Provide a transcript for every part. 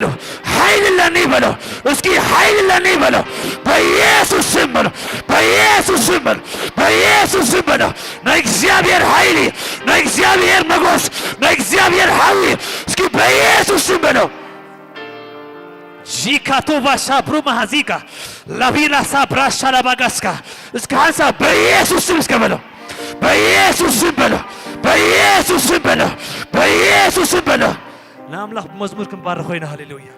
ኃይል ለኔ በለው እስኪ ኃይል ለኔ በለው በኢየሱስ ስም በለው በኢየሱስ ስም በለው በኢየሱስ ስም በለው ለእግዚአብሔር ኃይል ለእግዚአብሔር ሞገስ ለእግዚአብሔር ኃይል እስኪ በኢየሱስ ስም በለው ጂካቶቫ ሻብሩ ማሃዚካ ላቪላ ሳብራሻ ላባጋስካ እስከ አንሳ በኢየሱስ ስም እስከ በለው በኢየሱስ ስም በለው በኢየሱስ ስም በለው በኢየሱስ ስም በለው ለአምላክ መዝሙር ክንባረክ ሆይና ሃሌሉያ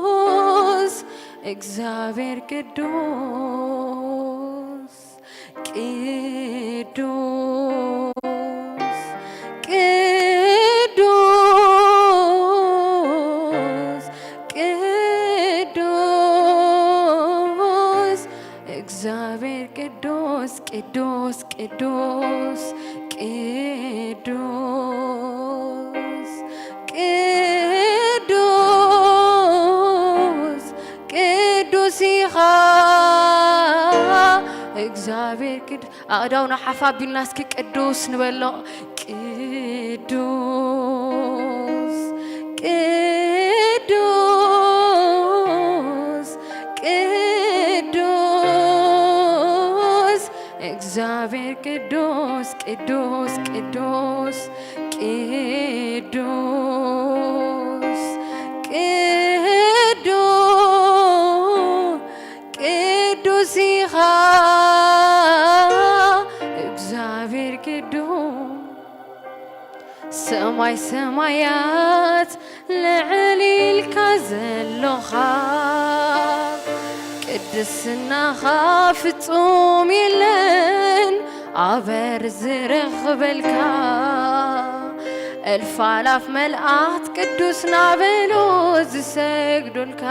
ቅዱስ እግዚአብሔር ቅዱስ ቅዱስ ቅዱስ ቅዱስ እግዚአብሔር ቅዱስ ቅዱስ ቅዱስ ቅዱስ ቅዱስ ቅዱስ ኢኻ እግዚአብሔር ቅዱስ አዳውና ሓፋቢልና እስኪ ቅዱስ ንበሎ ቅዱስ ቅዱስ ቅዱስ እግዚአብሔር ቅዱስ ቅዱስ ቅዱስ ቅዱስ ቅዱስ ኢኻ እግዚአብሔር ቅዱስ ሰማይ ሰማያት ልዕሊልካ ዘለኻ ቅድስናኻ ፍጹም የለን አበር ዝረኽበልካ እልፍ አላፍ መልአክት ቅዱስ ናበሎ ዝሰግዱልካ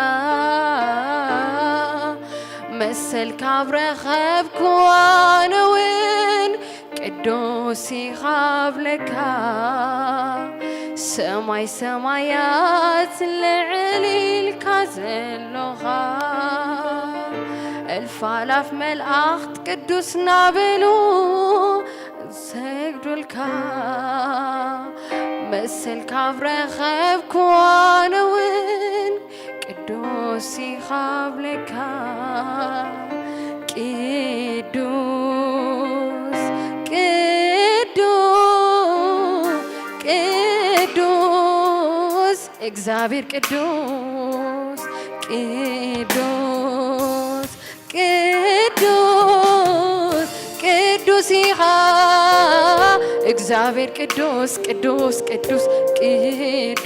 መሰልካ ብረኸብኩ ኣነውን ቅዱስ ኢኻ ብለካ ሰማይ ሰማያት ልዕሊልካ ዘለኻ እልፍ አላፍ መልአክት ቅዱስ ናበሎ ዝሰግዱልካ መሰልካ ብረኸብኩ ኣነውን ቅዱስ ኢኻ ብለካ ቅዱስ ቅዱስ ቅዱስ እግዚአብሔር ቅዱስ ቅዱስ ቅዱስ ቅዱስ ኢኻ እግዚአብሔር ቅዱስ ቅዱስ ቅዱስ ቅዱስ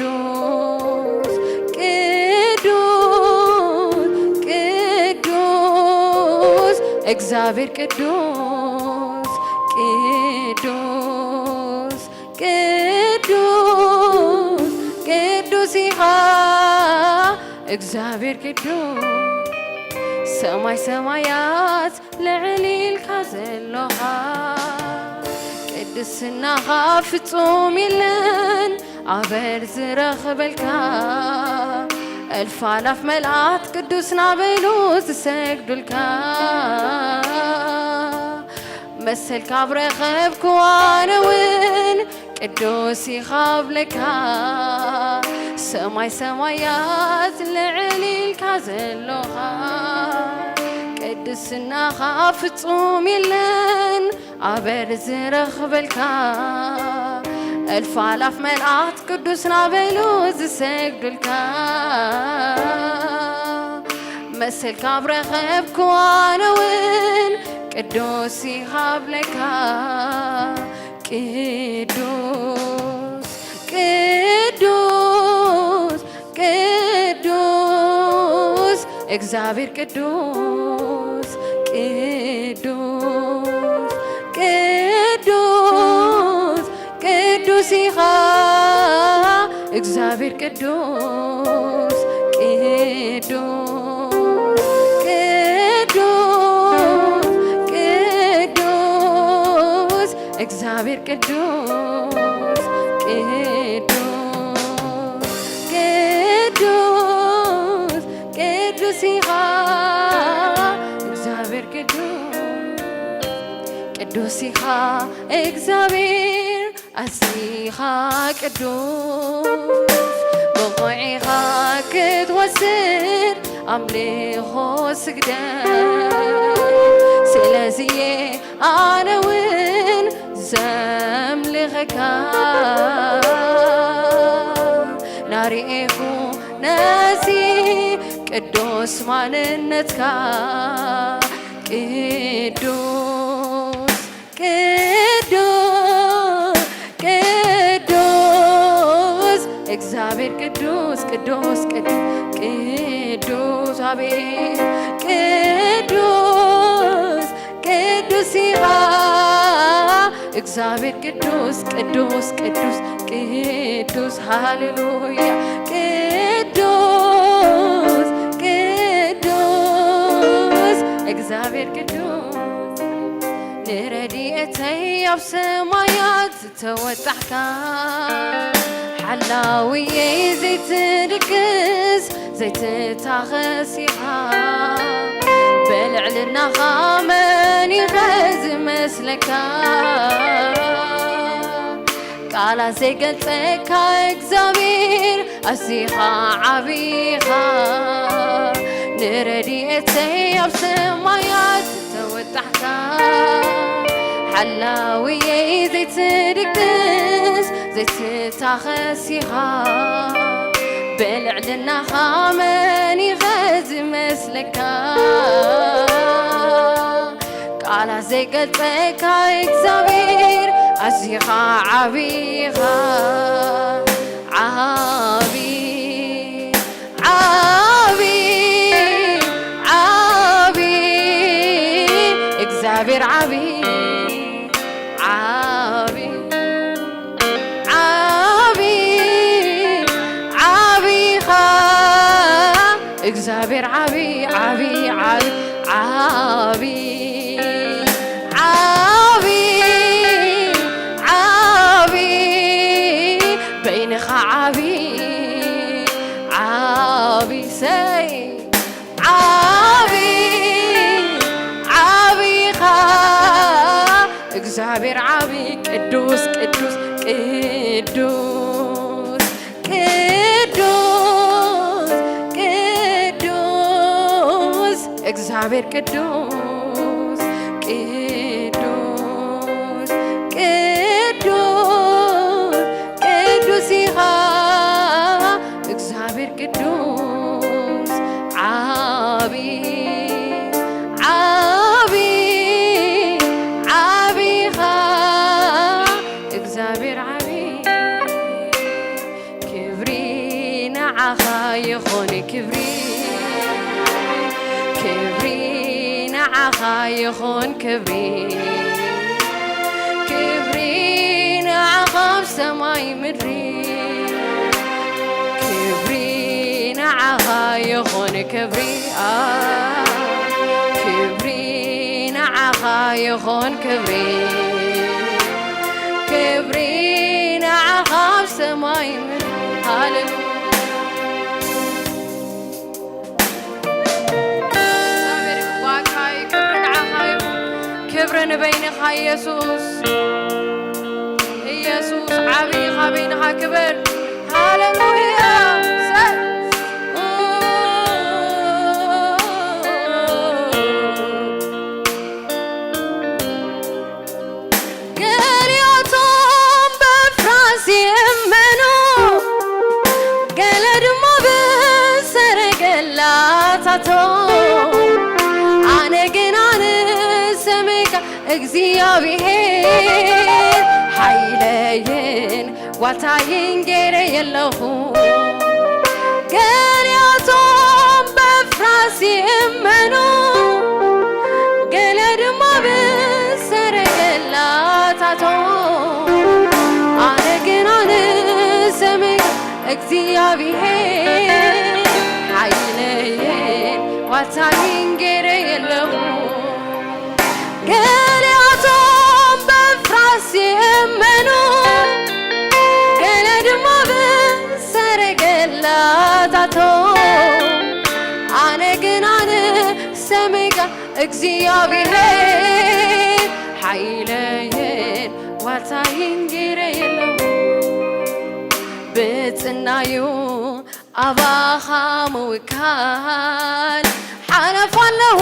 ቅዱስ ቅዱስ እግዚአብሔር ቅዱስ ቅዱስ ቅዱስ ቅዱስ ኢኻ እግዚአብሔር ቅዱስ ሰማይ ሰማያት ልዕሊልካ ዘለኻ ቅድስናኻ ፍጹም የለን አበር ዝረኽበልካ ألف آلاف ملآت قدوسنا بلوز سجدلك مسلك برخبك وانا وين قدوسي خابلك سماي سمايات لعليلك زلوها قدسنا خافتهم يلن عبرز رخبلك ألف آلاف ملآت قدوسنا بلوز سجدلك مسلك برخبك وانا وين قدوسي خابلك قدوس قدوس قدوس እግዚአብሔር ቅዱስ ቅዱስ ቅዱስ ቅዱስ ኢኻ እግዚአብሔር ቅዱስ ቅዱስ ቅዱስ ቅዱስ እግዚአብሔር ቅዱስ ቅዱስ ቅዱስ ኢኻ እግዚአብሔር ቅዱስ ኢኻ እግዚአብሔር አሲኻ ቅዱስ በቆዒኻ ክትወስድ አምልኾ ስግደት ስለዚየ ኣነ ውን ዘምልኸካ ናርኤኹ ነዚ ቅዱስ ማንነትካ ቅዱስ ቅዱስ ቅዱስ እግዚአብሔር ቅዱስ ቅዱስ ቅዱስ አቤት ቅዱስ ቅዱስ ኢኻ እግዚአብሔር ቅዱስ ቅዱስ ቅዱስ ቅዱስ ሃሌሉያ ቅዱስ ቅዱስ እግዚአብሔር ቅዱስ ንረድኤተይ ኣብ ሰማያት ዝተወጣሕካ ሓላውየይ ዘይትድግስ ዘይትታኸስ ኢኻ በልዕልናኻ መን ኢኸ ዝመስለካ ቃላት ዘይገልጸካ እግዚአብሔር ኣዝኻ ዓብይኻ ንረድኤተይ ኣብ ሰማያት ዝተወጣሕካ ሓላውየይ ዘይትድግስ ዘይትታኸስ ኢኻ በልዕልናኻ መን ኢኸ ዝመስለካ ቃላት ዘይገልጸካ እግዚአብሔር ኣዝኻ ዓብይኻ ዓብይ ዓብይ ዓብይ እግዚአብሔር ዓብይ ዓብይ ዓብይ ዓብይኻ እግዚአብሔር ዓብይ ዓብይ ዓብይ ዓብይ እግዚአብሔር ዓብይ ቅዱስ ቅዱስ ቅዱስ ቅዱስ ቅዱስ እግዚአብሔር ቅዱስ ቅዱስ ቅዱስ ቅዱስ ኢኻ እግዚአብሔር ቅዱስ ዓብይ يخون كبري كبري نعخا يخون كبري كبري نعخا بسماي مدري كبري نعخا يخون كبري كبري نعخا يخون كبري كبري نعخا بسماي مدري هاللويا ንበይንኻ ኢየሱስ ኢየሱስ ዓብይኻ በይንኻ ክብር ሃሌሉያ እግዚአብሔር ኃይለይን ዋታይን ጌረ የለሁ ገሊያቶም በፍራስ ይመኑ ገለድማ በሰረገላታቶ አነ ግን አንሰምዕ እግዚአብሔር ኃይለይን ዋታይን ጌረ የለሁ ገሊያቶም በፍራስ ይመኑ ገለድማ በሰረገላታቶ አነ ግን አንሰምዕ እግዚአብሔር ኃይለይን ዋታይን ጌረ የለሁ ብጽናዩ አባኻ ምውካል ሓለፋለሁ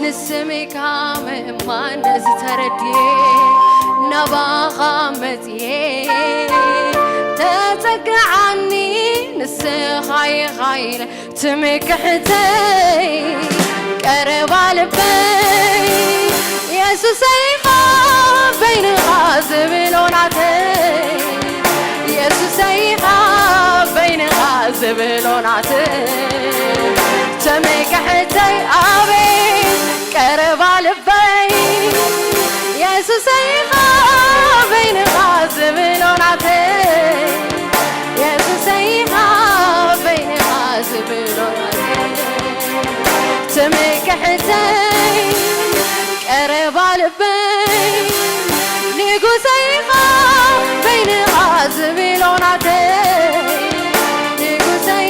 ንስምካ ምእማን ዝተረድየ ናባኻ መፅየ ተፀግዓኒ ንስኻ ኢኻ ኢለ ትምክሕተይ ቀረባ ልበይ ኢየሱሰይ ኢኻ በይንኻ ዝብሎ ናተይ ኢየሱሰይ ኢኻ በይንኻ ዝብሎ ናተይ تمكحتي أبي قرب لبي يسوسي بين غازب لوناتي يسوسي بين غازب لوناتي تمكحتي قرب لبي نيغوسي بين غازب لوناتي نيغوسي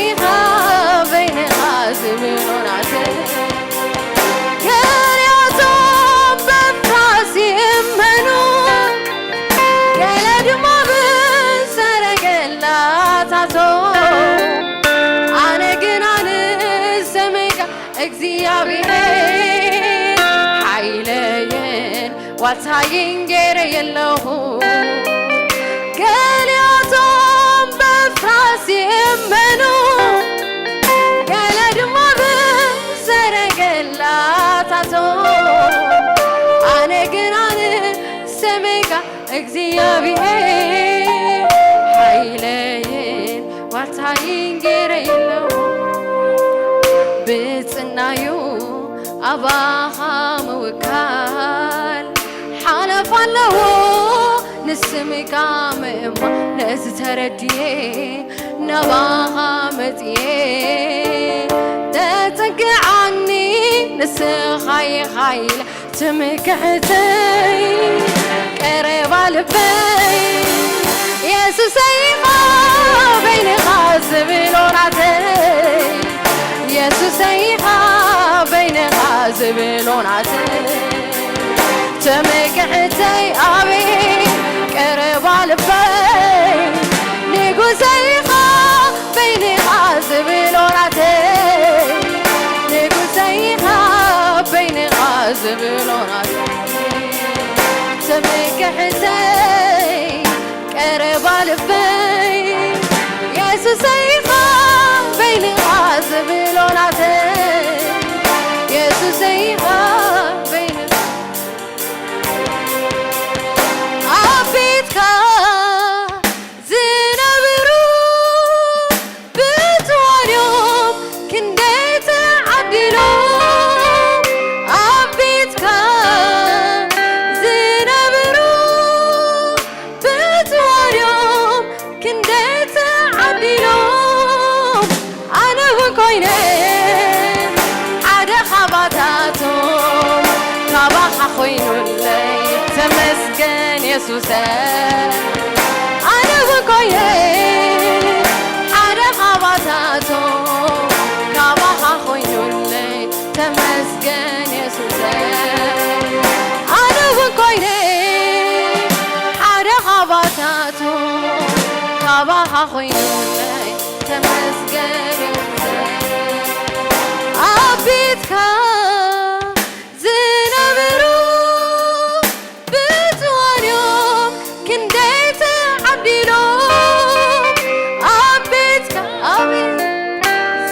بين غازب لوناتي ገሊያቶም በፍራስ ይመኑ ገለድማ በሰረገላታቶ አነ ግን አንሰምዕ እግዚአብሔር ኃይለይን ዋታይን ጌረ የለሁ ገሊያቶም በፍራስ ይመኑ ገለድማ በሰረገላታቶ አነ ግን አንሰምዕ እግዚአብሔር ኃይለይን ዋታይን ጌረ የለሁ ብጽናዩ አባኻ ምውካል ሓለፋለሁ ንስምካ ምእማን ንዝተረድየ ናባኻ መፅየ ተፀግዓኒ ንስኻ ኢኻ ኢለ ትምክሕተይ ቀረባ ልበይ ኢየሱሰይ ኢኻ በይንኻ ዝብሎ ናተይ ኢየሱሰይ ኢኻ በይንኻ ዝብሎ ናተይ ትምክሕተይ ኣበይ ቀረባ ልበይ ንጉሰይ ኢኻ በይንኻ ዝብሎ ናተይ ንጉሰይ ኢኻ በይንኻ ዝብሎ ናተይ ትምክሕተይ ቀረባ ልበይ ኢየሱሰይ ኢኻ በይንኻ ዝብሎ ናተይ ኢየሱሰይ ኢኻ በይንኻ ኣቤትካ ዝነብሩ ብትዋልዮም ክንደይ ተዓዲሎም ኣቤትካ ዝነብሩ ብትዋልዮም ክንደይ ተዓዲሎም ኣነ ውን ኮይነ ሓደ ኻባታቶም ካባኻ ኮይኑለይ ተመስገን ኢየሱሰይ ኣነ ውን ኮይነ ሓደ ኻባታቶም ካባኻ ኮይኑለይ ተመስገን ኢየሱሰይ بنكويني حدا خبطاتو كاباها خوينولاي تمسكني عبيتك زنبرو بتوان يوم كنديت عبديلو عبيتك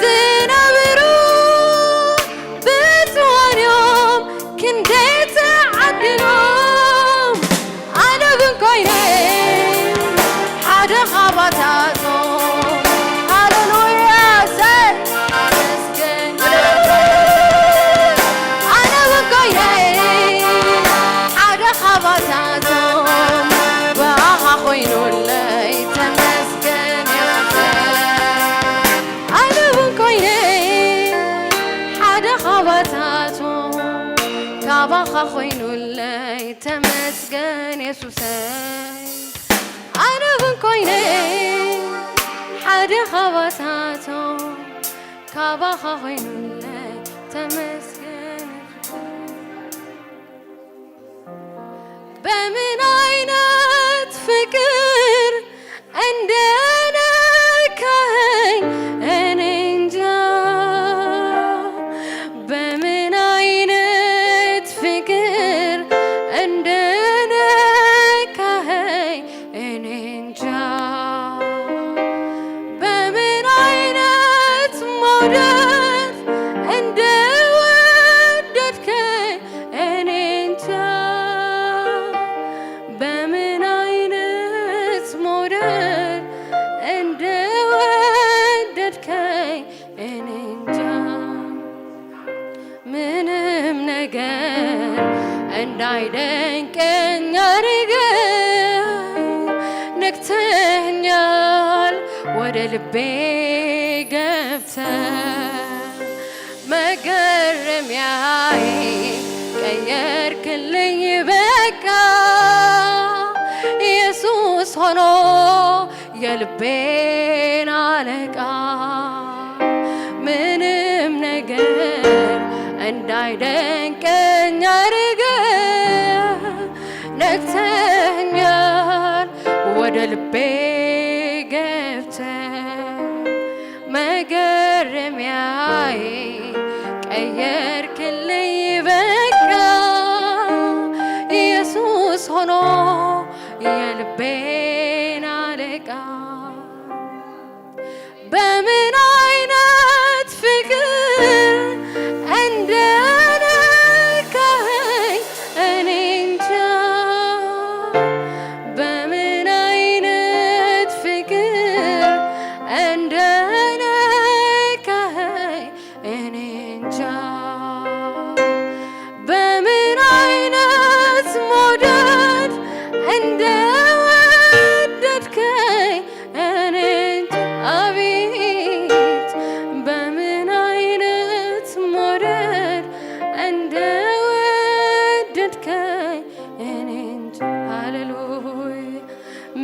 زنبرو بتوان يوم كنديت عبديلو أنا بنكويني حدا خبطاتو كاباخا خوينو اللي تمسكن يسوسي أنا بنكويني حدا خبطاتو كاباخا خوينو اللي تمسكن بمن عينات فكر عندنا كاين انجا بمن عينات فكر عندنا كاين انجا بمن عينات مودر عند ودتك انجا بمن عينات مودر عند ودتك انجا ምንም ነገር እንዳይደንቀኝ አድርገህ ነክተኸኛል ወደ ልቤ ገብተህ መገረሚያዬ ቀየርክልኝ በቃ ኢየሱስ ሆኖ የልቤን አለቃ ምንም ነገር እንዳይደንቀኝ አድርገህ ነክተኸኛል ወደ ልቤ ገብተህ መገረሚያዬ ቀየርክልኝ በቃ ኢየሱስ ሆኖ የልቤን አለቃ በምን አይነት ፍቅር እንደነካኸኝ እኔ እንጃ በምን አይነት ፍቅር እንደነካኸኝ እኔ እንጃ በምን አይነት መውደድ እንደወደድከኝ እኔ እንጃ አቤት በምን አይነት መውደድ እንደወደድከኝ እኔ እንጃ ሃሌሉያ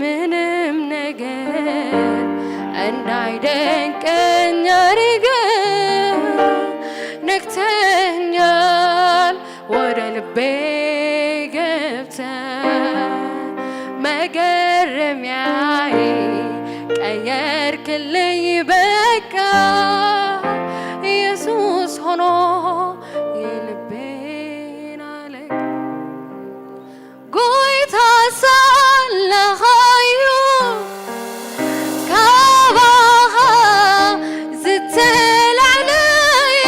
ምንም ነገር እንዳይደንቀኝ አድርገህ ነክተኸኛል ወደ ልቤ ገብተህ መገረሚያዬ ቀየርክልኝ በቃ ኢየሱስ ሆኖ የልቤን አለቃ ጎይታ ሳለኻዮ ካባኻ ዝተላዕለዮ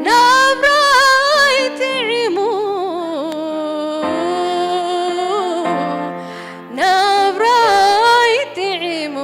ናብራይ ጥዒሙ ናብራይ ጥዒሙ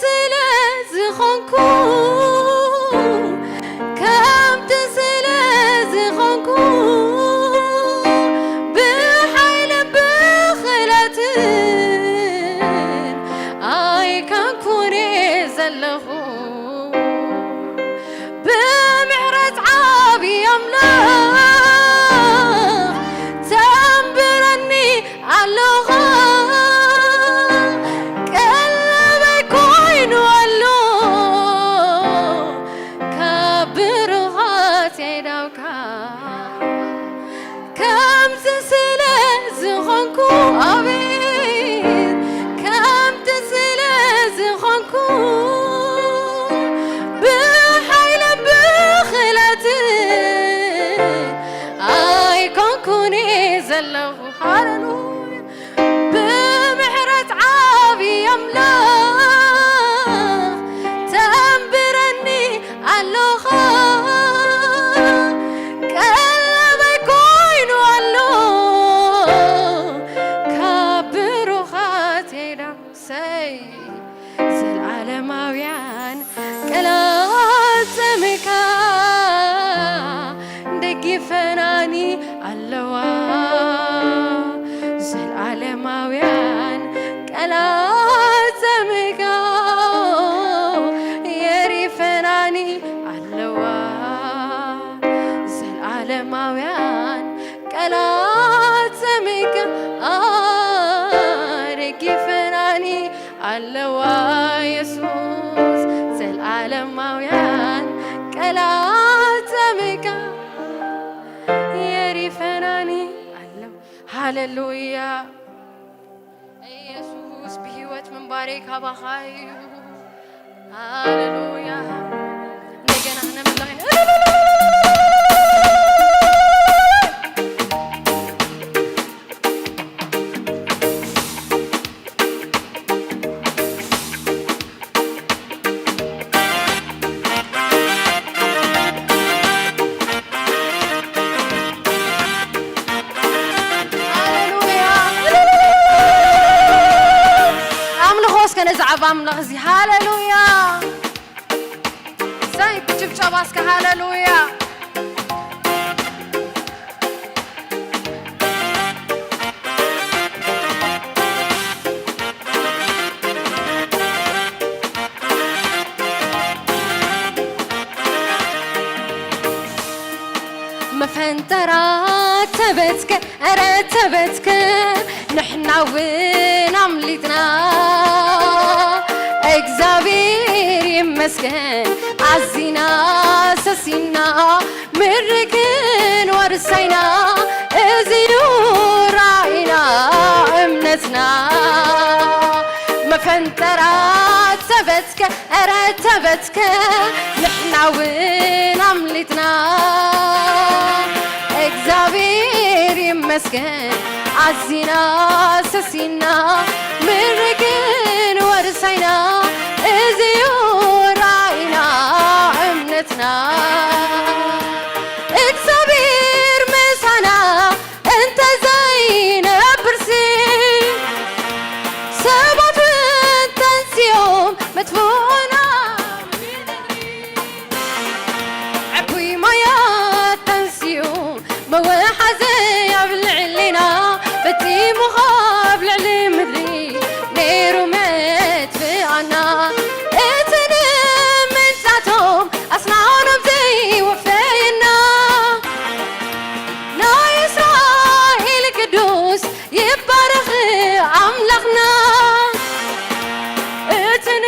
ስለዝኾንኩ ከምቲ ስለዝኾንኩ ብሓይል ብኽእለትን ኣይከንኩን ዘለኹ ብምሕረት ዓብዪ ኣምላኽ ተንብረኒ ኣለኻ ቀለበይ ኮይኑ ኣሎ ካብ ብሩኻት የዳውካ ከምዚ ስለዝኾንኩ ኣቤት ከምቲ ስለዝኾንኩ ብሓይል ብኽእለትን ኣይኮንኩን ዘለኹ ሃሌሉያ ብምሕረት ዓብዪ ኣምላኽ ተንብረኒ ኣለኻ ቀለበይ ኮይኑ ኣሎ ካብ ብሩኻት የዳሰይ ዘለዓለማውያን ቃላት ስምካ ደግፈናኒ ኣለዋ ዘለዓለማውያን ቃላት ስምካ የሪፈናኒ ኣለዋ ዘለዓለማውያን ቃላት ስምካ ደግፈናኒ ኣለዋ ኢየሱስ ዘለዓለማውያን ቃላት ስምካ የሪፈናኒ ኣለዋ ሃሌሉያ ኢየሱስ ብህይወት ምንባሬ ካባኻ እዩ ሃሌሉያ እንደገና ነምላይን نزعب أملاخ زي هاللويا زي بجيب شباسك هاللويا مفنترات تبتك أرتبتك نحنا وين عملتنا እግዚአብሔር ይመስገን አዚና ሰሲና ምርክን ወርሳይና እዚዩ ራእይና እምነትና መፈንጠራት ተበትከ ኧረ ተበትከ ንሕና ውን አምሊትና እግዚአብሔር ይመስገን አዚና ሰሲና ምርክን ወርሳይና እዚዩ ራእይና እምነትና እግዚአብሔር ምሳና እንተ ዘይነብርሲ ሰባት ተንስዮም መጥፎና ዕቡይ ማያት ተንስዮም መወሓዘ ያብልዕሊና በቲሙ ኻብ ልዕሊ ምድሪ ነይሩ መጥፍኣና እትን ምንጻቶም ኣስናኖም ዘይወፈየና ናይ እስራኤል ቅዱስ ይባረኽ ኣምላኽና እትን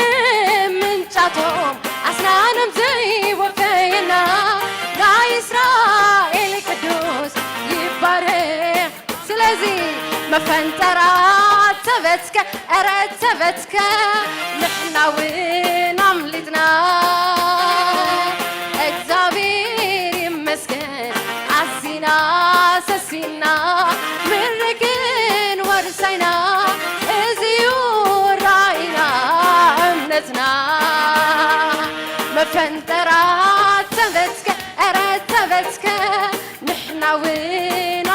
ምንጫቶም ኣስናኖም ዘይወፈየና ናይ እስራኤል ቅዱስ ይባረኽ ስለዚ መፈንጠራት ተበትከ ኧረ ተበትከ ንሕና ውን አምሊጥና እግዚአብሔር ይመስገን አዚና ሰሲና ምርክን ወርሳይና እዚዩ ራእይና እምነትና መፈንጠራት ተበትከ ኧረ ተበትከ ንሕና ውን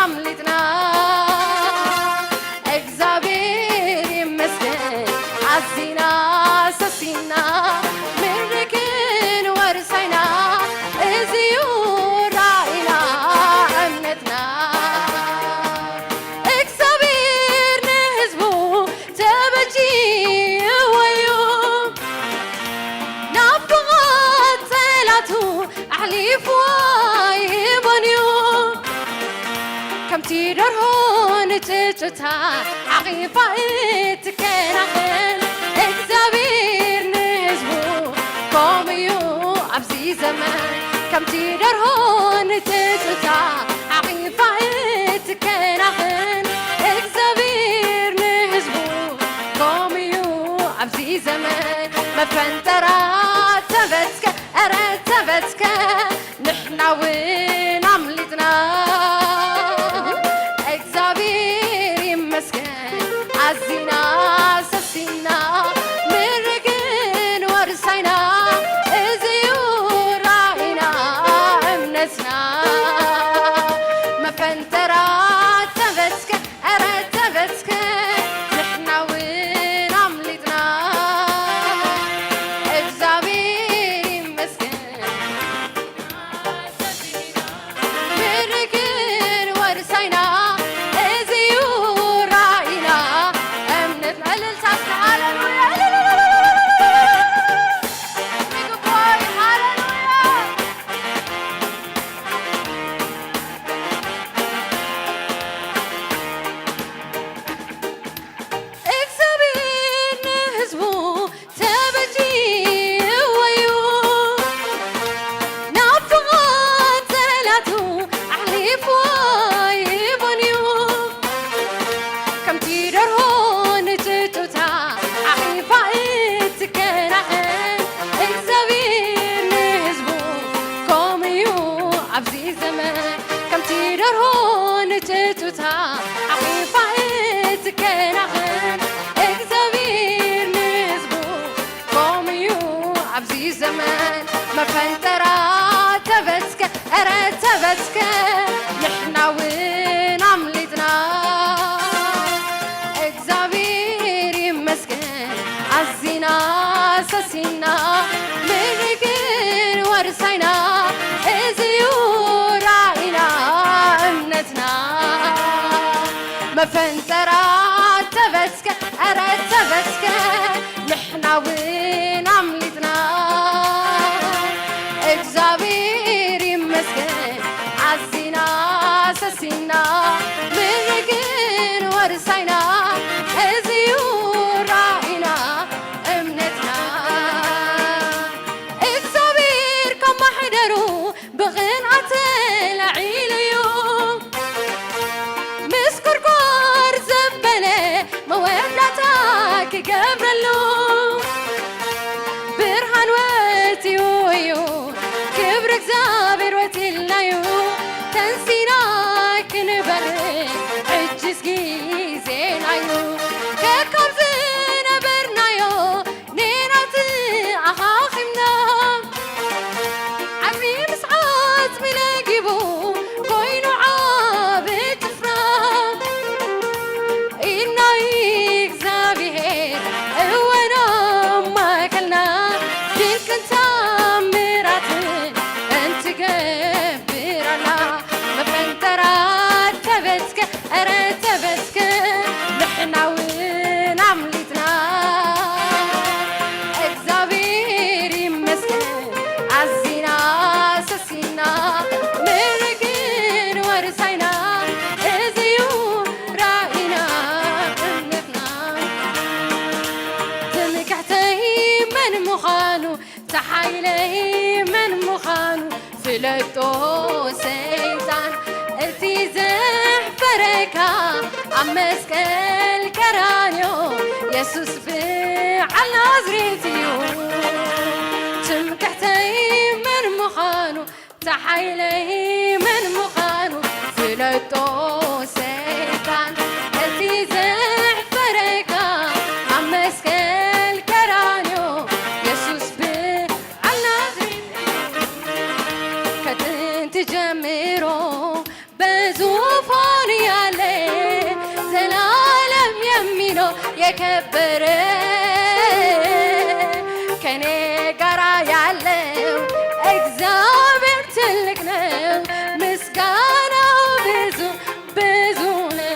አምሊጥና እግዚአብሔር ይመስገን አዚና ሰሲና كمتير هون تجتا عقيفة اتكناخن اكزابير نهزبو قوميو عبزي زمان كمتير هون تجتا عقيفة اتكناخن اكزابير نهزبو قوميو عبزي زمان ما فانترا تبتك أرى تبتك نحنا وين عملتنا اكزابير يمسكن عزينا سسينا مرقن ورسينا ازيور راينا امنسنا ما فانترا تبتك أرى تبتك نحنا وين عملتنا اكزابير يمسكن مرقن ورسينا ازيور راينا امنتنا للساسنا هاللويا اكزابير نهزبو تبجي ويو نافقات زلاتو أحليف وايبونيو كم تيرر هون تتوتا عقيفة اتكناخن اكزابير نهزبو قوميو عبزي زمان كم تيرر هون تتوتا عقيفة اتكناخن اكزابير نهزبو قوميو عبزي زمان ما فانترا تبتك أرى تبتك نحنا وين عملتنا اكزابير يمسكن عزينا سسينا مرقن ورسينا ازيور راينا امنتنا ما فانترا تبتك أرى تبتك نحنا وين عملتنا اكزابير يمسكن عزينا سسينا مرقن ورسينا ازيور راينا امنتنا اكزابير كم حضروا بغنعة العيليو مسكر كور زبلة مولاتك قبرلو برهان وتيويو كبرك زابر وتلايو تنسيناك نبرك عجز جيزين عيو كاكم زين برنايو نينات أخاخمنا عمي مسعات ملاقبو كوينو عابد فرام إنا إكزابير وانا ما كلنا ديك انت مراتن انت قبرنا ما فانترا تبتك أرى تبتك نحنا وين عملتنا اكزابير يمسكن عزينا سسينا مرقن ورسينا ازيور راينا امنتنا تمكحتي من مخانو تحايلي من مخانو فلتو سيطان اتي زحفركا عمسكل كرانيو يسوس بعلى نظريتيو تمكحتي من مخانو تحايلي من مخانو فلتو سيطان اتي زحفركا عمسكل كرانيو يسوس بعلى نظريتيو كتنت جميرو بزوفان يالي زلالم يمينو يكبره كني قرا يالو اكزابير تلقنو مسكانو بزونو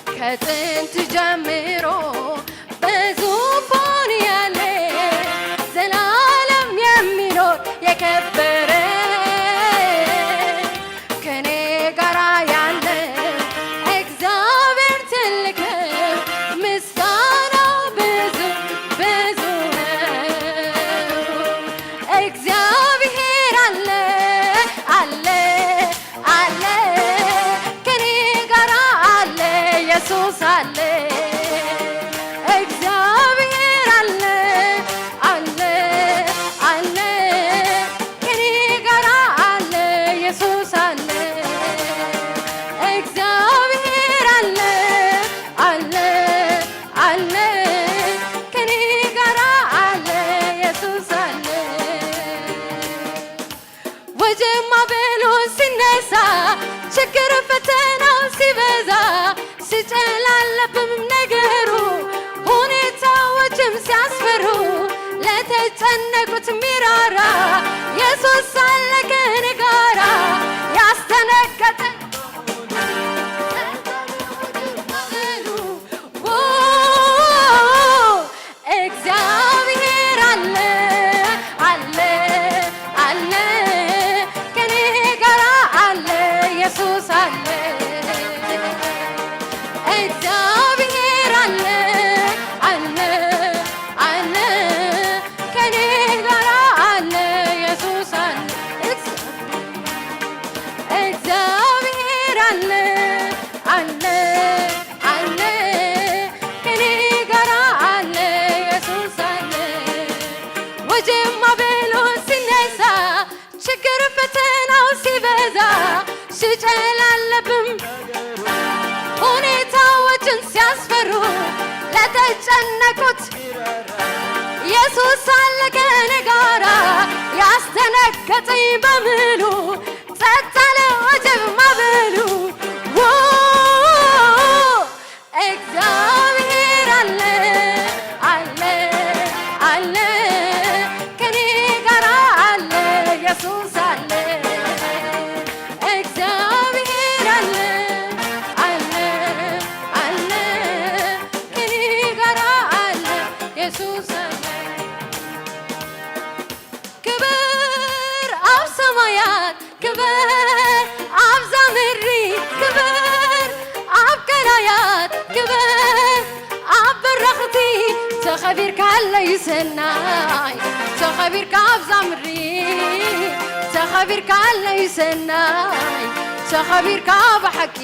كتنت جميرو بزوفان يالي زلالم يمينو يكبره كني قرا አያለብም ነገሩ ሁኔታዎችም ሲያስፈሩ ለተጨነቁት ሚራራ ኢየሱስ አለ ከኔ ጋራ ያስተነገጠ እግዚአብሔር አለ አለ አለ ከኔ ጋራ አለ ኢየሱስ አለ እግዚአብሔር አለ አለ አለ ከኔ ጋራ አለ ኢየሱስ አለ እግዚአብሔር አለ አለ አለ ከኔ ጋራ አለ ኢየሱስ አለ ወጀማ ብሎ ሲነሳ ችግር ፈተናው ሲበዛ ሲጨላለብም ሁኔታዎችን ሲያስፈሩ ለተጨነቁት ኢየሱስ አለ ከኔ ጋራ ያስተነገጠኝ በምሉ ጸጥ አለ ወጀብ ማዕበሉ እግዚአብሔር አለ አለ አለ ከኔ ጋራ አለ ኢየሱስ አለ እግዚአብሔር አለ አለ አለ ከኔ ጋራ አለ ኢየሱስ አለ ክብር አብ ሰማያት ክብር አብ ዘምሪ ክብር አብ ቀላያት ክብር አብ በረኽቲ ተኸቢርካ አለ ይሰናይ ተኸቢርካ አብ ዘምሪ ተኸቢርካ አለ ይሰናይ ተኸቢርካ ብሓቂ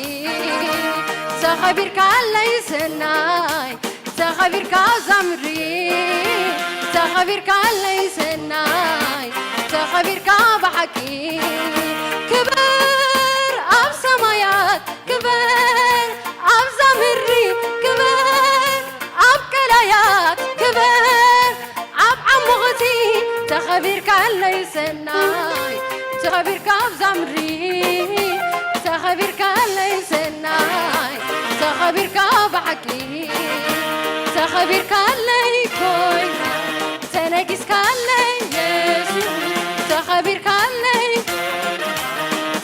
ተኸቢርካ አለ ይሰናይ ተኸቢርካ አብ ዘምሪ ተኸቢርካ አለ ይሰናይ ተኸቢርካ ብሓቂ ክብር አብ ሰማያት ክብር አብ ዘምሪ ክብር አብ ቀላያት ክብር አብ ዓሙቕቲ ተኸቢርካ አለ ይሰናይ ተኸቢርካ አብ ዘምሪ ተኸቢርካ አለ ይሰናይ ተኸቢርካ ብሓቂ ተኸቢርካ አለ ይኮይና ተነጊስካ አለ ኢየሱስ ተኸቢርካ አለ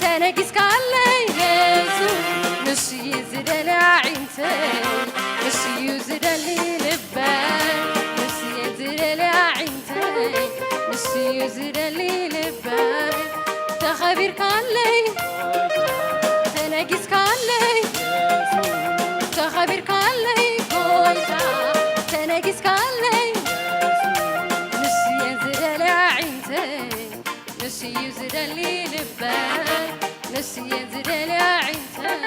ተነጊስካ አለ ኢየሱስ ንስዩ ዝደለ ዒንተይ ንስዩ ዝደሊ ልበይ ንስዩ ዝደለ ዒንተይ ንስዩ ዝደሊ ልበይ ተኸቢርካ አለ ተነጊስካ አለ ተኸቢርካ አለ ጎይታ ተነጊስካ አለ ንስዩ ዝደለ ዒንተይ ንስዩ ዝደሊ ልበይ ንስዩ ዝደለ ዒንተይ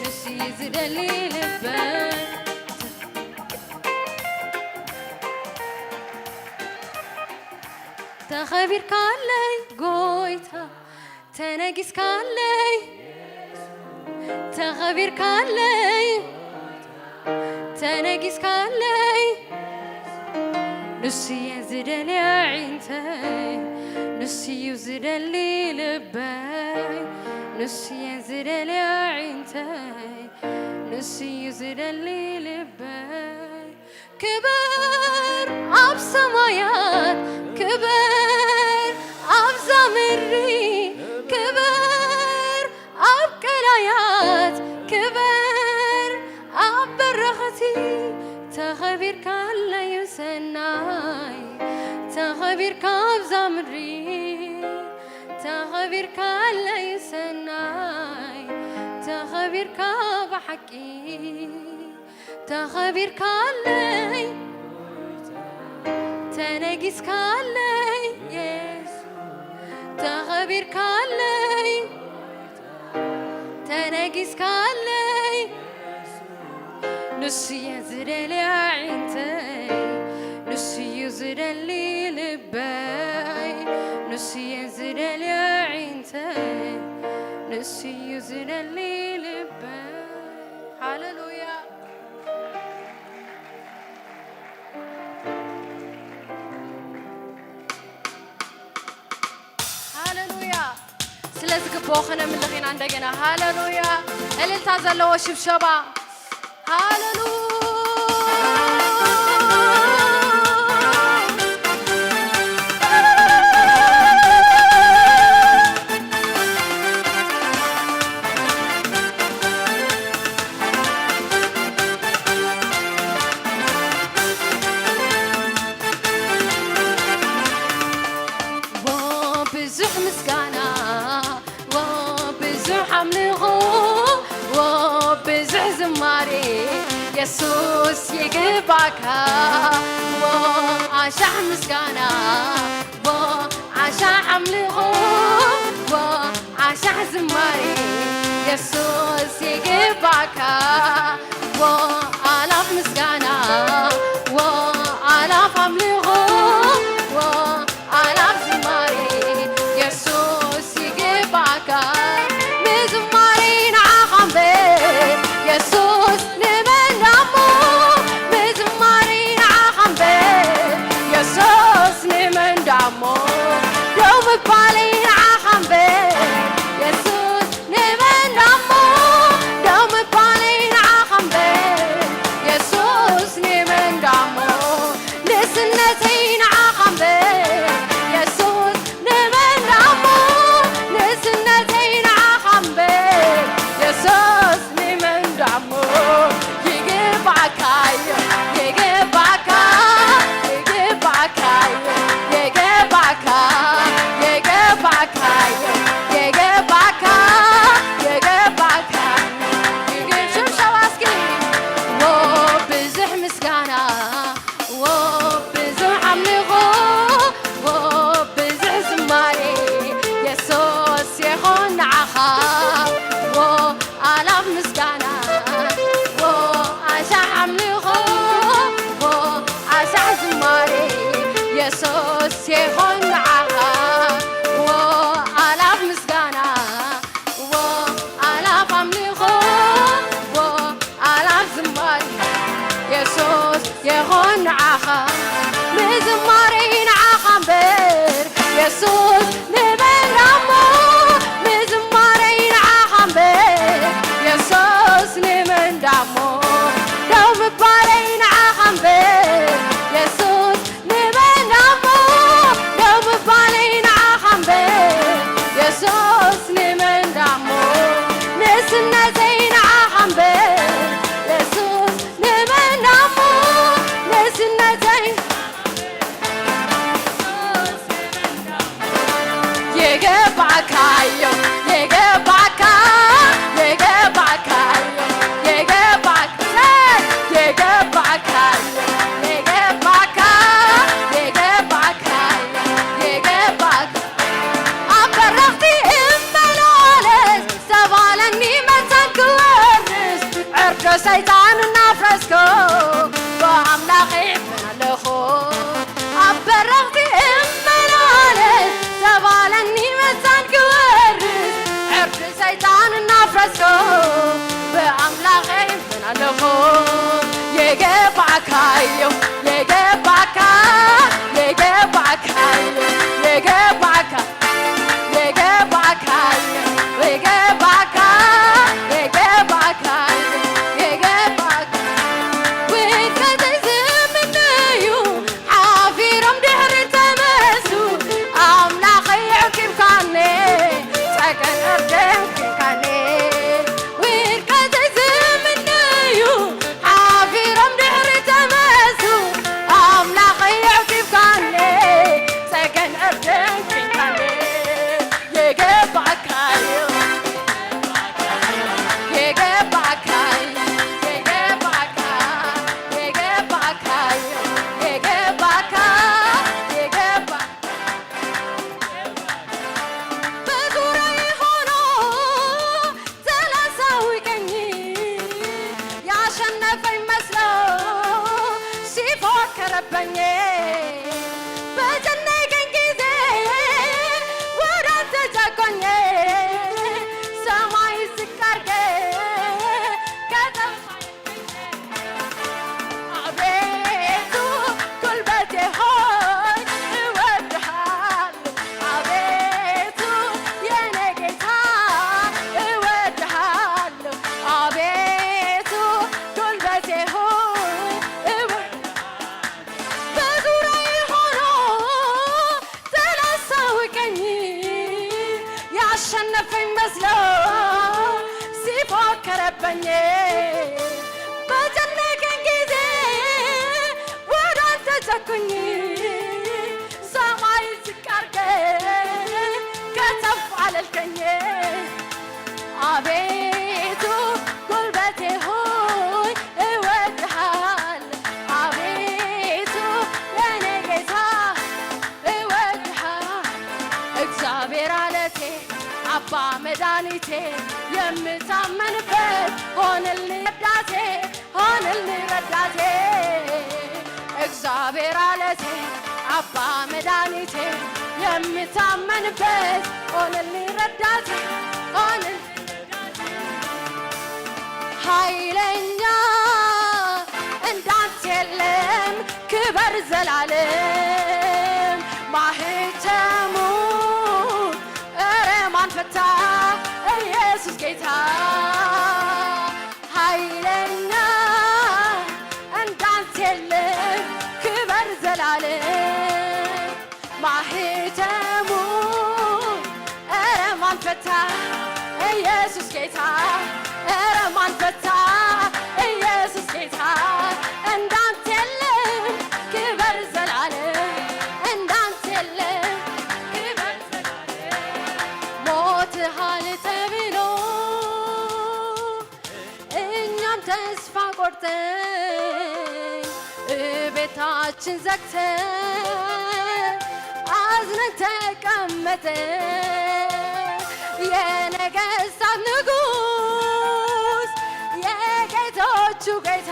ንስዩ ዝደሊ ልበይ ተኸቢርካ አለ ጎይታ ተነጊስካ አለ ተኸቢርካ አለ ተነጊስካ አለ ንስዩ ዝደለ ዒንተይ ንስዩ ዝደሊ ልበይ ንስዩ ዝደለ ዒንተይ ንስዩ ዝደሊ ልበይ ክብር አብ ሰማያት ክብር አብ ዘምሪ ክብር አብ ቀላያት ክብር አብ በረኽቲ ተኸቢርካ አለ ይሰናይ ተኸቢርካ አብ ዘምሪ ተኸቢርካ አለ ይሰናይ ተኸቢርካ ብሓቂ ተኸቢርካ አለይ ተነጊስካ አለይ ኢየሱስ ተኸቢርካ አለይ ተነጊስካ አለይ ንስዩ ዝደለ ዒንተይ ንስዩ ዝደሊ ልበይ ንስዩ ዝደለ ዒንተይ ንስዩ ዝደሊ ልበይ ሃሌሉያ ስለዚህ ግቦ ኸነ ምልኺና እንደገና ሃሌሉያ እልልታ ዘለዎ ሽብሸባ ብዙሕ ምስጋና ብዙሕ አምልኾ ብዙሕ ዝማሬ ኢየሱስ ይግባካ ዓሻዕ ምስጋና ዓሻዕ አምልኾ ዓሻዕ ዝማሬ ኢየሱስ ይግባካ አላፍ ምስጋና አላፍ አምልኾ አላፍ ዝማሬ ኢየሱስ ይግባካ ምዝማሬ ንዓኻ እምበር ኢየሱስ ንመንዳሞ ምዝማሬ ንዓኻ እምበር ኢየሱስ ንመንዳሞ ደው ምባሌ ንዓኻ እምበር ኢየሱስ ንመንዳሞ ደው ምባሌ ንዓኻ እምበር ኢየሱስ ንመንዳሞ ንእስነተይ ንዓኻ እምበር ኢየሱስ ንመንዳሞ ንእስነተይ ንዓኻ እምበር ኢየሱስ ንመንዳሞ ይግባእካዮ ይግባእካ ይግባእካዮ ይግባእካ ይግባእካዮ ይግባእካ ይግባእካ ሽብሸባ እስኪ ብዙሕ ምስጋና ብዙሕ አምልኾ ብዙሕ ዝማሬ ኢየሱስ ይኹን ንዓኻ አላፍ ምስጋና ዓሻዕ አምልኾ ዓሻዕ ዝማሬ ኢየሱስ ይኹን ንዓኻ አላፍ ምስጋና አላፍ አምልኾ አላፍ ዝማሬ ኢየሱስ ይኹን ንዓኻ ምዝማሬ ንዓኻ እምበር ኢየሱስ ንመንዳሞ ምዝማሬ ንዓኻ እምበር ኢየሱስ ንመንዳሞ ደው ምባሌ ንዓኻ እምበር ኢየሱስ ንመንዳሞ ደው ምባሌ ንዓኻ እምበር ኢየሱስ ንመንዳሞ ንእስነተይ ንዓኻ እምበር ኢየሱስ ንመንዳሞ ንእስነተይ ይግባእካዮ ይግባእካ ይግባእካዮ ይግባእካ ይግባእካዮ ይግባእካ ይግባእካዮ ይግባእካ ኣብ በረኽቲ እመላለስ ዝተባለኒ መንሳን ክወርስ ዕርዶ ሰይጣን እናፍረስኮ ብኣምላኸ ይዕብን ኣለኹ ኣብ በረኽቲ እመላለስ ዝተባለኒ መንሳን ክወርስ ዕርዶ ሰይጣን እናፍረስኮ ብኣምላኸ ይዕብን ኣለኹ ይግባእካዮ ይግባእካ ይግባእካዮ ይግባእካ ይግባእካዮ ይግባእካ ይግባእካዮ ይግባእካ ውድቀት ዝምነዩ ሓፊሮም ድሕሪ ተመሱ ኣምላኸይ ዕቂብካኒ ፀገን ዕርደን ኪንካኒ ውድቀት ዝምነዩ ሓፊሮም ድሕሪ ተመሱ ኣምላኸይ ዕቂብካኒ ፀገን ዕርደን ኪንካኒ ይግባእካዮ ይግባእካዮ ይግባእካ ይግባእካዮ ይግባእካ ይግባእካ በዙሪያዬ ሆኖ ዘላሳውቀኝ ያሸነፈኝ መስሎ ሲፎክርብኝ በጨነቀኝ ጊዜ ወደ አንተ ጨኮኜ ሰማይ ዝቅ አድርጌ አቤቱ ጉልበቴ ሆይ እወድሃለሁ አቤቱ የኔ ጌታ እወድሃለሁ አቤቱ ጉልበቴ አለው ሲፎክርብኝ በጨነቀኝ ጊዜ ወደ አንተ ቸኩኝ ሰማይ ዝቅ አድርገህ ከተፍ አለልከኝ አቤቱ ጉልበቴ ሆይ እወድሃለሁ አቤቱ የኔ ጌታ እወድሃለሁ እግዚአብሔር አለቴ አባ መድኃኒቴ የምታመንበት ሆነልኝ ረዳቴ ሆነልኝ ረዳቴ እግዚአብሔር አለቴ አባ መድኃኒቴ የምታመንበት ሆነልኝ ረዳቴ ሆነልኝ ኃይለኛ እንዳንተ የለም ክበር ዘላለም ማህተሙ ኧረ ማን ፈታ ኢየሱስ ጌታ ኃይለኛ እንዳንተ የለም ክበር ዘላለም ማህተሙ ኧረ ማን ፈታ ኢየሱስ ጌታ ኧረ ማን ፈታ ኢየሱስ ጌታ እንዳንተ የለም ክበር ዘላለም እንዳንተ የለም ክበር ዘላለም ሞትሃል ተብሎ እኛም ተስፋ ቆርጠን ቤታችን ዘግተን አዝነን ተቀመጠን የነገሥታት ንጉሥ የጌቶቹ ጌታ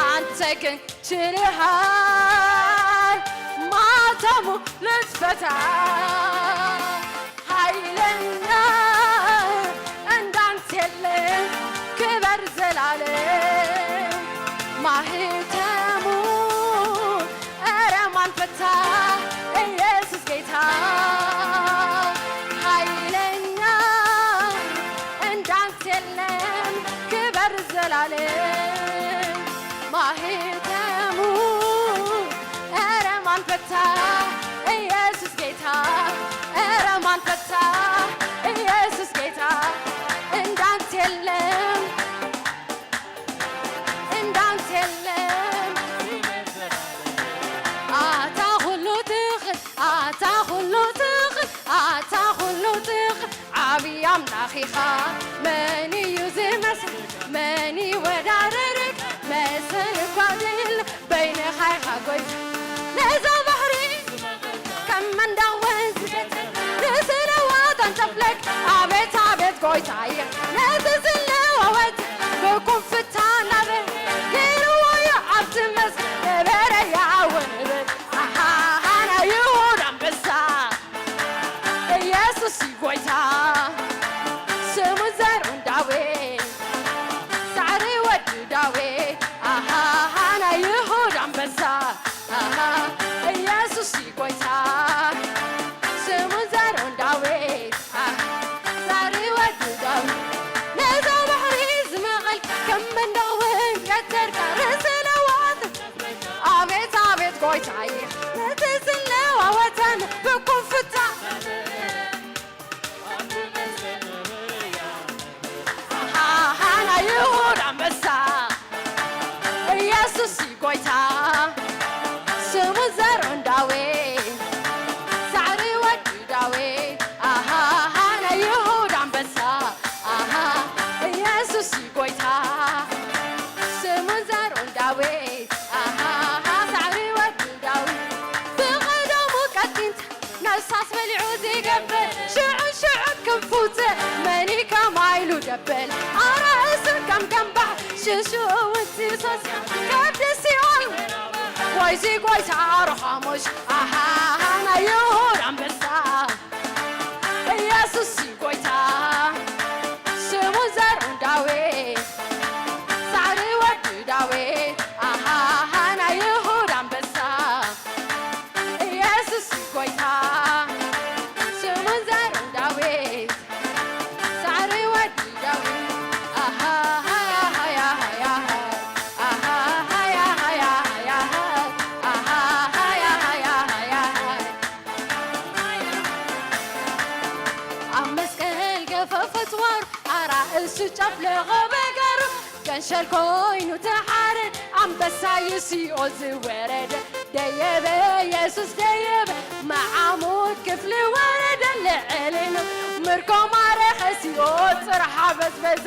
አንተ ግን ችለሃል ማተሙ ልትፈታ ኃይለኛ እንዳንተ የለም ክበር ዘላለም ማህተሙ ኧረ ማን ፈታ ኢየሱስ ጌታ ኃይለኛ እንዳንተ የለም ክበር ዘላለም ማህተሙ ኧረ ማን ፈታ ኢየሱስ ጌታ ኧረ ማን ፈታ ኢየሱስ ጌታ እንዳንተ የለም እንዳንተ የለም አታ ሁሉ ትኽእል አታ ሁሉ ትኽእል አታ ሁሉ ትኽእል ዓብይ ኣምላኽ ኢኻ መን እዩ ዝመስል መን ይወዳደርክ መሰል እኳ የለ በይንኻ ኢኻ ጎይታ ነዛ ባሕሪ ከም መንደቕ ወንዝ ንስነዋ ተንጨፍለቅ ኣቤት ኣቤት ጎይታ እየ ነቲ ዝለዋወጥ ብኩንፍታ ናብር ገይርዎ እዩ ኣብቲ መስክ ነበረ ይዓውንብል ኣሓሓና ይሁዳ አንበሳ ኢየሱስ ጎይታ ስሙ ዘርኡ ዳዊት ሳዕሪ ወዲ ዳዊት ኣሓሓና ይሁዳ አንበሳ ኢየሱስ ጎይታ ስሙ ዘርኡ ዳዊት ሳዕሪ ወዲ ዳዊት ነዛ ባሕሪ ዝመቐል ከም መንደቕ ወንዝ ርእሲ ለዋወጥ ኣቤት ኣቤት ጎይታ እየ ነቲ ዝለዋወጠን ብኩንፍታ ኣሓሓና ይሁዳ አንበሳ ኢየሱስ ጎይታ ስሙ ዘርኡ ዳዊት ሳዕሪ ወዲ ዳዊት ኣሓሓና ይሁዳ አንበሳ ኢየሱስ ጎይታ ስሙ ዘርኡ ዳዊት ሳዕሪ ወዲ ዳዊት ብቐደሙ ቀጢንታ ነብሳስ በሊዑ ዝገብር ሽዑ ሽዑ ክንፉት መኒ ከማይሉ ደብል ኣራእስን ከም ገንባዕ ሽሽኡ ውንሲሶስ ከብዲ ሲኦል ወይዚ ጎይታ ሮኻሞሽ ኣሓሓና ይሁዳ አንበሳ ኢየሱስ ጎይታ ስሙ ዘርኡ ዳዊት ሳዕሪ ወዲ ዳዊት ኣሓሓና ይሁዳ አንበሳ ኢየሱስ ጎይታ ስሙ ዘርኡ ዳዊት ሳዕሪ ወዲ ዳዊት قففت وار أرأس شفله بقر كنشل كوينو تحارن عم بسايسي أوزي ورد ديبه يسوس ديبه مع عمود كفل ورد اللي علينا مركو مارخسي وصرحة بس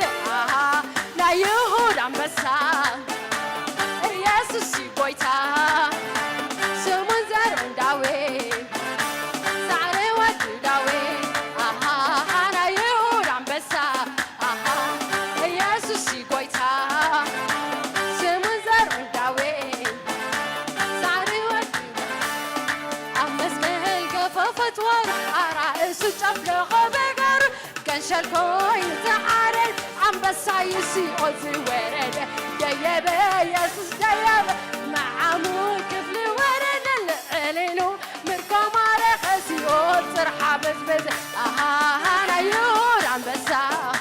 لا يهود عم بسا يسوس يبويتا سمون زرون داوي سعري ودو داوي أنا يهود عم بسا يسوس يبويتا سمون زرون داوي سعري ودو أمسكه القففت ور أرأس جفله بقر كنشل كوين تحارن عم بسايسي أوزي ورد ديبه يسوس ديبه مع عمود كفل ورد العلينو مركو مارخسي وصرحة بس أنا يهود عم بسا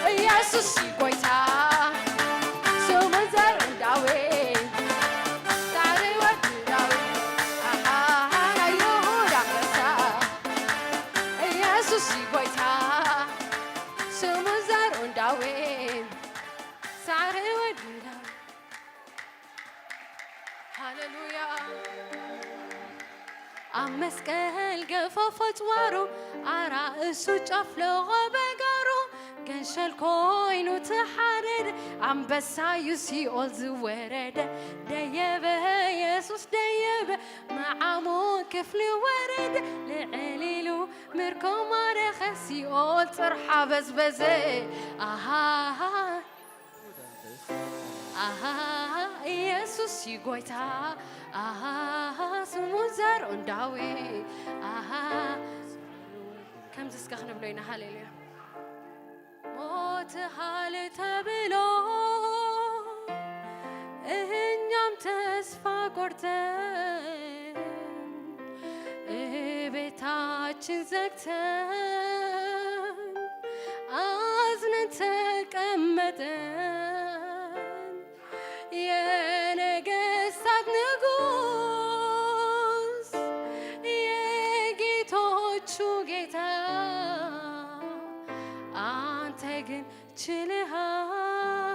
يسوس يقويتا سومن زرون داوي سعري ودو داوي أنا يهود عم بسا يسوس يقويتا سومن زرون داوي سعري ودو داوي هاللويا أمسكه القففت وارو أرأسو جفله بقرو كنشل كوينو تحرر عم بسايسي أولزي ورد ديبه يسوس ديبه مع عمود كفل ورد لعليلو مركو مارخسي أول ترحى بزبزي يسوس يقويتا سمون زرون داوي كم تسكخنا بلوينا هاليليا موت حال تبلو إنيام تسفى قرتن بيتاچن زكتن أزنن تقمتن የነገሥታት ንጉሥ የጌቶቹ ጌታ አንተ ግን ችለሃል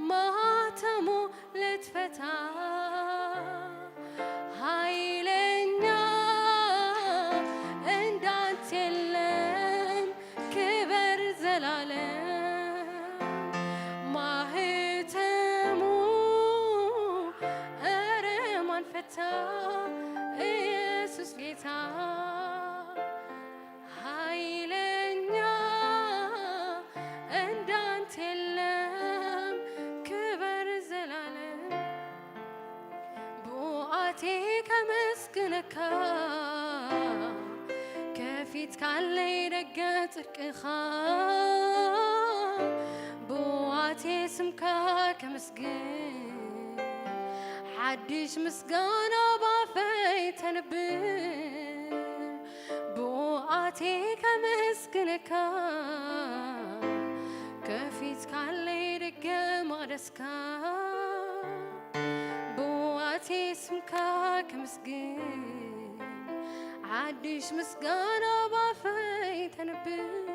ማተሙ ልትፈታ ኃይለኛ እንዳንተ የለም ክበር ዘላለም ኢየሱስ ጌታ ኃይለኛ እንዳንተ የለም ክበር ዘላለም ቡአቴ ከመስግነካ ከፊት ካለ ደገ ጽድቅኻ ቡአቴ ስምካ ከመስግን حدش مسقانا بافي تنبر بوقاتي كمسكنكا كفيت كالي رقا مغرسكا بوقاتي اسمكا كمسقن حدش مسقانا بافي تنبر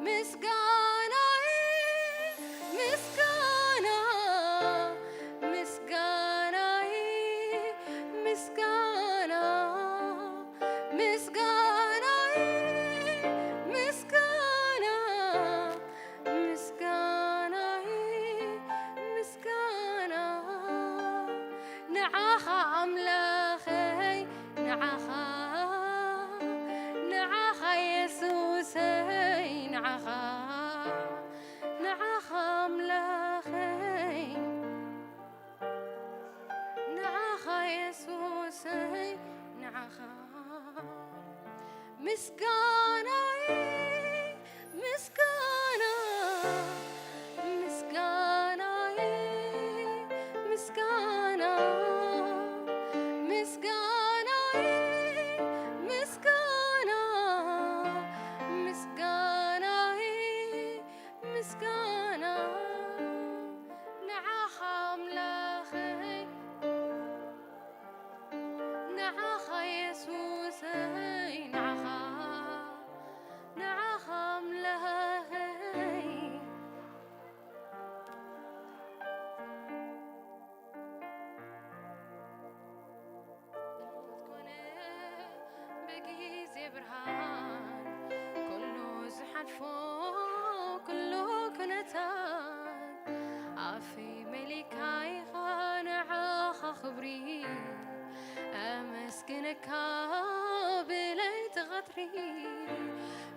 مسقانا مسقانا مسكانة مسكانة مسكانة مسكانة مسكانة مسكانة مسكانة مسكانة نعاخا ملاخي نعاخا يسوس نعاخا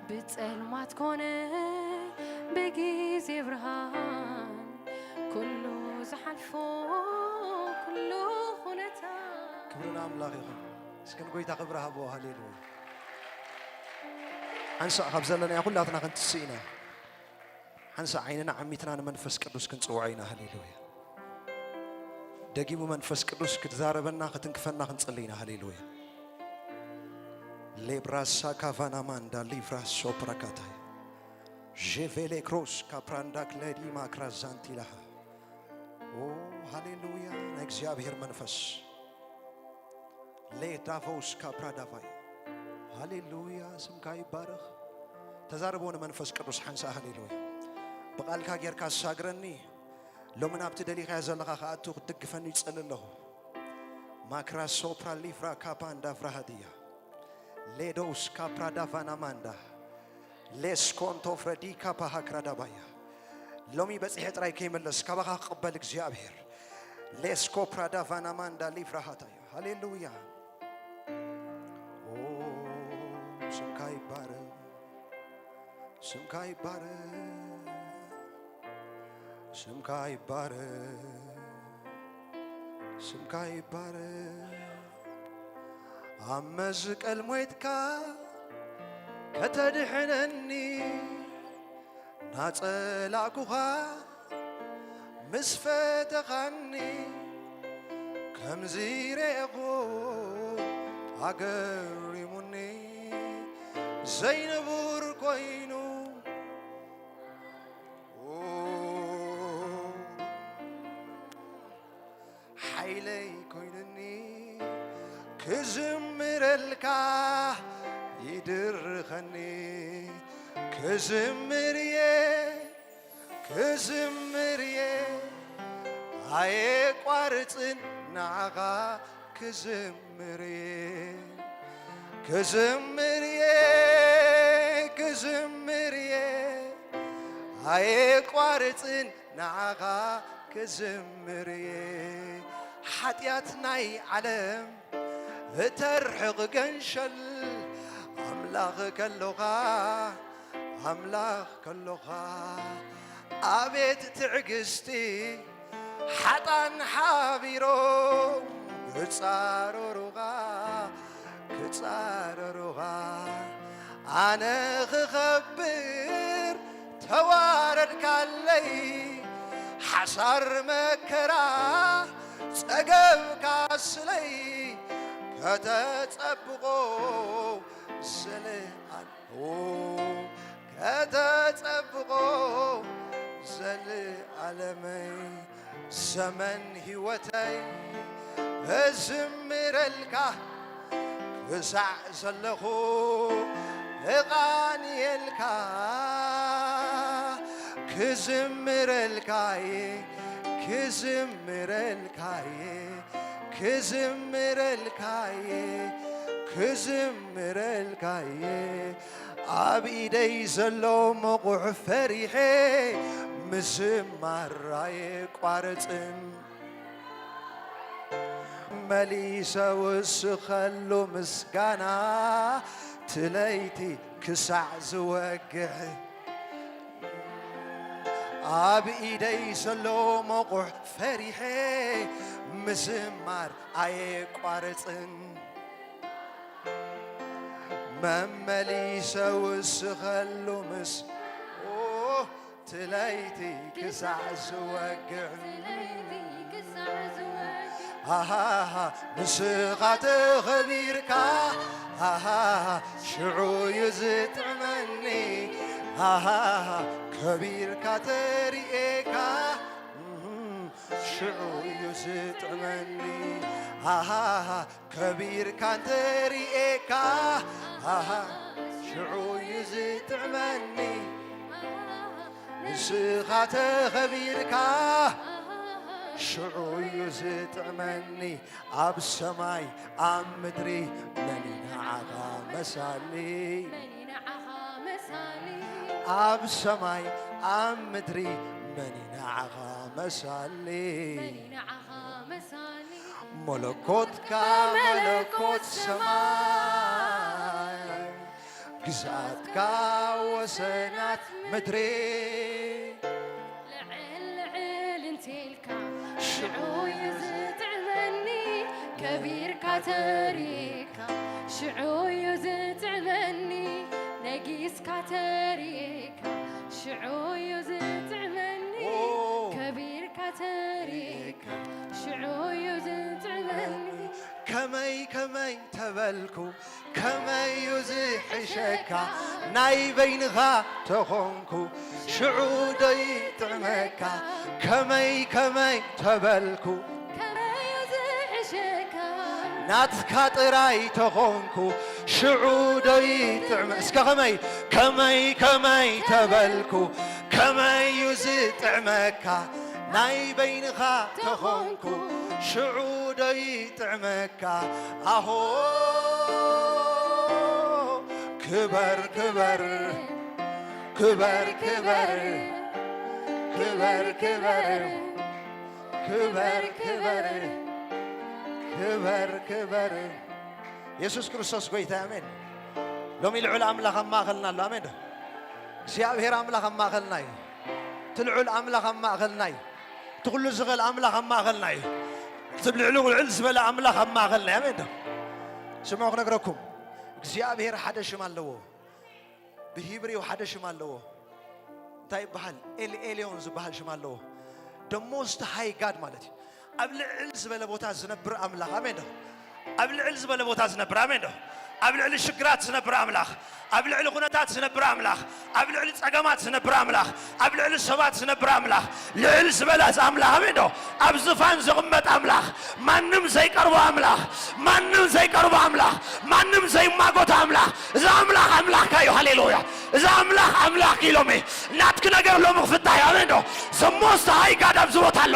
بتسلمات كونه بجيزي برهان كله زحلفو كله خنتا كبرنا أملاقكم سكن قويتا قبرها بو هللويا حنسا خبزلنا يقول لا تناقن تسينا حنسا عيننا عميتنا منفس قدوس كنصوعينا هللويا دقيمو منفس قدوس كتزاربنا كتنكفنا كنصلينا هللويا لبراسا كافانا ماندا ليفراس سوبراكاتاي جيفيلي كروس كابرانداك لدي ماكرازانتي لها او هللويا نكزيابير منفس لي دافوس كابرادافاي هللويا سمكاي بارخ تزاربون منفس قدوس حنسا هللويا بقالكا غيركا ساغرني لو من ابت دليخا زلخا خاطو دغفني صلله ماكرا سوبرا ليفرا كاباندا فرهديا ليدوس كابرادافانا ماندا ليس كونتو فريدي كابا هكرادابايا لومي بصيحت راي كيملس كباخا قبل እግዚአብሔር ليس كوبرادافانا ماندا ليفرا هاتايا هللويا سمكاي بار سمكاي بار سمكاي بار سمكاي بار أمزق المويتكا كتدحنني ناصلاكوها مسفتخني كم زيريغو أقرمني زينبور كوينو حيلي كوينني كزمر الكا يدرخني كزمريه هاي قارصن نعغا كزمريه هاي قارصن نعغا كزمريه حتياتناي علم ترحق قنشل أملاخ كاللغة أبيت تعقستي حطان حابيرو كتصارروغا أنا خبر توارد كاللي حصر مكرا سقف كاسلي كتتصبقو كتتصبقو عالمي زمن هوتي أزمر الكه كسع زلخو غاني الكه كزمر الكاي كزمر الكاي عبيدي زلو مقع فريحي مسمار رايق وارتن مليسا وسخلو مسقانا تليتي كسع زوقع عبيدي زلو مقع فريحي مسمار رايق وارتن ممليسا وسخلو مس تلايتي كسع زوقع ها نسخات خبيركا ها شعو يزت مني ها كبيركا تريئكا شعو يزت مني ها كبيركا تريئكا ها شعو يزت مني نسخات خبيركا شعو يزتعمني عب السماي عم مدري مني نعغا مسالي عب السماي عم مدري مني نعغا مسالي ملكوتك ملكوت سماي ግዛት ካወሰናት ምድሬ ልዕል እንቴልካ ሽዑይ ዝጥዕመኒ ከቢርካ ተሪካ ሽዑይ ዝጥዕመኒ ነጊስካ ተሪካ ሽዑይ ዝጥዕመኒ ከቢርካ ተሪካ ሽዑይ ዝጥዕመኒ ከመይ ተበልኩ ከመይ ዝሕሸካ ናይ በይንኻ ተኾንኩ ሽዑ ደይ ጥዕመካ ከመይ ተበልኩ ከመይ ዝሕሸካ ናትካ ጥራይ ተኾንኩ ሽዑ ደይ ጥዕመ እስከ ከመይ ተበልኩ ከመይ ዝጥዕመካ ናይ በይንኻ ተኾንኩ ሽዑ ደይ ጥዕመካ ኣሆ ክበር ክበር ክበር ክበር ክበር ክበር ክበር ክበር ክበር ክበር ኢየሱስ ክርስቶስ ጎይታ አሜን። ሎሚ ልዑል ኣምላኽ ኣብ ማእኸልና ኣሎ ኣሜን። እግዚኣብሔር ኣምላኽ ኣብ ማእኸልና እዩ። ትልዑል ኣምላኽ ኣብ ማእኸልና እዩ። ትኩሉ ዝኽእል ኣምላኽ ኣብ ማእኸልና እዩ። ልዕል ዝበለ ኣምላኽ ኣብ ማእኸልና እዩ ኣሜን። ስምዑ ክነግረኩም እግዚኣብሔር ሓደ ሽም ኣለዎ። ብሂብሪው ሓደ ሽም ኣለዎ። እንታይ ይበሃል? ኤልኤልዮን ዝበሃል ሽም ኣለዎ። the most high God ማለት እዩ። ኣብ ልዕል ዝበለ ቦታ ዝነብር ኣምላኽ ኣሜን። ኣብ ልዕል ዝበለ ቦታ ዝነብር ኣሜን። ኣብ ልዕሊ ሽግራት ዝነብር ኣምላኽ ኣብ ልዕሊ ኩነታት ዝነብር ኣምላኽ ኣብ ልዕሊ ፀገማት ዝነብር ኣምላኽ ኣብ ልዕሊ ሰባት ዝነብር ኣምላኽ ልዕል ዝበለ ኣምላኽ ኣሜን። ኣብ ዝፋን ዝቕመጥ ኣምላኽ ማንም ዘይቀርቦ ኣምላኽ ማንም ዘይቀርቦ ኣምላኽ ማንም ዘይማጎቶ ኣምላኽ እዚ ኣምላኽ ኣምላኽካ እዩ። ሃሌሉያ እዚ ኣምላኽ ኣምላኽ ኢሎሜ ናትክ ነገር ሎሚ ክፍታሕ እዩ ኣሜን። ሰሞስተ ሃይጋድ ኣብ ዝቦታ ኣሎ።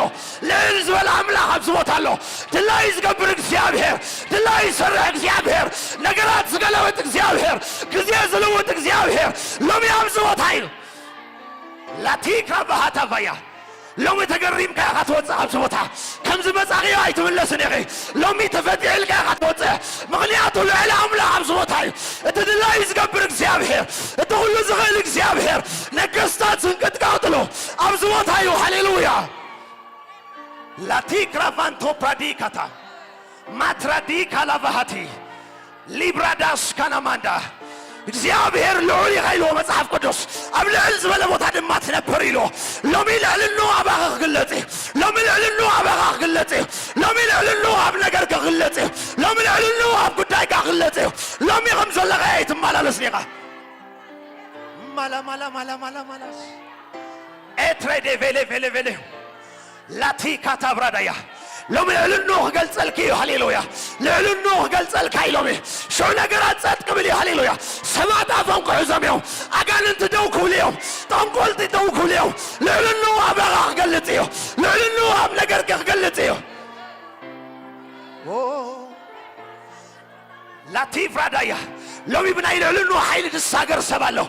ልዕል ዝበለ ኣምላኽ ኣብ ዝቦታ ኣሎ። ድላይ ዝገብር እግዚኣብሔር ድላይ ዝሰርሕ እግዚኣብሔር ነገራት ዝገለበጥ እግዚአብሔር ጊዜ ዝልውጥ እግዚአብሔር ሎሚ ኣብ ዝቦታ እዩ። ላቲካ ባህታቫያ ሎሚ ተገሪምካ ኢኻ ትወፅእ ኣብ ዝቦታ ከምዚ መጻኺዮ ኣይትምለስን ኢኺ ሎሚ ተፈቲዕልካ ኢኻ ትወፅእ ምኽንያቱ ልዕሊ ኣምላኽ ኣብ ዝቦታ እዩ። እቲ ድላይ ዝገብር እግዚኣብሔር እቲ ኩሉ ዝኽእል እግዚኣብሔር ነገስታት ዝንቅጥቃጥሉ ኣብ ዝቦታ እዩ። ሃሌሉያ ላቲክራቫንቶ ፕራዲካታ ማትራዲካ ላቫሃቲ ሊብራዳስ ካናማንዳ እግዚአብሔር ልዑል ይኸይልዎ መጽሐፍ ቅዱስ ኣብ ልዕል ዝበለ ቦታ ድማ ትነብር ኢሎ ሎሚ ልዕልኑ ኣባኻ ክግለጽ ሎሚ ልዕልኑ ኣባኻ ክግለጽ ሎሚ ልዕልኑ ኣብ ነገር ክግለጽ ሎሚ ልዕልኑ ኣብ ጉዳይካ ክግለጽ ሎሚ ከም ዘለኻ ኣይትመላለስ ኒኻ ማላማላማላማላማላስ ኤትሬዴ ቬሌ ቬሌ ቬሌ ላቲካ ታብራዳያ ሎሚ ልዕልኑ ክገልጸልክ እዩ። ሃሌሉያ ልዕልኑ ክገልጸልካ እዩ። ሎሚ ሽዑ ነገራት ጸጥ ክብል እዩ። ሃሌሉያ ሰማት ኣፎም ክሕዞም እዮም። ኣጋንንቲ ደው ክብሉ እዮም። ጠንቆልቲ ደው ክብሉ እዮም። ልዕልኑ ኣባኻ ክገልጽ እዩ። ልዕልኑ ኣብ ነገርክ ክገልጽ እዩ። ላቲፍራዳያ ሎሚ ብናይ ልዕልኑ ሓይሊ ትሳገር ሰብ ኣሎ።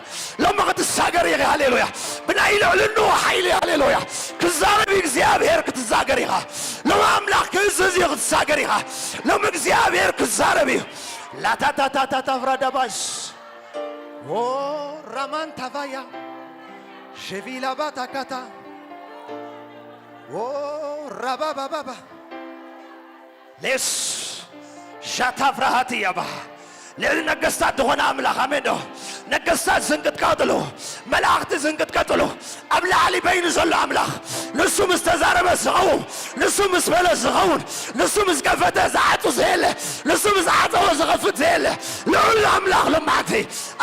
ሎሚ ክትሳገር ኢኻ ሃሌሉያ ብናይ ልዕልኑ ሓይሊ ሃሌሉያ ክዛረብ እግዚኣብሔር ክትዛገር ኢኻ ሎሚ ኣምላኽ ክእዝዝ እዩ ክትሳገር ኢኻ ሎሚ እግዚኣብሔር ክዛረብ እዩ። ላታታታታፍራዳባስ ራማን ታቫያ ሸቪላባታካታ ራባባባባ ሌስ ሻታፍራሃትያባ ልዕሊ ነገስታት ዝኾነ ኣምላኽ ኣሜን። ነገስታት ዝንቅጥቃጥሉ መላእኽቲ ዝንቅጥቃጥሉ ኣብ ላዕሊ በይኑ ዘሎ ኣምላኽ ንሱ ምስ ተዛረበ ዝኸውን ንሱ ምስ በለ ዝኸውን ንሱ ምስ ከፈተ ዝዓፁ ዘየለ ንሱ ምስ ዓፀወ ዝኸፍት ዘየለ ልዑል ኣምላኽ ሎማዓንቲ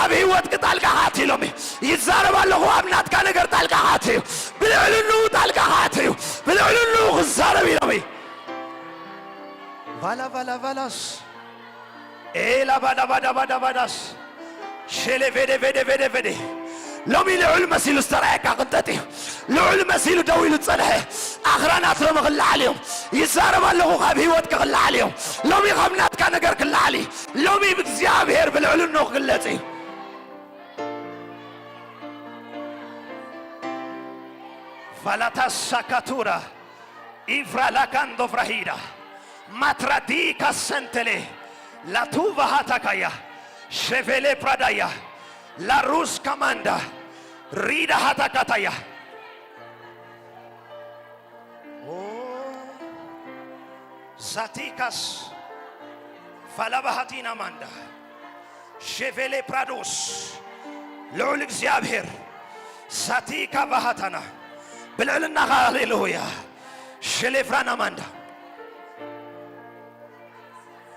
ኣብ ህይወትክ ጣልቃ ኻት እዩ። ሎሚ ይዛረብ ኣለኹ ኣብ ናትካ ነገር ጣልቃ ኻት እዩ። ብልዕልኑ ጣልቃ ኻት እዩ። ብልዕልኑ ክዛረብ እዩ። ሎሚ ቫላቫላቫላስ ኤላ ባዳ ባዳ ባዳ ባዳስ ሸሌ ቬዴ ቬዴ ቬዴ ቬዴ ሎሚ ልዑል መሲሉ ዝተረኣየካ ቅንጠጥ እዩ። ልዑል መሲሉ ደው ኢሉ ዝጸንሐ ኣኽራናት ሎሚ ክለዓል እዮም። ይዛረብ ኣለኹ ካብ ህይወትካ ክለዓል እዮም። ሎሚ ካብ ናትካ ነገር ክለዓል እዩ። ሎሚ ብእግዚአብሔር ብልዕልኑ ክግለጽ እዩ። ቫላታስ ሳካቱራ ኢፍራላካንዶ ፍራሂዳ ማትራዲካ ሰንተሌ ላቱቫሃታካያ ሸቬሌ ፕራዳያ ላሩስ ካማንዳ ሪዳ ሃታካታያ ዛቲካስ ፋላባሃቲና ማንዳ ሼቬሌ ፕራዶስ ልዑል እግዚአብሔር ዛቲካ ባሃታና ብልዕልና ሃሌሉያ ሸሌፍራና ማንዳ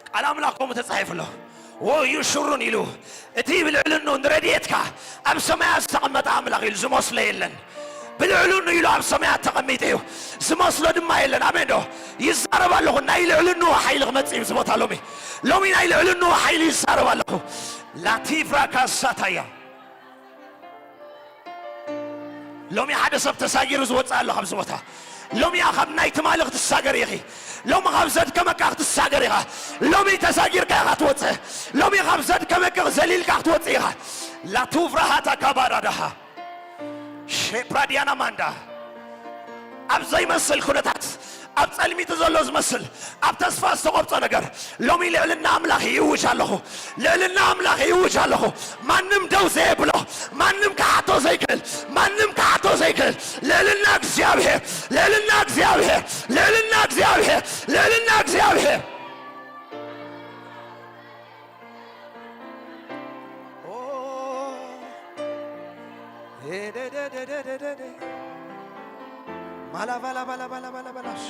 ቃል አምላኮም ተጻሕፈሎ ወይሹሩን ኢሉ እቲ ብልዕልኑ ንረድኤትካ ኣብ ሰማያት ዝተቐመጠ ኣምላኽ ኢሉ ዝመስሎ የለን ብልዕልኑ ኢሉ ኣብ ሰማያት ተቐሚጡ እዩ ዝመስሎ ድማ የለን ኣሜን ዶ ይዛረብ ኣለኹ ናይ ልዕልኑ ሓይሊ ክመጽእ ዝቦታ ሎሚ ናይ ልዕልኑ ሓይሊ ይዛረብ ኣለኹ ላቲፍራ ካሳታያ ሎሚ ሓደ ሰብ ተሳጊሩ ዝወፅእ ኣሎ ካብዚ ቦታ ሎሚ ካብ ናይ ትማልኽ ትሳገር ኢኺ ሎሚ ካብ ዘድከመካ ክትሳገር ኢኻ ሎሚ ተሳጊርካ ኢኻ ትወፅእ ሎሚ ካብ ዘድከመካ ዘሊልካ ክትወፅእ ኢኻ ላቱፍራሃታ ካባዳዳሃ ሼፕራዲያና ማንዳ ኣብ ዘይመስል ኩነታት ኣብ ጸልሚት ዘሎ ዝመስል ኣብ ተስፋ ዝተቆርጾ ነገር ሎሚ ልዕልና ኣምላኽ ይውጅ ኣለኹ ልዕልና ኣምላኽ ይውጅ ኣለኹ ማንም ደው ዘይብሎ ማንም ክሓቶ ዘይክእል ማንም ክሓቶ ዘይክእል ልዕልና እግዚአብሔር ልዕልና እግዚአብሔር ልዕልና እግዚአብሔር ልዕልና እግዚአብሔር Mala bala bala bala bala balas.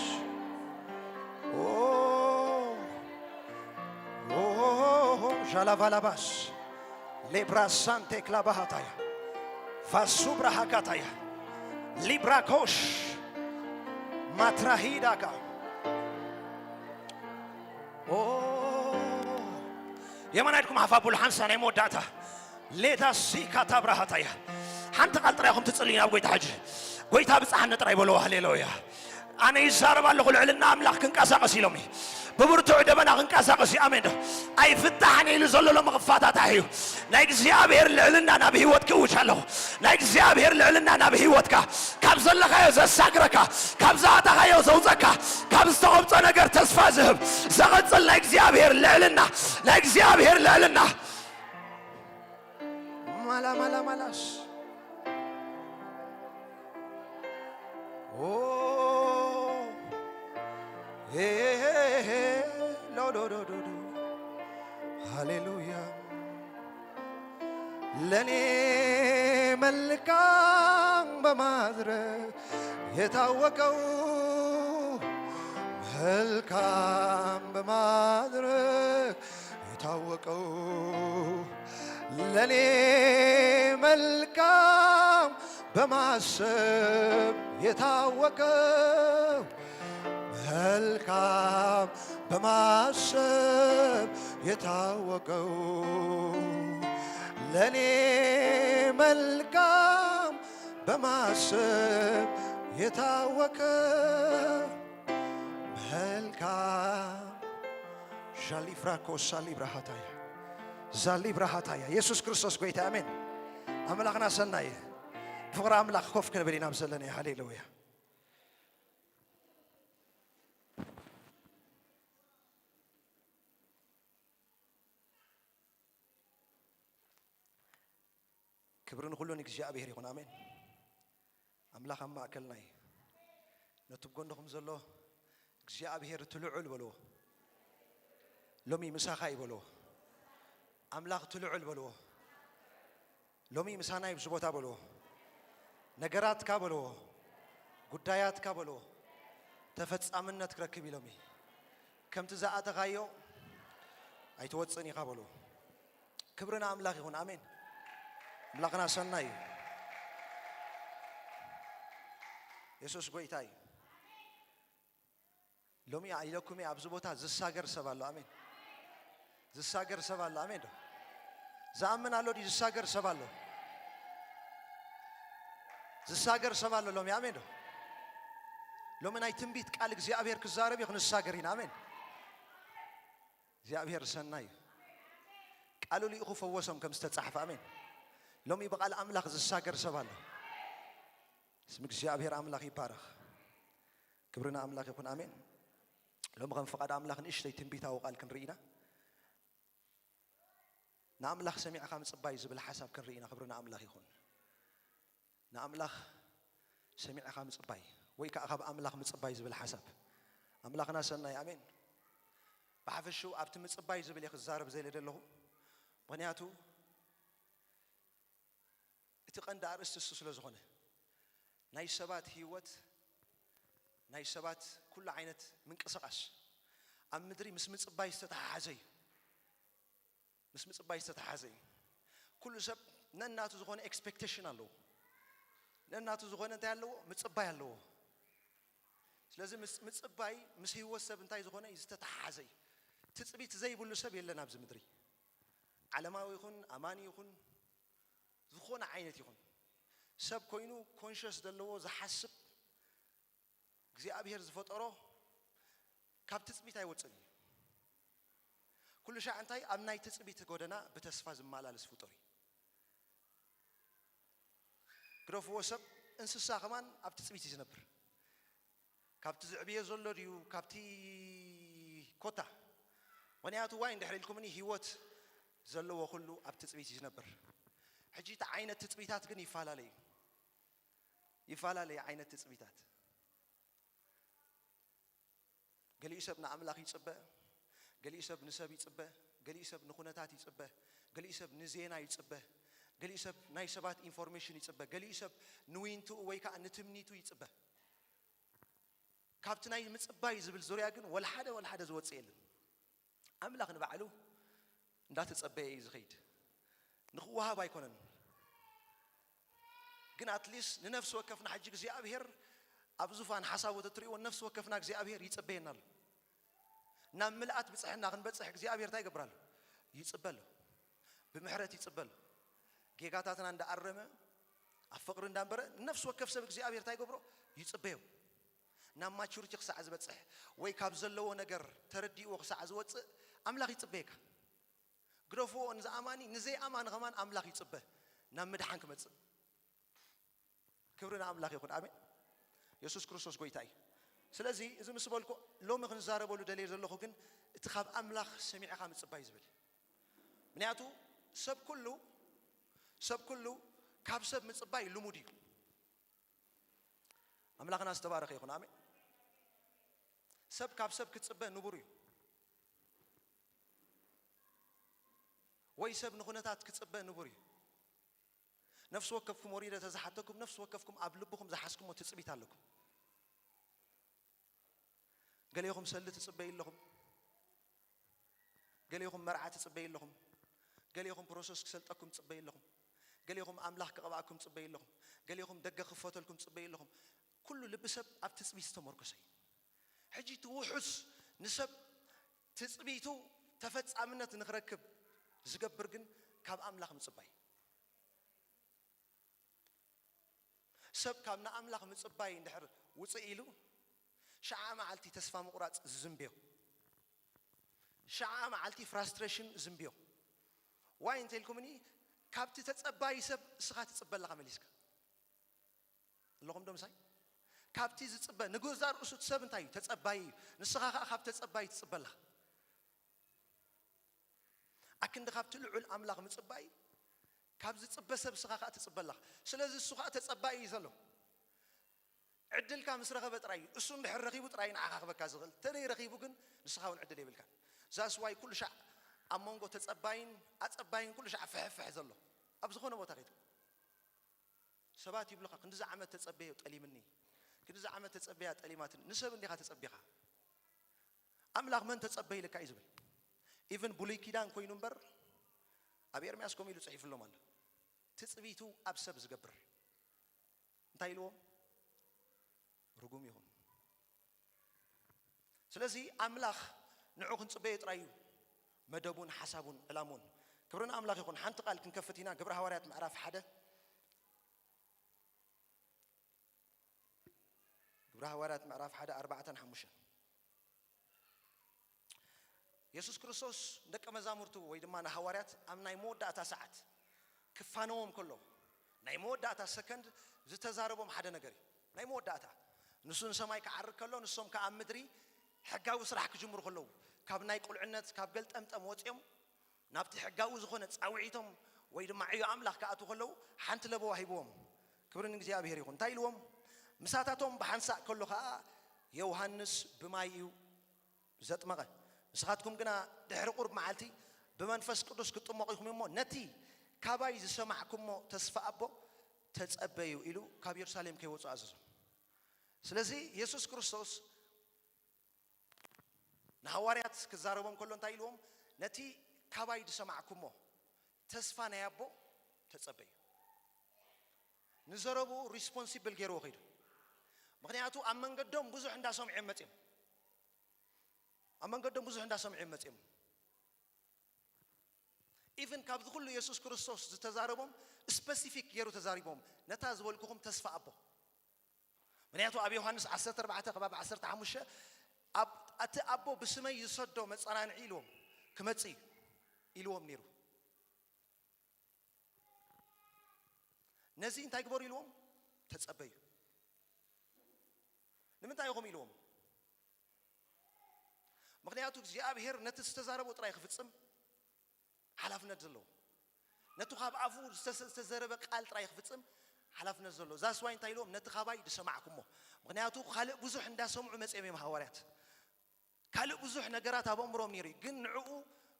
Jala bala bas. Libra sante klabahataya. Fasubra hakataya. Libra kosh. Matrahidaka. የማናድኩም ሐፋቡል ሐንሳና ይሞዳታ ሌታሲ ካታብራሃታያ ሓንቲ ቃል ጥራይኹም ትጽልዩና ኣብ ጎይታ ሕጂ ጎይታ ብጽሓነ ጥራይ በሎ ሃሌሉያ ኣነ ይዛረባለኹ ልዕልና ኣምላኽ ክንቀሳቐስ ኢሎሚ ብብርቱዕ ደበና ክንቀሳቐስ ኣሜን ዶ ኣይፍታሕን ኢሉ ዘሎ መቕፋታት እዩ ናይ እግዚአብሔር ልዕልና ናብ ህይወት ክውጅ ኣለኹ ናይ እግዚአብሔር ልዕልና ናብ ህይወትካ ካብ ዘለኻዮ ዘሳግረካ ካብ ዝኣታኻዮ ዘውፀካ ካብ ዝተቆብፀ ነገር ተስፋ ዝህብ ዘቐፅል ናይ እግዚአብሔር ልዕልና ናይ እግዚአብሔር ልዕልና ማላ ማላ ማላስ ሃሌሉያ ለኔ መልካም በማድረግ የታወቀው መልካም በማድረግ የታወቀው ለኔ መልካም በማሰብ የታወቀው መልካም በማሰብ የታወቀው ለኔ መልካም በማሰብ የታወቀው መልካም ሻሊፍራኮስ ሻሊብራሃታያ ዛሊብራሃታያ ኢየሱስ ክርስቶስ ጎይታ አሜን አምላኽና ሰናይ ፍቅር አምላኽ ኮፍ ክንበልና ብዘለና ሃሌሉያ ክብርን ሁሉን እግዚአብሔር ይሁን አሜን አምላኽ ማእከልናይ ነትጎንኩም ዘሎ እግዚአብሔር ትልዑል በሎ ሎሚ ምሳኻ ይበሎ አምላኽ ትልዑል በሎ ሎሚ ምሳናይ ብዝቦታ በሎ ነገራትካ በሎ ጉዳያትካ በሎ ተፈጻምነት ክረክብ ኢሎሚ ከምቲ ዝኣተኻዮ ኣይትወፅን ኢኻ በሎ ክብርና አምላኽ ይሁን አሜን አምላኽና ሰናይ ኢየሱስ ጎይታይ ሎሚ አይለኩሜ ኣብዚ ቦታ ዝሳገር ሰብ ኣሎ አሜን ዝሳገር ሰብ ኣሎ አሜን ዶ ዝኣምን ኣሎ ዲ ዝሳገር ሰብ ኣሎ ዝሳገር ሰብ ኣሎ ሎሚ አሜን ዶ ሎሚ ናይ ትንቢት ቃል እግዚአብሔር ክዛረብ ይኽንሳገር ኢና አሜን እግዚአብሔር ሰናይ ቃሉ ሊኢኹ ፈወሶም ከም ዝተጻሕፈ አሜን ሎሚ በቃል አምላኽ ዝሳገር ሰብ ኣሎ اسم እግዚአብሔር አምላኽ ይባረክ ክብርና አምላኽ ይኹን አሜን ሎሚ ከም ፈቃድ አምላኽ ንእሽተይ ትንቢታዊ ቃል ክንርኢና ንኣምላኽ ሰሚዕኻ ምጽባይ ዝብል ሓሳብ ክንርኢና ክብሪ ንኣምላኽ ይኹን ንኣምላኽ ሰሚዕኻ ምጽባይ ወይ ከዓ ካብ ኣምላኽ ምጽባይ ዝብል ሓሳብ ኣምላኽና ሰናይ ኣሜን ብሓፈሹ ኣብቲ ምጽባይ ዝብል እየ ክዛረብ ዘለ ዘለኹ ምክንያቱ እቲ ቀንዲ ኣርእስቲ እሱ ስለ ዝኾነ ናይ ሰባት ህይወት ናይ ሰባት ኩሉ ዓይነት ምንቅስቓስ ኣብ ምድሪ ምስ ምጽባይ ዝተተሓሓዘ እዩ ምስ ምጽባይ ዝተተሓሓዘ እዩ ኩሉ ሰብ ነናቱ ዝኾነ ኤክስፔክቴሽን ኣለዎ ነናቱ ዝኾነ እንታይ ኣለዎ ምጽባይ ኣለዎ ስለዚ ምጽባይ ምስ ህይወት ሰብ እንታይ ዝኾነ እዩ ዝተተሓሓዘ እዩ ትጽቢት ዘይብሉ ሰብ የለን ኣብዚ ምድሪ ዓለማዊ ይኹን ኣማኒ ይኹን ዝኾነ ዓይነት ይኹን ሰብ ኮይኑ ኮንሽስ ዘለዎ ዝሓስብ እግዚኣብሔር ዝፈጠሮ ካብ ትጽቢት ኣይወፅን እዩ ኩሉ ሻዕ እንታይ ኣብ ናይ ትጽቢት ጎደና ብተስፋ ዝመላለስ ፍጡር እዩ ግረፍዎ ሰብ እንስሳ ከማን ኣብ ትጽቢት እዩ ዝነብር ካብቲ ዝዕብዮ ዘሎ ድዩ ካብቲ ኮታ ምክንያቱ ዋይ እንድሕር ኢልኩምኒ ህይወት ዘለዎ ኩሉ ኣብ ትጽቢት እዩ ዝነብር ሕጂ እቲ ዓይነት ትጽቢታት ግን ይፈላለዩ ዓይነት ትጽቢታት ገሊኡ ሰብ ንኣምላኽ ይጽበ ገሊኡ ሰብ ንሰብ ይጽበ ገሊኡ ሰብ ንኹነታት ይጽበ ገሊኡ ሰብ ንዜና ይጽበ ገሊኡ ሰብ ናይ ሰባት ኢንፎርሜሽን ይጽበ ገሊኡ ሰብ ንዊንትኡ ወይ ከዓ ንትምኒቱ ይጽበ ካብቲ ናይ ምጽባይ ዝብል ዙርያ ግን ወልሓደ ዝወፅእ የለን ኣምላኽ ንባዕሉ እንዳተጸበየ እዩ ዝኸይድ ንኽወሃብ ኣይኮነን ግን ኣትሊስት ንነፍሲ ወከፍና ሕጂ እግዚኣብሔር ኣብ ዙፋን ሓሳቡ ተትሪእዎ ነፍሲ ወከፍና እግዚኣብሔር ይጽበየና ኣሎ ናብ ምልኣት ብጽሕና ክንበጽሕ እግዚኣብሔር እንታይ ይገብር ኣሎ ይጽበ ኣሎ ብምሕረት ይጽበ ኣሎ ጌጋታትና እንዳኣረመ ኣብ ፍቕሪ እንዳንበረ ነፍሲ ወከፍ ሰብ እግዚኣብሔር እንታይ ይገብሮ ይጽበዮ ናብ ማቹሪቲ ክሳዕ ዝበጽሕ ወይ ካብ ዘለዎ ነገር ተረዲእዎ ክሳዕ ዝወፅእ ኣምላኽ ይጽበየካ ግረፍዎ ንዝኣማኒ ንዘይኣማኒ ኸማን ኣምላኽ ይጽበ ናብ ምድሓን ክመጽእ ክብሪ ንኣምላኽ ይኹን ኣሜን ኢየሱስ ክርስቶስ ጎይታ እዩ ስለዚ እዚ ምስ በልኩ ሎሚ ክንዛረበሉ ደልየ ዘለኹ ግን እቲ ካብ ኣምላኽ ሰሚዕኻ ምጽባይ ዝብል ምክንያቱ ሰብ ኩሉ ካብ ሰብ ምጽባይ ልሙድ እዩ ኣምላኽና ዝተባረኸ ይኹን ኣሜን ሰብ ካብ ሰብ ክጽበ ንቡር እዩ ወይ ሰብ ንኹነታት ክጽበ ንቡር እዩ ነፍሲ ወከፍኩም ወሪደ ተዝሓተኩም ነፍሲ ወከፍኩም ኣብ ልብኩም ዝሓስኩሞ ትጽቢት ኣለኩም ገሊኹም ሰሊ ትጽበዩ ኣለኹም ገሊኹም መርዓ ትጽበዩ ኣለኹም ገሊኹም ፕሮሰስ ክሰልጠኩም ትጽበዩ ኣለኹም ገሊኹም ኣምላኽ ክቐብኣኩም ትጽበዩ ኣለኹም ገሊኹም ደገ ክፈተልኩም ትጽበዩ ኣለኹም ኩሉ ልቢ ሰብ ኣብ ትጽቢት ዝተመርኮሰ እዩ ሕጂ ትውሑስ ንሰብ ትጽቢቱ ተፈጻምነት ንኽረክብ ዝገብር ግን ካብ ኣምላኽ ምጽባይ ሰብ ካብ ንኣምላኽ ምጽባይ እንድሕር ውፅእ ኢሉ ሸዓ መዓልቲ ተስፋ ምቁራጽ ዝዝንብዮ ሸዓ መዓልቲ ፍራስትሬሽን ዝንብዮ ዋይ እንተኢልኩምኒ ካብቲ ተጸባይ ሰብ እስኻ ትጽበለኻ መሊስካ ኣለኹም ዶ ምሳይ ካብቲ ዝጽበ ንገዛ ርእሱ ሰብ እንታይ እዩ ተጸባይ እዩ ንስኻ ከዓ ካብ ተጸባይ ትጽበለኻ ኣክንዲ ካብቲ ልዑል ኣምላኽ ምጽባይ ካብ ዝጽበ ሰብ እስኻ ከዓ ትጽበለኻ ስለዚ እሱ ከዓ ተጸባይ እዩ ዘሎ ዕድልካ ምስ ረኸበ ጥራይ እዩ እሱ እንድሕር ረኺቡ ጥራይ ንዓኻ ክበካ ዝኽእል ተደይ ረኺቡ ግን ንስኻ እውን ዕድል የብልካን ዛስ ዋይ ኩሉ ሻዕ ኣብ መንጎ ተጸባይን ኣጸባይን ኩሉ ሻዕ ፍሕፍሕ ዘሎ ኣብ ዝኾነ ቦታ ከይድኩም ሰባት ይብሉኻ ክንዲዚ ዓመት ተጸበየ ጠሊምኒ ክንዲዚ ዓመት ተጸበያ ጠሊማትን ንሰብ እንዲኻ ተጸቢኻ ኣምላኽ መን ተጸበይልካ እዩ ዝብል ኢቨን ብሉይ ኪዳን ኮይኑ እምበር ኣብ ኤርምያስ ከምኡ ኢሉ ጽሒፍሎም ኣሎ ትጽቢቱ ኣብ ሰብ ዝገብር እንታይ ኢልዎም ርጉም ይኹን ስለዚ ኣምላኽ ንዑ ክንጽበዮ ጥራይ እዩ መደቡን ሓሳቡን ዕላሙን ክብርን ኣምላኽ ይኹን ሓንቲ ቃል ክንከፍት ኢና ግብረ ሐዋርያት ምዕራፍ 1 ግብረ ሐዋርያት ምዕራፍ 1 4-5 ኢየሱስ ክርስቶስ ደቀ መዛሙርቱ ወይ ድማ ንሐዋርያት ኣብ ናይ መወዳእታ ሰዓት ክፋነዎም ከሎ ናይ መወዳእታ ሰከንድ ዝተዛረቦም ሓደ ነገር እዩ ናይ መወዳእታ ንሱ ንሰማይ ክዓርግ ከሎ ንሶም ካብ ምድሪ ሕጋዊ ስራሕ ክጅምሩ ከለዉ ካብ ናይ ቁልዕነት ካብ ገልጠምጠም ወፂኦም ናብቲ ሕጋዊ ዝኾነ ጻውዒቶም ወይ ድማ ዕዮ ኣምላኽ ከኣቱ ከለዉ ሓንቲ ለበዋ ሂብዎም ክብርን እግዚኣብሔር ይኹን እንታይ ኢልዎም ምሳታቶም ብሓንሳእ ከሎ ከዓ ዮሃንስ ብማይ እዩ ዘጥመቐ ንስኻትኩም ግና ድሕሪ ቁርብ መዓልቲ ብመንፈስ ቅዱስ ክትጥመቑ ኢኹም እሞ ነቲ ካባይ ዝሰማዕኩሞ ተስፋ ኣቦ ተጸበዩ ኢሉ ካብ ኢየሩሳሌም ከይወፁ ኣዘዞም ስለዚ ኢየሱስ ክርስቶስ ንሐዋርያት ክዛረቦም ከሎ እንታይ ኢልዎም ነቲ ካባይ ዝሰማዕኩሞ ተስፋ ናይ ኣቦ ተጸበዩ ንዘረቡ ሪስፖንሲብል ገይርዎ ኸይዱ ምክንያቱ ኣብ መንገዶም ብዙሕ እንዳሰምዑ መፅኦም ኣብ መንገዶም ብዙሕ እንዳሰምዑ መፅኦም ኢቨን ካብዚ ኩሉ ኢየሱስ ክርስቶስ ዝተዛረቦም ስፔሲፊክ ገይሩ ተዛሪቦም ነታ ዝበልኩኹም ተስፋ ኣቦ ምክንያቱ ኣብ ዮሃንስ 14 ከባቢ 15 እቲ ኣቦ ብስመይ ዝሰዶ መፀናንዒ ኢልዎም ክመፅእ ኢልዎም ነይሩ ነዚ እንታይ ግበሩ ኢልዎም ተጸበዩ ንምንታይ ኢኹም ኢልዎም ምክንያቱ እግዚኣብሔር ነቲ ዝተዛረቦ ጥራይ ክፍፅም ሓላፍነት ዘለዎ ነቲ ካብ ኣፉ ዝተዘረበ ቃል ጥራይ ክፍፅም ሓላፍነት ዘለዎ ዛስ ዋይ እንታይ ኢልዎም ነቲ ካባይ ዝሰማዕኩሞ ምክንያቱ ካልእ ብዙሕ እንዳሰምዑ መፅኦም እዮም ሃዋርያት ካልእ ብዙሕ ነገራት ኣብ ኣእምሮም ነይሩ ግን ንዕኡ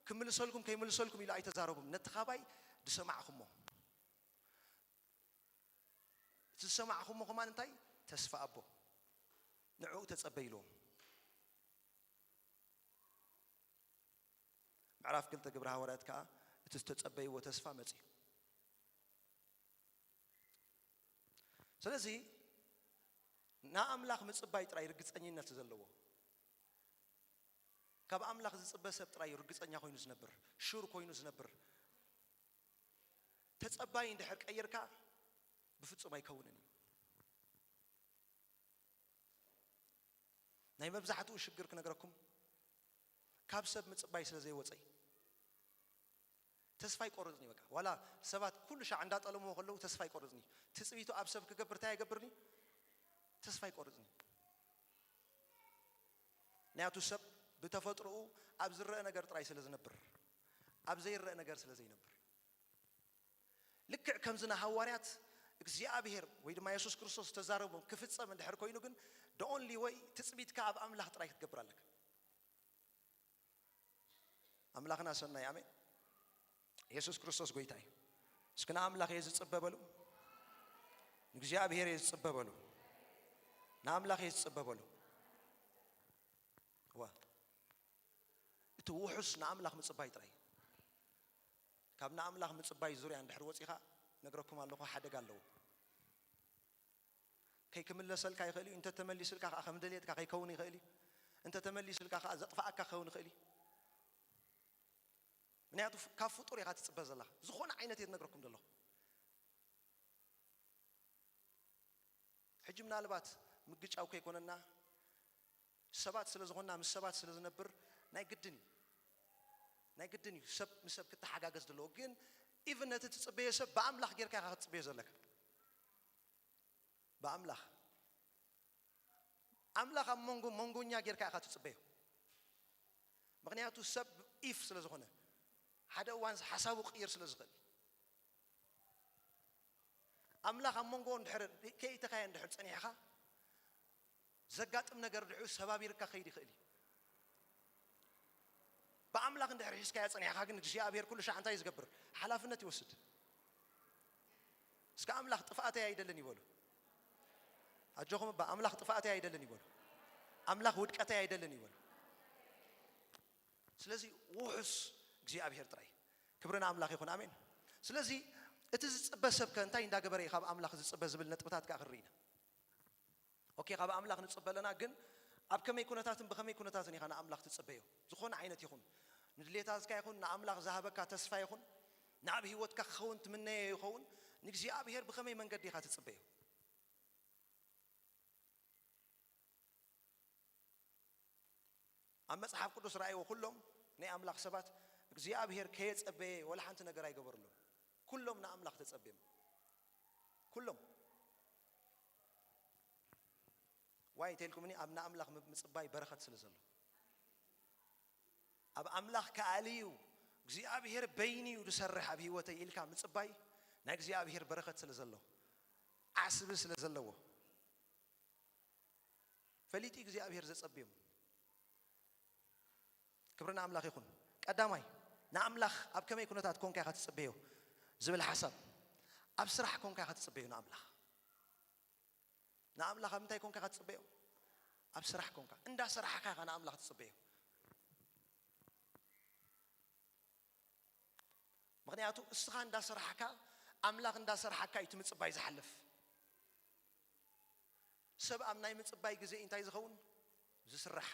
ክምልሰልኩም ከይምልሰልኩም ኢሉ ኣይተዛረቡም ነቲ ካባይ ዝሰማዕኩሞ ዝሰማዕኩሞ ከማን እንታይ ተስፋ ኣቦ ንዕኡ ተጸበይልዎም ምዕራፍ 2 ግብረ ሐዋርያት ከዓ እቲ ዝተጸበይዎ ተስፋ መፅዩ ስለዚ ንኣምላኽ ምጽባይ ጥራይ ርግፀኝነት ዘለዎ ካብ ኣምላኽ ዝጽበ ሰብ ጥራይ ርግፀኛ ኮይኑ ዝነብር ሹር ኮይኑ ዝነብር ተጸባይ እንድሕር ቀይርካ بفتصم ኣይከውንን ናይ መብዛሕትኡ ሽግር ክነግረኩም ካብ ሰብ ምጽባይ ስለ ዘይወፀይ ተስፋ ይቆርጽኒ በቃ ዋላ ሰባት ኩሉ ሻዕ እንዳጠለሙ ከለው ተስፋ ይቆርጽኒ ትጽቢቱ ኣብ ሰብ ክገብር ታይ ይገብርኒ ተስፋ ይቆርጽኒ ንያቱ ሰብ ብተፈጥሮኡ ኣብ ዝረአ ነገር ጥራይ ስለ ዝነብር ኣብ ዘይረአ ነገር ስለ ዘይነብር ልክዕ ከምዝና ሐዋርያት እግዚአብሔር ወይ ድማ ኢየሱስ ክርስቶስ ተዛረቦም ክፍጸም እንድሕር ኮይኑ ግን the only way ትጽቢትካ ኣብ ኣምላኽ ጥራይ ክትገብር ኣለካ ኣምላኽና ሰናይ ኣሜን ኢየሱስ ክርስቶስ ጎይታ እዩ እስከና ኣምላኽ የዝጽበበሉ እግዚአብሔር የዝጽበበሉ ንኣምላኽ የዝጽበበሉ ዋ እቲ ውሑስ ንኣምላኽ ምጽባይ ጥራይ ካብ ንኣምላኽ ምጽባይ ዙርያ እንድሕር ወፂኻ ነግረኩም ኣለኹ ሓደጋ ኣለዎ ከይክምለሰልካ ይኽእል እዩ እንተ ተመሊስልካ ከዓ ከም ደልየትካ ከይከውን ይኽእል እዩ እንተ ተመሊስልካ ከዓ ዘጥፋእካ ክኸውን ይኽእል እዩ ምክንያቱ ካብ ፍጡር ኢኻ ትጽበ ዘለኻ ዝኾነ ዓይነት እየ ነግረኩም ዘለኹ ሕጂ ምናልባት ምግጫው ከይኮነና ሰባት ስለ ዝኾንና ምስ ሰባት ስለ ዝነብር ናይ ግድን እዩ ሰብ ምስ ሰብ ክትሓጋገዝ ዘለዎ ግን ኢቨን ነቲ ትጽበየ ሰብ ብኣምላኽ ጌርካ ኢኻ ክትጽበዮ ዘለካ بأملاخ أملاخ مونغونيا غير كأخذ تصبيه مغنياتو سب إف سلزخونه هذا وانس حسابه غير سلزخل أملاخ مونغون دحر كي تخاين دحر صنيحه زقات من نجر دحو سبابير كخيري خيلي بأملاخ دحر حسكايا صنيحه كن እግዚአብሔር كل شيء أنت يزقبر حلافነት يوسد እስከ አምላኽ ጥፋቴ አይደለን ይበሉ አጆኹም በአምላኽ ጥፋቴ አይደለን ይበሉ አምላኽ ውድቀቴ አይደለን ይበሉ ስለዚህ ውሑስ እግዚአብሔር ጥራይ ክብርና አምላኽ ይኹን አሜን ስለዚህ እቲ ዝጽበሰብ ከንታይ እንዳገበረ ይኻብ አምላኽ ዝጽበ ዝብል ነጥብታት ካኽሪና ኦኬ ካብ አምላኽ ንጽበለና ግን ኣብ ከመይ ኩነታትን በከመይ ኩነታትን ይኻና አምላኽ ትጽበዮ ዝኾነ ዓይነት ይኹን ንድሌታትካ ይኹን ንአምላኽ ዝሃበካ ተስፋ ይኹን ናብ ህይወትካ ክኸውን ትምነየ ይኸውን ንእግዚአብሔር በከመይ መንገድ ይኻ ትጽበዮ ኣብ መጽሓፍ ቅዱስ ራእይዎ ኩሎም ናይ አምላኽ ሰባት እግዚአብሔር ከየጸበየ ወላ ሓንቲ ነገር አይገበርሎም ኩሎም ንአምላኽ ተጸበዮም ኩሎም ዋይ ተልኩምኒ ኣብ ንአምላኽ ምጽባይ በረኸት ስለ ዘሎ ኣብ አምላኽ ከአልዩ እግዚአብሔር በይኒው ዝሰርሕ ኣብ ህይወተይ ኢልካ ምጽባይ ናይ እግዚአብሔር በረኸት ስለ ዘለዎ ዓስብ ስለ ዘለዎ ፈሊጥ እግዚአብሔር ዘጸብዮም ክብርና አምላኽ ይኹን ቀዳማይ ንኣምላኽ ኣብ ከመይ ኩነታት ኮንካ ኢኻ ትጽበዮ ዝብል ሓሳብ ኣብ ስራሕ ኮንካ ኢኻ ትጽበዮ ንኣምላኽ ኣብ ምንታይ ኮንካ ኢኻ ትጽበዮ ኣብ ስራሕ ኮንካ እንዳ ስራሕካ ኢኻ ንኣምላኽ ትጽበዮ ምክንያቱ እስኻ እንዳ ስራሕካ ኣምላኽ እንዳ ስራሕካ እዩ ትምጽባይ ዝሓልፍ ሰብ ኣብ ናይ ምጽባይ ግዜ እንታይ ዝኸውን ዝስራሕ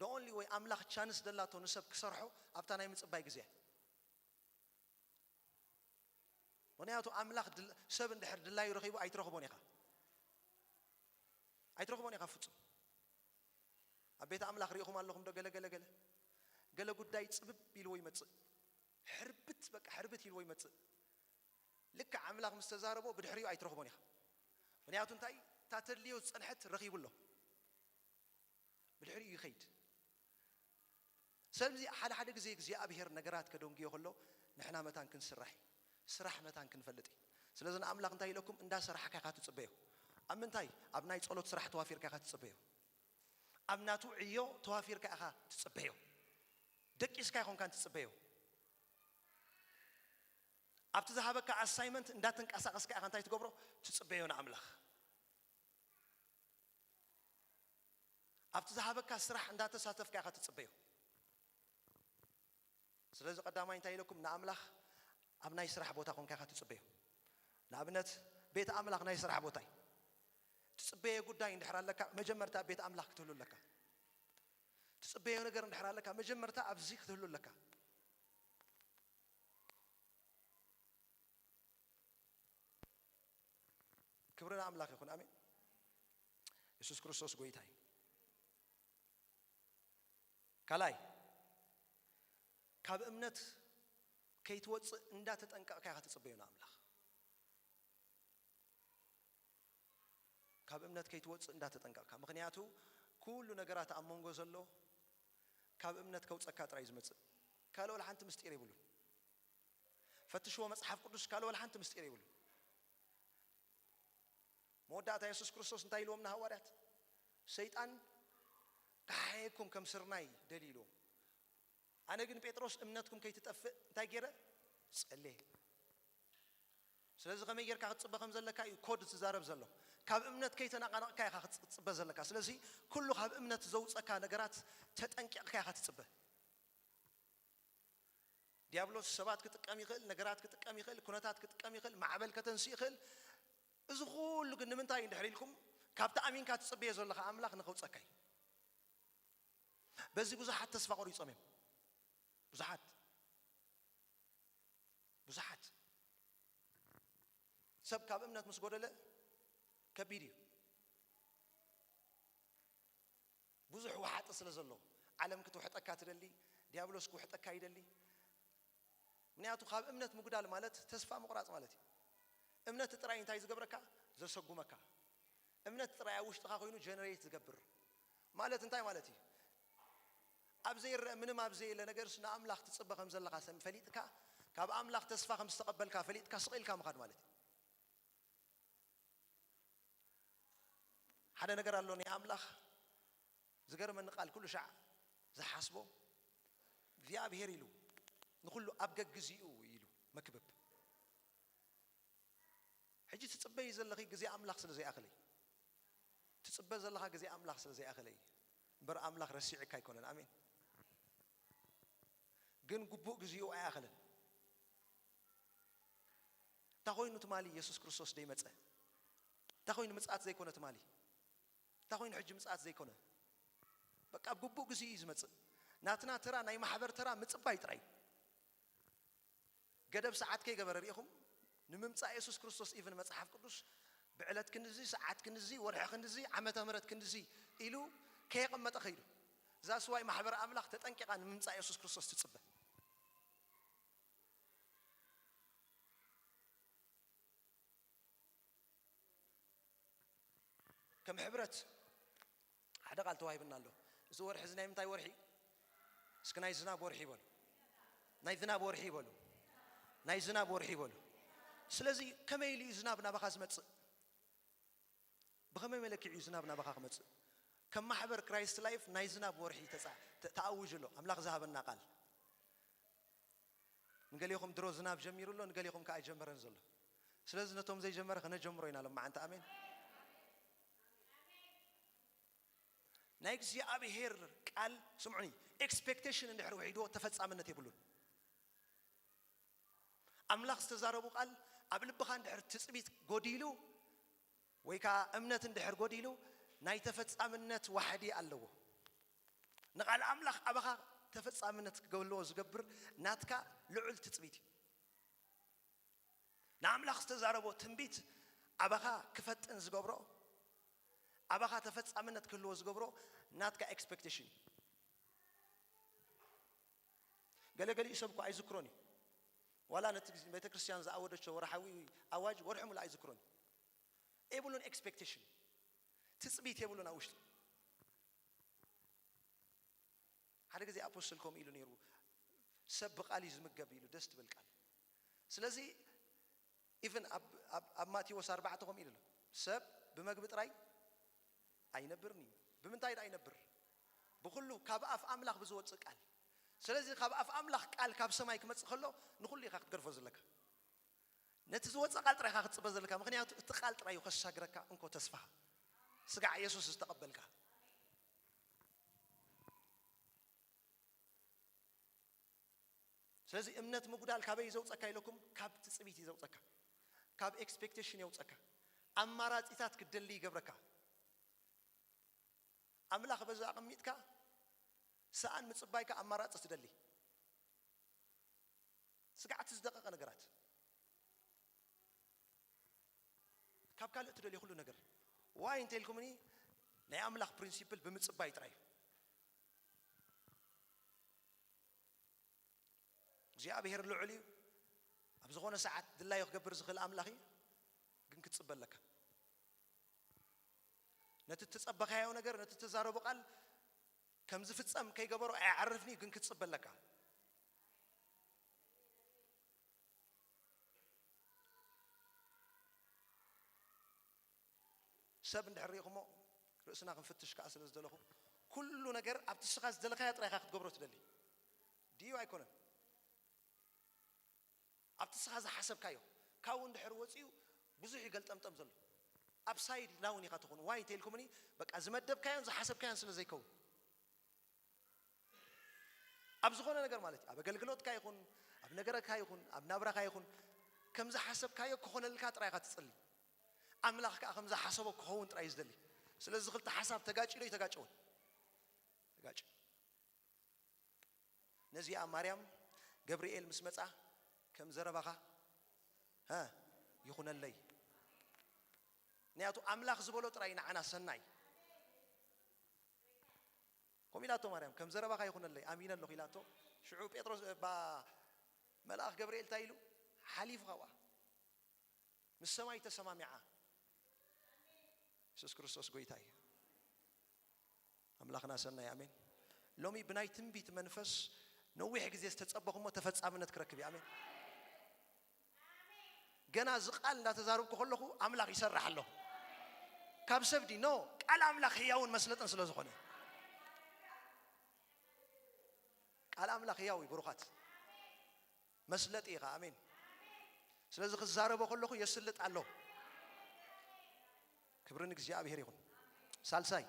the only way ኣምላኽ ቻንስ ደላቶ ንሰብ ክሰርሖ ኣብታ ናይ ምጽባይ ግዜ ምክንያቱ ኣምላኽ ሰብ እንድሕር ድላዩ ረኺቡ ኣይትረኽቦን ኢኻ ፍጹም ኣብ ቤተ ኣምላኽ ሪኢኹም ኣለኹም ዶ ገለ ጉዳይ ጽብብ ኢልዎ ይመጽእ ሕርብት ኢልዎ ይመጽእ ልክ ኣምላኽ ምስ ተዛረቦ ብድሕሪኡ ኣይትረኽቦን ኢኻ ምክንያቱ እንታይ ታተድልዮ ዝጸንሐት ረኺቡሎ ብድሕሪኡ ይኸይድ ስለዚ ሓደ ግዜ እግዚአብሔር ነገራት ከደንግዮ ከሎ ንሕና መታን ክንስራሕ ስራሕ መታን ክንፈልጥ ስለዚ ኣምላኽ እንታይ ኢለኩም እንዳ ስራሕካ ኢኻ ትጽበዮ ኣብ ምንታይ ኣብ ናይ ጸሎት ስራሕ ተዋፊርካ ኢኻ ትጽበዮ ኣብ ናቱ ዕዮ ተዋፊርካ ኢኻ ትጽበዮ ደቂስካ ኢኹንካ ትጽበዮ ኣብቲ ዝሃበካ ኣሳይመንት እንዳተንቀሳቐስካ ኢኻ እንታይ ትገብሮ ትጽበዮ ንኣምላኽ ኣብቲ ዝሃበካ ስራሕ እንዳተሳተፍካ ኢኻ ትጽበዮ ስለዚ ቀዳማይ እንታይ ኢለኩም ንኣምላኽ ኣብ ናይ ስራሕ ቦታ ኮንካ ኢኻ ትጽበዮ ንኣብነት ቤተ ኣምላኽ ናይ ስራሕ ቦታ እዩ ትጽበዮ ጉዳይ እንድሕር ኣለካ መጀመርታ ቤተ ኣምላኽ ክትህሉ ኣለካ ትጽበዮ ነገር እንድሕር ኣለካ መጀመርታ ኣብዚ ክትህሉ ኣለካ ክብርና ኣምላኽ ይኹን ኣሜን ኢየሱስ ክርስቶስ ጎይታ እዩ ካልኣይ ካብ እምነት ከይትወጽእ እንዳተጠንቀቕካ ኢኻ ትጽበዮ ንኣምላኽ ካብ እምነት ከይትወጽእ እንዳተጠንቀቕካ ምክንያቱ ኩሉ ነገራት ኣብ መንጎ ዘሎ ካብ እምነት ከውጸካ ጥራይ ዝመጽእ ካልኦ ሓንቲ ምስጢር ይብሉን ፈትሽዎ መጽሓፍ ቅዱስ ካልኦ ሓንቲ ምስጢር ይብሉን መወዳእታ ኢየሱስ ክርስቶስ እንታይ ኢልዎም ንሃዋርያት ሰይጣን ካሕየኩም ከም ስርናይ ደሊሎም ኣነ ግን ጴጥሮስ እምነትኩም ከይትጠፍእ እንታይ ገይረ ጸልየ ስለዚ ከመይ ጌርካ ክትጽበ ከም ዘለካ እዩ ኮድ ትዛረብ ዘሎ ካብ እምነት ከይተናቃነቕካ ኢኻ ክትጽበ ዘለካ ስለዚ ኩሉ ካብ እምነት ዘውፀካ ነገራት ተጠንቂቕካ ኢኻ ትጽበ ዲያብሎስ ሰባት ክጥቀም ይኽእል ነገራት ክጥቀም ይኽእል ኩነታት ክጥቀም ይኽእል ማዕበል ከተንስእ ይኽእል እዚ ኩሉ ግን ንምንታይ እንድሕር ኢልኩም ካብቲ ኣሚንካ ትጽበየ ዘለካ ኣምላኽ ንኸውፀካ እዩ በዚ ብዙሓት ተስፋ ቆሪፆም እዮም ብዙሓት ሰብ ካብ እምነት ምስ ጎደለ ከቢድ እዩ ብዙሕ ዋሓጢ ስለ ዘለዎ ዓለም ክትውሕጠካ ትደሊ ዲያብሎስ ክውሕጠካ ይደሊ ምክንያቱ ካብ እምነት ምጉዳል ማለት ተስፋ ምቁራፅ ማለት እዩ እምነት ጥራይ እንታይ ዝገብረካ ዘሰጉመካ እምነት ጥራይ ኣብ ውሽጥኻ ኮይኑ ጀነሬት ዝገብር ማለት እንታይ ማለት እዩ ኣብ ዘይርአ ምንም ኣብ ዘየለ ነገርስ ንኣምላኽ ትጽበ ከም ዘለካ ፈሊጥካ ካብ ኣምላኽ ተስፋ ከም ዝተቐበልካ ፈሊጥካ ስቕኢልካ ምኻድ ማለት እዩ ሓደ ነገር ኣሎ ናይ ኣምላኽ ዝገርመኒ ቃል ኩሉ ሻዕ ዝሓስቦ እግዚአብሔር ኢሉ ንኩሉ ኣብ ገግዚኡ ኢሉ መክብብ ሕጂ ትጽበይ ዘለኺ ግዜ ኣምላኽ ስለ ዘይኣኽለይ ትጽበ ዘለኻ ግዜ ኣምላኽ ስለ ዘይኣኽለይ እምበር ኣምላኽ ረሲዕካ ኣይኮነን ኣሜን ግን ግቡእ ግዚኡ ኣይኣኽልን እንታ ኮይኑ ትማሊ ኢየሱስ ክርስቶስ ደይመፀ እንታ ኮይኑ ምጽኣት ዘይኮነ ትማሊ እንታ ኮይኑ ሕጂ ምጽኣት ዘይኮነ በቃ ኣብ ግቡእ ግዚኡ እዩ ዝመጽእ ናትና ተራ ናይ ማሕበር ተራ ምጽባይ ጥራይ ገደብ ሰዓት ከይገበረ ሪኢኹም ንምምጻእ ኢየሱስ ክርስቶስ ኢቭን መጽሓፍ ቅዱስ ብዕለት ክንዚ ሰዓት ክንዚ ወርሒ ክንዚ ዓመተ ምህረት ክንዚ ኢሉ ከየቐመጠ ኸይዱ እዛ ስዋይ ማሕበር ኣምላኽ ተጠንቂቓ ንምምጻእ ኢየሱስ ክርስቶስ ትጽበ ከም ሕብረት ሓደ ቃል ተዋሂብና ኣሎ زور حزنا يمتى ورحي سكناي زناب ورحي بول ناي ذناب ورحي بولو ناي زناب ورحي بولو سلازي كما يلي زناب نابخاز متص بخمي ملكي زناب نابخاز متص كم محبر كرايست لايف ناي زناب ورحي تأوج له أملاق ذهب النقال نقول لكم درو زناب جمير له نقول لكم كأي جمر نزل سلازي نتوم زي جمر خنا جمرينا لما أنت آمين نايكس يا أبي هير قال سمعني expectation إن حرو عيدو تفتح عملنا تقولون أملاك استزاربوا قال قبل بخان دحر تسبيت قديلو ويكا أمنة دحر قديلو ناي تفتح عملنا وحدي اللو نقال أملاك أبغى تفتح عملنا قولوا زقبر ناتكا لعل تسبيتي نعملاك استزاربوا تنبيت أبغى كفت إنزقبرو أبغى تفتح عملنا كله زقبرو ناتكا expectation قال يسبقوا عايز يذكروني ولا نتجز بيت كريستيان زعود الشو رحوي أواج ورحموا لا عايز يذكروني يقولون expectation تثبيت يقولون أوش هذا كذي أبوسلكم إلو نيرو سبق علي زمك قبيلو دست بالقال سلازي even أب ماتي وصار بعتهم إلو سب بمقبت راي أينبرني بمنتايد أينبر بقوله كابأف أملاخ بزود سقال سلازي كابأف أملاخ قال كاب سمايك متخلو نقول لي خاخت قرفز لك نتزود سقال ترى خاخت بزل لك مخنيا تقال ترى يخش شجرك أنكو تسفح سقع يسوع استقبلك سلازي إمنت مقدال كابي يزود سكاي لكم كاب تسبيت يزود سكا كاب expectation يزود سكا أمارات إثات كدلي قبرك أملاخ بزاق ميتك سأن متصبايك أمارات تسدلي سقعت تزدقق نقرات كاب كالو تدلي كله نقر واي انت لكمني لا أملاخ برينسيبل بمتصباي تراي زي أبيهر العلي أبزغونا ساعات دلا يخبر زخل أملاخي قنك تصبل لك نتتصبخ هاي ونقر نتتزارب قال كم زفت أم كي جبروا أعرفني قنك تصبل لك سب نحريقهم رأسنا نفتش كأس الزدلهم كل نقر أبتسقى الزدلك هاي ترى خاخد جبروا تدلي ديو أيكونه أبتسقى حسب كايو كاون دحروتيو بزوج قلت أم تمزل أبسايد لاوني قاتكون واي تيلكمني بق أزمت دب كيان زي حسب كيان سل زي كون أبزخونا نجار مالتي أب قلقلوت كايكون أب نجارك كايكون أب نبرة كايكون كم زي حسب كايو كهون الكات رايقة تصلي أملاك كم زي حسبه كهون ترايز دلي سلز دخلت حسب تجاج إلي تجاجون تجاج نزي أم مريم جبريل مسمتة كم زربها ها يخون اللي نياتو أملاك زبولت راينا أنا سناي كميلاتو مريم كم زربا خايخون اللي أمين الله خيلاتو شعوب بيتروس با ملاك جبريل تايلو حليف غوا من السماء تسمع معه يسوع كريستوس قويتاي أملاكنا سناي أمين لومي بناي تنبيت منفس نوي حق زي تتصبخوا ما تفتح عملت كركبي أمين جنا زقال لا تزارب كله أملاك يسرح له كاب سبدي نو قال أملاك هياون مسلطن سلازخونه قال أملاك هياوي بروخات مسلط إيغا أمين سلازخ الزارب كله يسلط الله كبرنك زي أبي هريون سالساي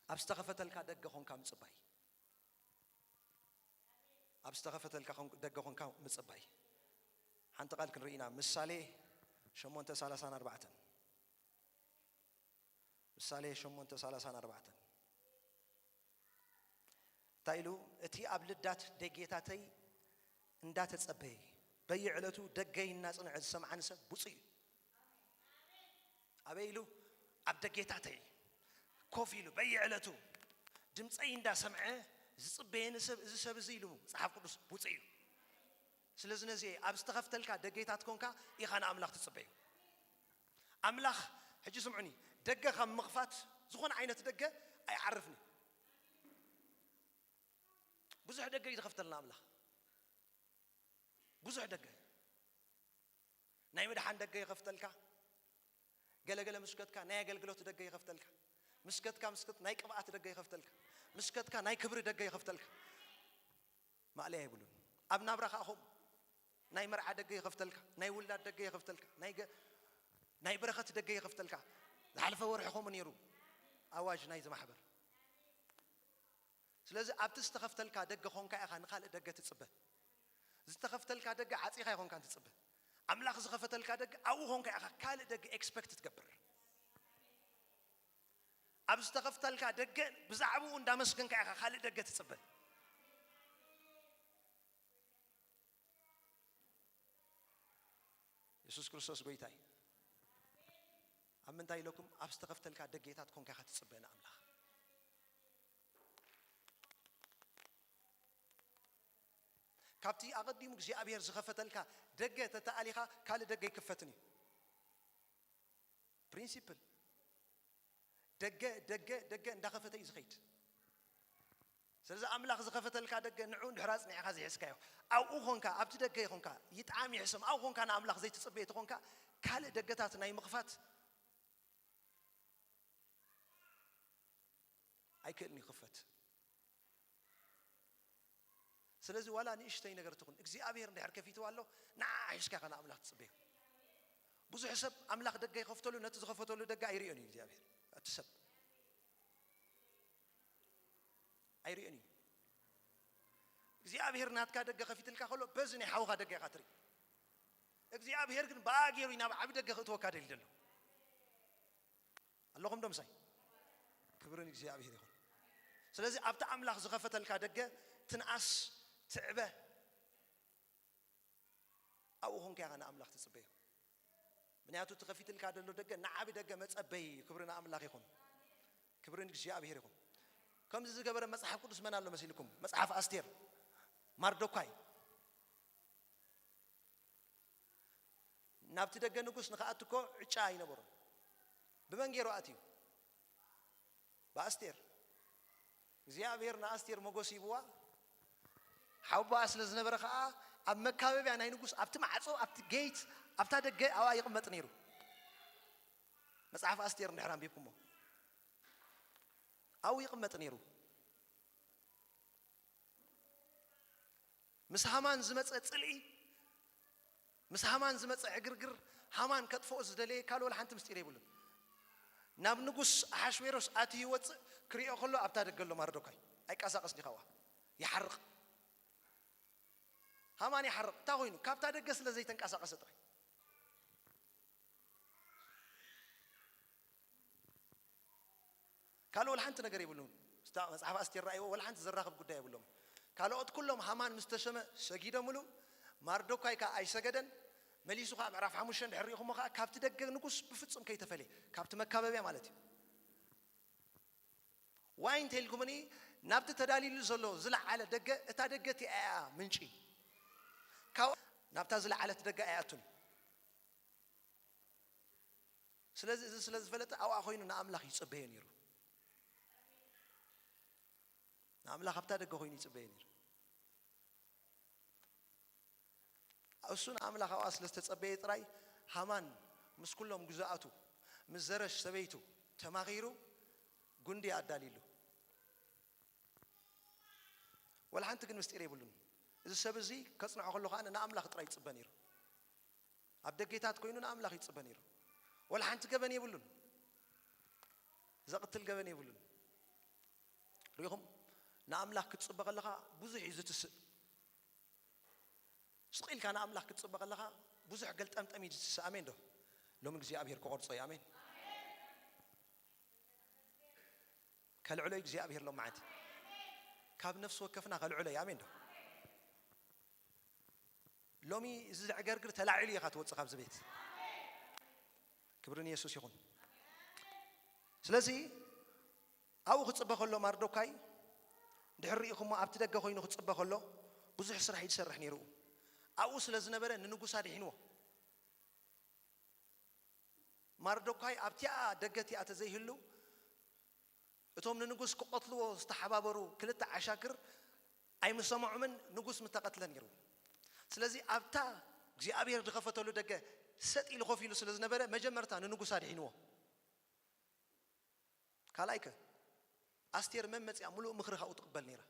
أبستغفت لك دقهم كام صباي أبستغفت لك دقهم كام مصباي حنت قال كنرينا مسالي شمونت سالسان أربعة مسالي شمونت سالسان أربعة تايلو اتي أبلدات دقيتاتي اندات تصبي بيعلتو دقي الناس أنا عز سمع نسب بصي أبيلو أبدقيتاتي كوفيلو بيعلتو دمصي اندا سمعه زصبي نسب زسب زيلو صحاب قدس بصي سلازنا زي أبستغفتلك دقيتات كونكا يخان أملاخ تصبي أملاخ هجي سمعني دقة خم مغفات زخون عينة دقة ኣይዓርፍኒ ብዙሕ ደገ ይተኸፍተልና ኣምላኽ ብዙሕ ደገ ናይ መድሓን ደገ ይኸፍተልካ ገለገለ ምስከትካ ናይ ኣገልግሎት ደገ ይኸፍተልካ ምስከትካ ናይ ቅብኣት ደገ ይኸፍተልካ ምስከትካ ናይ ክብሪ ደገ ይኸፍተልካ ማዕለያ ይብሉን ኣብ ናብራኻ ኣኹም ናይ መርዓ ደገ ይኸፍተልካ ናይ ውላድ ደገ ይኸፍተልካ ናይ በረኸት ደገ ይኸፍተልካ ዝሓለፈ ወርሕኹም ነይሩ ኣዋጅ ናይ ዝማሕበር ስለዚ ኣብቲ ዝተኸፍተልካ ደገ ኾንካ ኢኻ ንኻልእ ደገ ትጽበ ዝተኸፍተልካ ደገ ዓጺኻ ይኾንካ ትጽበ ኣምላኽ ዝኸፈተልካ ደገ ኣብኡ ኾንካ ኢኻ ካልእ ደገ ኤክስፔክት ትገብር ኣብ ዝተኸፍተልካ ደገ ብዛዕባኡ እንዳመስገንካ ኢኻ ካልእ ደገ ትጽበ ኢየሱስ ክርስቶስ ጎይታይ ኣብ ምንታይ ኢለኩም ኣብ ዝተኸፍተልካ ደገታት ኮንካ ኢኻ ትጽበ ንኣምላኽ ካብቲ ኣቐዲሙ እግዚኣብሔር ዝኸፈተልካ ደገ ተተኣሊኻ ካልእ ደገ ይክፈትን እዩ ፕሪንሲፕል ደገ እንዳኸፈተ እዩ ዝኸይድ ስለዚ ኣምላኽ ዝኸፈተልካ ደገ ንዑ እንድሕር ኣጽኒዕኻ ዘይሕዝካዮ ኣብኡ ኾንካ ኣብቲ ደገ ይኾንካ ይጥዓም ይሕስም ኣብኡ ኾንካ ንኣምላኽ ዘይትጽበየ ተኾንካ ካልእ ደገታት ናይ ምኽፋት ኣይክእልን ይኽፈት ስለዚ ዋላ ንእሽተይ ነገር ትኹን እግዚኣብሔር እንድሕር ከፊትዎ ኣሎ ንዓ ሒዝካ ኢኻ ንኣምላኽ ትጽበዮ ብዙሕ ሰብ ኣምላኽ ደገ ይኸፍተሉ ነቲ ዝኸፈተሉ ደገ ኣይርዮን እዩ እግዚኣብሔር እቲ ሰብ ኣይርዮን እዩ እግዚኣብሔር ናትካ ደገ ከፊትልካ ከሎ በዚ ናይ ሓውኻ ደገ ኢኻ ትርኢ እግዚኣብሔር ግን ብኣገይሩ ናብ ዓብ ደገ ክእትወካ ደሊ ደሎ ኣለኹም ዶ ምሳይ ክብርን እግዚኣብሔር ይኹን ስለዚ ኣብቲ ኣምላኽ ዝኸፈተልካ ደገ ትንኣስ ትዕበ ኣብኡ ኾንካ ኢኻ ንኣምላኽ ትጽበዮ ምክንያቱ ትኸፊትልካ ደሎ ደገ ንዓብ ደገ መጸበይ ክብሪ ንኣምላኽ ይኹን ክብሪ ንእግዚኣብሔር ይኹን ከምዚ ዝገበረ መጽሓፍ ቅዱስ መን ኣሎ መሲልኩም መጽሓፍ ኣስቴር ማርዶኳይ ናብቲ ደገ ንጉስ ንኽኣቱ እኮ ዕጫ ኣይነበሮን ብመን ገይሩ ኣትዩ ብኣስቴር እግዚኣብሔር ንኣስቴር መጎስ ይብዋ ሓውባኣ ስለ ዝነበረ ከዓ ኣብ መካበቢያ ናይ ንጉስ ኣብቲ ማዕጾ ኣብቲ ጌት ኣብታ ደገ ኣብኣ ይቕመጥ ነይሩ መጽሓፍ ኣስቴር እንድሕር ኣንቢብኩሞ ኣብኡ ይቕመጥ ነይሩ ምስ ሃማን ዝመፀ ጽልኢ ምስ ሃማን ዝመፀ ዕግርግር ሃማን ከጥፍኦ ዝደለየ ካልእ ወላ ሓንቲ ምስጢር የብሉን ናብ ንጉስ ኣሓሽዌሮስ ኣትዩ ይወፅእ ክሪኦ ከሎ ኣብታ ደገ ኣሎ ማርዶካይ ኣይቀሳቐስኒ ኸዋ ይሓርቕ ሃማን ይሓርቕ እንታይ ኮይኑ ካብታ ደገ ስለ ዘይተንቀሳቐሰ ጥራይ ካልእ ወላ ሓንቲ ነገር የብሉን መጽሓፍ ኣስቴር ራእይዎ ወላ ሓንቲ ዘራኽብ ጉዳይ የብሎም ካልኦት ኩሎም ሃማን ምስ ተሸመ ሰጊደምሉ ማርዶካይ ከዓ ኣይሰገደን መሊሱ ከዓ ምዕራፍ 5 ድሕር ሪኢኹሞ ከዓ ካብቲ ደገ ንጉስ ብፍጹም ከይተፈለየ ካብቲ መካበቢያ ማለት እዩ ዋይ እንተኢልኩምኒ ናብቲ ተዳሊሉ ዘሎ ዝለዓለ ደገ እታ ደገ እቲኣ ምንጪ ካብ ናብታ ዝለዓለት ደገ ኣያቱን ስለዚ እዚ ስለ ዝፈለጠ ኣብኣ ኮይኑ ንኣምላኽ ይጽበየ ነይሩ ንኣምላኽ ኣብታ ደገ ኮይኑ ይጽበየ ነይሩ እሱ ንኣምላኽ ኣብኣ ስለ ዝተጸበየ ጥራይ ሃማን ምስ ኩሎም ግዛኣቱ ምስ ዘረሽ ሰበይቱ ተማኺሩ ጉንዲ ኣዳሊሉ ወላ ሓንቲ ግን ምስጢር የብሉን እዚ ሰብ እዚ ከጽንዖ ከሎ ከዓ ንኣምላኽ ጥራይ ይጽበ ነይሩ ኣብ ደገታት ኮይኑ ንኣምላኽ ይጽበ ነይሩ ወላ ሓንቲ ገበን የብሉን ዘቕትል ገበን የብሉን ሪኢኹም ንኣምላኽ ክትጽበ ከለኻ ብዙሕ እዩ ዝትስእ ስቕኢልካ ንኣምላኽ ክትጽበ ከለኻ ብዙሕ ገልጠምጠም እዩ ዝትስእ ኣሜን ዶ ሎሚ እግዚኣብሔር ክቖርጾ እዩ ኣሜን ከልዕሎ እዩ እግዚኣብሔር ሎም መዓልቲ ካብ ነፍሲ ወከፍና ከልዕሎ እዩ ኣሜን ዶ ሎሚ እዚ ዝዕገርግር ተላዒሉ ኢኻ ትወፅእ ካብዚ ቤት ክብሪ ንየሱስ ይኹን ስለዚ ኣብኡ ክጽበ ከሎ ማርዶካይ ድሕር ሪኢኹሞ ኣብቲ ደገ ኮይኑ ክጽበ ከሎ ብዙሕ ስራሕ ይሰርሕ ነይሩ ኣብኡ ስለ ዝነበረ ንንጉስ ኣድሒንዎ ማርዶካይ ኣብቲኣ ደገ እቲኣ ተዘይህሉ እቶም ንንጉስ ቆጥልዎ ዝተሓባበሩ ክልተ ዓሻክር ኣይምሰማዑምን ንጉስ ምተቀትለን ነይሩ ስለዚህ ኣብታ እግዚአብሔር ድኸፈተሉ ደገ ሰጢሉ ኮፍ ኢሉ ስለዝነበረ መጀመርታ ንንጉስ አድሒንዎ ካላይከ አስቴር መመጽያ ሙሉ ምኽርኻ ውትቅበል ነይራ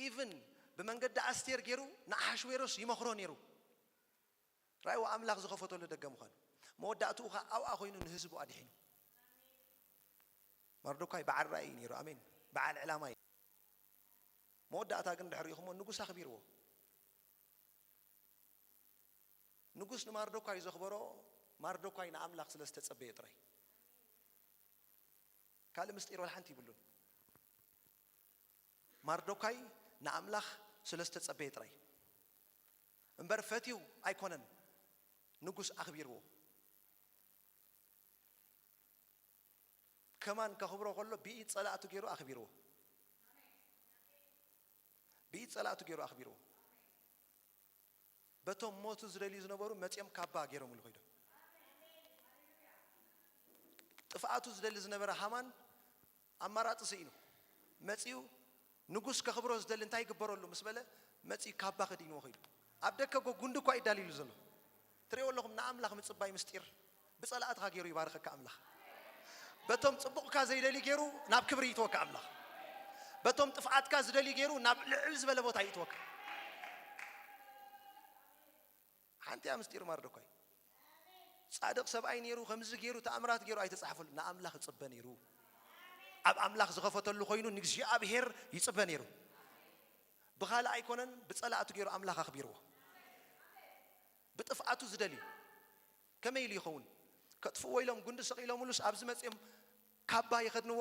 ኢቭን በመንገድ አስቴር ገይሩ ንአሕሽዌሮስ ይመኽሮ ነይሩ ራእዩ አምላኽ ዝኸፈተሉ ደገ ምዃኑ መወዳእቱኻ ኣብኣ ኮይኑ ንህዝቡ አድሒኑ መርዶካይ በዓል ራእይ ነይሩ አሜን በዓል ዕላማ መወዳእታ ግን ድሕሪኹሞ ንጉስ ኣኽቢርዎ ንጉስ ንማርዶካይ ዘኽበሮ ማርዶካይ ንኣምላኽ ስለ ዝተጸበየ ጥራይ ካልእ ምስጢር ወላ ሓንቲ ይብሉን ማርዶካይ ንኣምላኽ ስለ ዝተጸበየ ጥራይ እምበር ፈትዩ ኣይኮነን ንጉስ ኣኽቢርዎ ከማን ከኽብሮ ከሎ ብኢድ ጸላእቱ ገይሩ ኣኽቢርዎ ብኢድ ጸላእቱ ገይሩ ኣኽቢርዎ በቶም ሞቱ ዝደልዩ ዝነበሩ መጽኦም ካባ ገይሮም ኢሉ ኸይዶም ጥፍኣቱ ዝደሊ ዝነበረ ሃማን ኣማራፂ ስኢኑ መጺኡ ንጉስ ከኽብሮ ዝደሊ እንታይ ይግበረሉ ምስ በለ መጺኡ ካባ ኸዲንዎ ኸይዱ ኣብ ደገ ጉንዲ እኳ ይዳልይሉ ዘሎ ትሪእዎ ኣለኹም ንኣምላኽ ምጽባይ ምስጢር ብጸላእትኻ ገይሩ ይባርኸካ ኣምላኽ በቶም ጽቡቕካ ዘይደሊ ገይሩ ናብ ክብሪ ይትወካ ኣምላኽ በቶም ጥፍኣትካ ዝደሊ ገይሩ ናብ ልዕል ዝበለ ቦታ ይትወካ ሓንቲ ምስጢር ማርዶካይ ጻድቕ ሰብኣይ ነይሩ ከምዚ ገይሩ ተኣምራት ገይሩ ኣይተጻሕፈሉ ንኣምላኽ ይጽበ ነይሩ ኣብ ኣምላኽ ዝኸፈተሉ ኮይኑ ንእግዚአብሔር ይጽበ ነይሩ ብኻልእ ኣይኮነን ብጸላእቱ ገይሩ ኣምላኽ ኣኽቢርዎ ብጥፍኣቱ ዝደሊ ከመይ ኢሉ ይኸውን ከጥፍእዎ ኢሎም ጉንዲ ሰቒሎምሉስ ኣብዚ መጽኦም ካባ ይኸድንዎ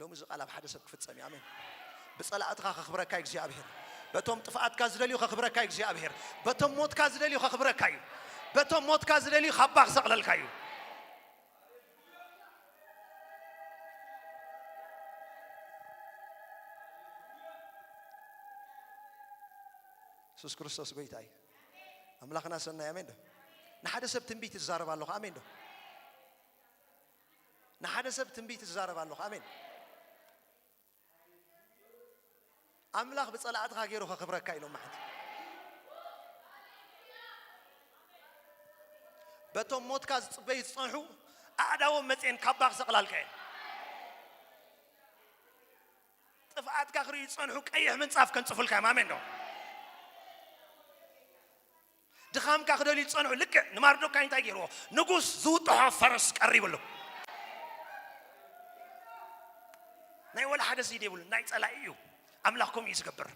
ሎሚ እዚ ቃል ኣብ ሓደ ሰብ ክፍጸም እዩ ኣሜን ብጸላእትኻ ከኽብረካ እግዚኣብሔር በቶም ጥፍኣትካ ዝደልዩ ከኽብረካ እግዚኣብሔር በቶም ሞትካ ዝደልዩ ከኽብረካ እዩ በቶም ሞትካ ዝደልዩ ካባ ክሰቕለልካ እዩ ኢየሱስ ክርስቶስ ጎይታ እዩ ኣምላኽና ሰናይ ኣሜን ዶ ንሓደ ሰብ ትንቢት ይዛረብ ኣለኹ ኣሜን ዶ ንሓደ ሰብ ትንቢት ይዛረብ ኣለኹ ኣሜን ኣምላኽ ብጸላእትኻ ገይሩ ከኽብረካ ኢሎም ማሕት በቶም ሞትካ ዝጽበዩ ዝጸንሑ ኣዕዳዎም መጽአን ካባ ክሰቕላልካ እየን ጥፍኣትካ ክርእዩ ዝጸንሑ ቀይሕ ምንጻፍ ከንጽፉልካ እዮም ኣሜን ዶ ድኻምካ ክደልዩ ዝጸንሑ ልክዕ ንማርዶካይ እንታይ ገይርዎ ንጉስ ዝውጥሖ ፈረስ ቀሪብሉ ናይ ወላ ሓደ ሲድ የብሉ ናይ ጸላኢ እዩ ኣምላኽኩም እዩ ዝገብር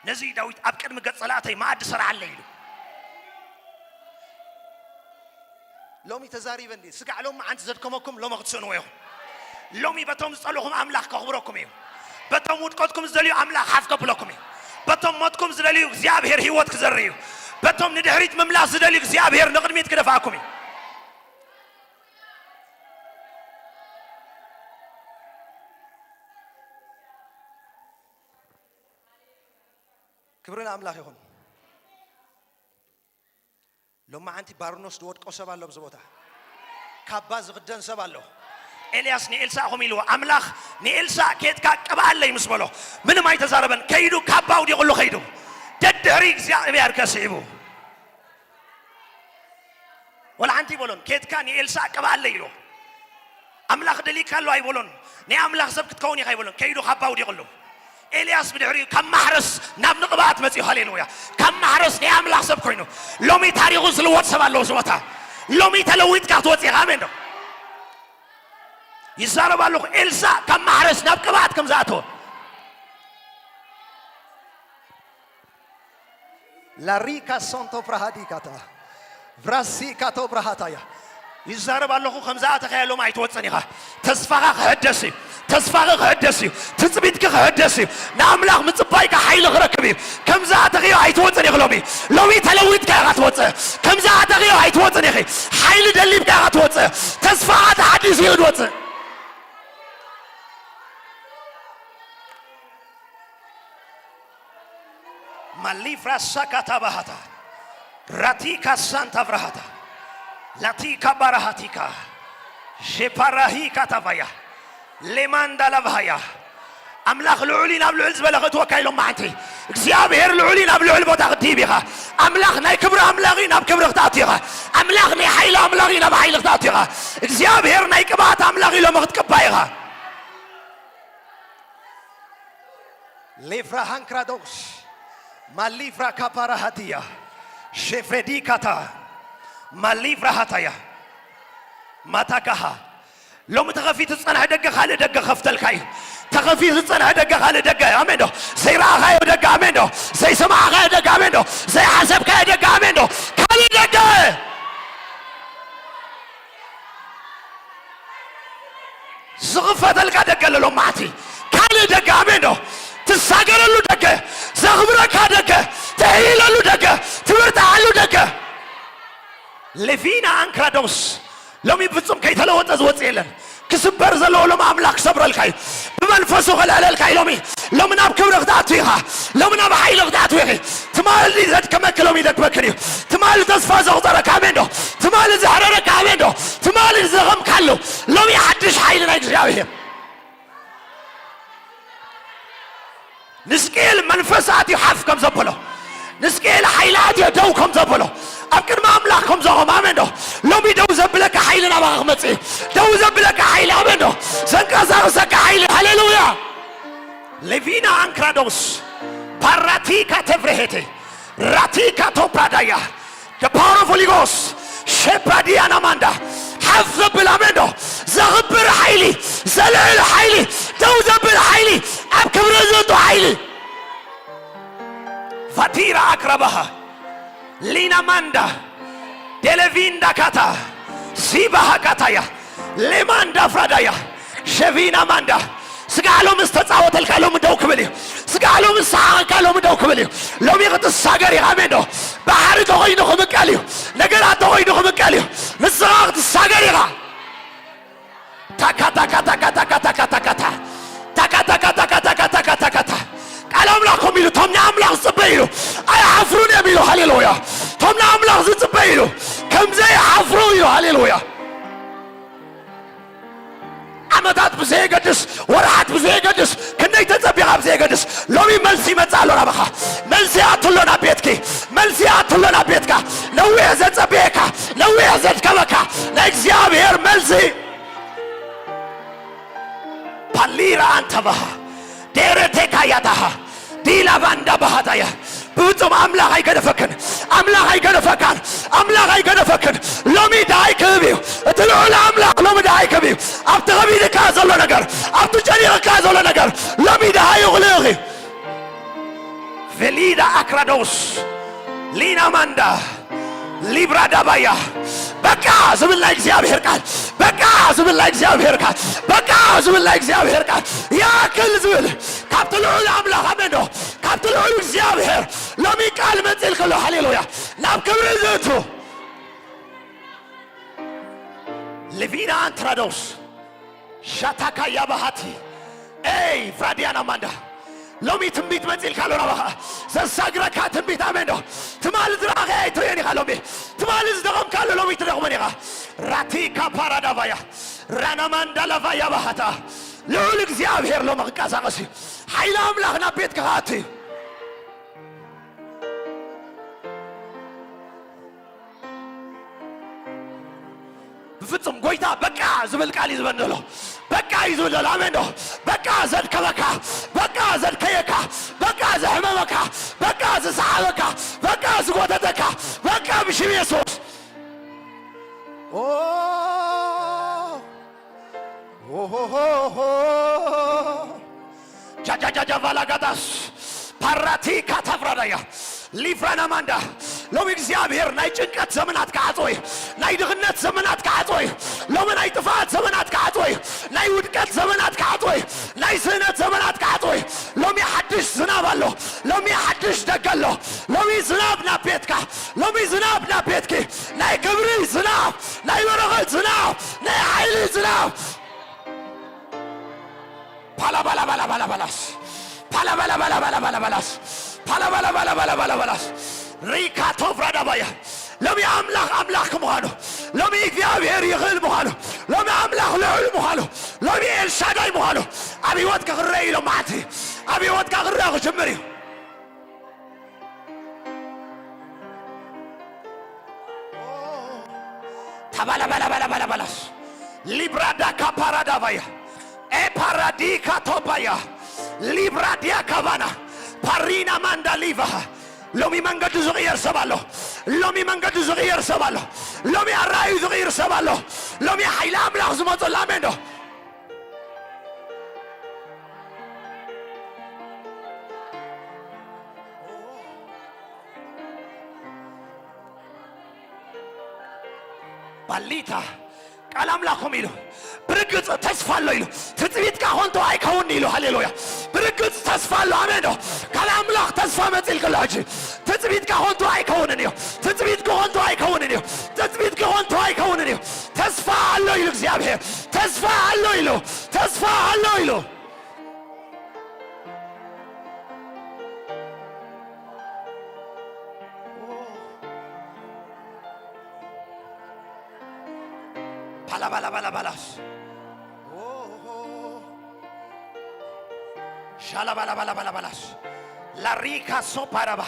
ነዚ ዳዊት ኣብ ቅድሚ ገጽ ጸላእተይ ማዕዲ ሰርዓለ ኢሉ ሎሚ ተዛሪበኒ ስጋዕ ሎሚ ዓንቲ ዘድከመኩም ሎሚ ክትስእንዎ ኢኹም ሎሚ በቶም ዝጸልኹም ኣምላኽ ከኽብረኩም እዩ በቶም ውድቀትኩም ዝደልዩ ኣምላኽ ሓፍ ከብለኩም እዩ በቶም ሞትኩም ዝደልዩ እግዚኣብሔር ህይወት ክዘሪ እዩ በቶም ንድሕሪት ምምላስ ዝደልዩ እግዚኣብሔር ንቕድሚት ክደፍኣኩም እዩ ክብርን ኣምላኽ ይኹን ሎማ ዓንቲ ባርኖስ ዝወድቆ ሰብ ኣሎ ብዚ ቦታ ካባ ዝኽደን ሰብ ኣሎ ኤልያስ ንኤልሳዕ ኹም ኢልዎ ኣምላኽ ንኤልሳዕ ኬትካ ቀብኣለይ ምስ በሎ ምንም ኣይተዛረበን ከይዱ ካባ ውዲቑሉ ኸይዱ ደድሕሪ እግዚኣብሔር ከስዒቡ ወላ ሓንቲ ይበሎን ኬትካ ንኤልሳዕ ቀብኣለይ ኢልዎ ኣምላኽ ደሊካ ኣሎ ኣይበሎን ናይ ኣምላኽ ሰብ ክትከውን ኢኻ ይበሎን ከይዱ ካባ ውዲቑሉ ኤልያስ ብድሕሪኡ ካብ ማሕረስ ናብ ንቕባኣት መጺኡ ሃሌሉያ ካብ ማሕረስ ናይ ኣምላኽ ሰብ ኮይኑ ሎሚ ታሪኹ ዝልወጥ ሰብ ኣለዎ እዚ ቦታ ሎሚ ተለዊጥካ ክትወፂኻ ኣሜን ዶ ይዛረብ ኣለኹ ኤልሳዕ ካብ ማሕረስ ናብ ቅብኣት ከም ዝኣተወ ላሪካ ሶንቶ ብራሃዲካታ ቭራሲካቶ ብራሃታያ ይዛረብ ኣለኹ ከም ዝኣተኸያ ሎሚ ኣይትወፅን ኢኻ ተስፋኻ ክህደስ እዩ ተስፋኻ ክህደስ እዩ ትፅቢትካ ክህደስ እዩ ንኣምላኽ ምፅባይካ ሓይሊ ክረክብ እዩ ከም ዝኣተኸዮ ኣይትወፅን ኢኺ ሎሚ ተለዊጥካ ኢኻ ትወፅእ ከም ዝኣተኸዮ ኣይትወፅን ኢኺ ሓይሊ ደሊብካ ኢኻ ትወፅእ ተስፋኻ ተሓዲሱ እዩ ትወፅእ ማሊፍራ ሳካታ ባሃታ ራቲካ ሳንታ ብራሃታ ላቲካ ባራሃቲካ ሼፓራሂ ካታፋያ ሌማንዳ ለባያ أملاخ العلين أبلو عز بلغت وكايلهم معتي እግዚአብሔር العلين أبلو البوتا قديبها أملاخ ناي كبر أملاغين أب كبر اختاتيها أملاخ ناي حيل أملاغين أب حيل اختاتيها እግዚአብሔር ناي كبات أملاغي لو مغت كبايها ليفرا هانكرادوس ما ليفرا كابارا هاتيا شفردي كاتا ما ليفرا هاتيا ما تاكها لو متغفي تصنع دقة خالي دقة خفتلكاي تغفي تصنع دقة خالي دقة امين زي راغاي دقة امين زي سمع غاي دقة امين زي حسب كاي دقة امين خالي دقة زغفة دقة دقة لو معتي خالي دقة امين تساقر له دقة زغبرك دقة تهيل له دقة تورتع له دقة لفينا انكرادوس لو يبصم كي تلوت ازوت يلن كسبر زلو لو املاك صبر الكاي بمنفسو غلال الكاي لو من اب كبر خدات فيها لو من اب حيل خدات فيها تمال لي زد كما كيلومي دك بكني تمال تصفى زغطرك امندو تمال زحررك امندو تمال زغم كالو لو يحدش حيل نجاوي نسكيل منفسات يحف كم زبلو نسكيل حيلات يدو كم زبلو أبكر ما أملاكم زغم آمنو لو بيدو زبلك حيلنا بغمتي دو زبلك حيل آمنو زنكا زغسك حيل هللويا لفينا أنكرادوس باراتيكا تفرهتي راتيكا توبرادايا the power of Holy Ghost شباديانا ماندا حفظ بالآمنو زغبر حيلي زلال حيلي دو زبل حيلي أبكر زنتو حيلي فاتيرا أقربها لينا ماندا دلفيندا كاتا سيبها كاتايا لماندا فرادايا شفينا ماندا سقالو مستتصاوت الكالو مدوك بلي سقالو مساق كالو مدوك بلي لو ميغت الساغر يغامندو بحر توغينو خمكاليو نغرا توغينو خمكاليو مساق الساغر يغا تاكا تاكا تاكا تاكا تاكا تاكا تاكا تاكا تاكا تاكا تاكا تاكا قالوا لكم يلو توم نعملها زبيلو اي حفرون يميلو هللويا توم نعملها زبيلو كم زي حفرون يلو هللويا عمدات بزي قدس ورحات بزي قدس كني تتبعها بزي قدس لومي ملسي متزالو ربخا ملسي اتلونا بيتكي ملسي اتلونا بيتكا لوي ازد زبيكا لوي ازد كبكا لاكزيابير ملسي باليرا انتبها ديرتك يدها دي لافندا بهدايا بوتم املاك اي كدفكن املاك اي كدفكن املاك اي كدفكن لومي داي كبيو اتلو الاملاك لومي داي كبيو ابتغبي دكازلو نغر ابتجني دكازلو نغر لومي داي يغلغي فليدا اكرادوس لينا ماندا ليبرا دابايا بقى زمن لا እግዚአብሔር ቃል بقى زمن لا እግዚአብሔር ቃል بقى زمن لا እግዚአብሔር ቃል يا كل زمن كابتلو الاملاك امنو كابتلو እግዚአብሔር لمي قال منزل كله هللويا ناب كبر زيتو لفينا انترادوس شاتاكا يابهاتي اي فراديانا ماندا لومي تنبيت منزل كالو ربها زساقركا تنبيت امنو تمال زراغي تويني خالومي تمال زدغم كالو لومي تدغمني غا راتيكا بارادافايا رانا ماندا لفايا بهاتا لول እግዚአብሔር لو مقاساقسي حيل املاخنا بيت كهاتي بفصم ጎይታ በቃ ዝብል ቃል ይዝበንሎ በቃ ይዝበንሎ አሜን ነው በቃ ዘድከበካ በቃ ዘድከየካ በቃ ዘህመመካ በቃ ዘሳበካ በቃ ዝጎተተካ በቃ ብሽም ኢየሱስ ኦ ጃጃጃጃ ቫላጋዳስ ፓራቲካ ታፍራዳያ ሊፍራና ማንዳ لو እግዚአብሔር ናይ ጭንቀት ዘመናት ካጾይ ናይ ድግነት ዘመናት ካጾይ لو ናይ ጥፋት ዘመናት ካጾይ ናይ ውድቀት ዘመናት ካጾይ ናይ ስህነት ዘመናት ካጾይ لو يحدش ዝናብ አሎ لو يحدش ደገሎ لو ዝናብ ና ቤትካ لو ዝናብ ና ቤትኪ ናይ ክብሪ ዝናብ ናይ በረኸት ዝናብ ናይ ኃይል ዝናብ بالا بالا بالا بالا بالاس بالا بالا بالا بالا بالا بالاس بالا بالا بالا بالا بالا بالاس ريكا توفرا دبايا ሎሚ አምላክ ምዃኑ ሎሚ እግዚአብሔር ይኽእል ምዃኑ ሎሚ አምላክ ልዑል ምዃኑ ሎሚ ኤልሻዳይ ምዃኑ ኣብ ህይወትካ ክረአ ኢሎም መዓልቲ ኣብ ህይወትካ ክረአ ክጅምር እዩ ተባላባላባላባላባላስ ሊብራዳ ካፓራዳባያ ኤፓራዲካ ቶባያ ሊብራዲያ ካባና ፓሪና ማንዳ ሊቫ ሎሚ መንገዱ ዝቕየር ሰብ ኣሎ ሎሚ መንገዱ ዝቕየር ሰብ ኣሎ ሎሚ ኣራእዩ ዝቕይር ሰብ ኣሎ ሎሚ ሓይሊ ኣምላኽ ዝመፀሉ ኣሜን ዶ ባሊታ ቃል አምላኩም ኢሉ ብርግጽ ተስፋ አለው ኢሉ ትጽቢትካ ሆንቶ አይከውን ኢሉ ሃሌሉያ ብርግጽ ተስፋ አለው አሜን ነው ቃል አምላክ ተስፋ መጽል ከላጂ ትጽቢትካ ሆንቶ አይከውን ነው ትጽቢት ከሆንቶ አይከውን ነው ትጽቢት ከሆንቶ አይከውን ነው ተስፋ አለው ኢሉ እግዚአብሔር ተስፋ አለው ኢሉ ተስፋ አለው ኢሉ ባላባላባላባላስ ሻላባላባላባላባላስ ላሪካ ሶፓራባ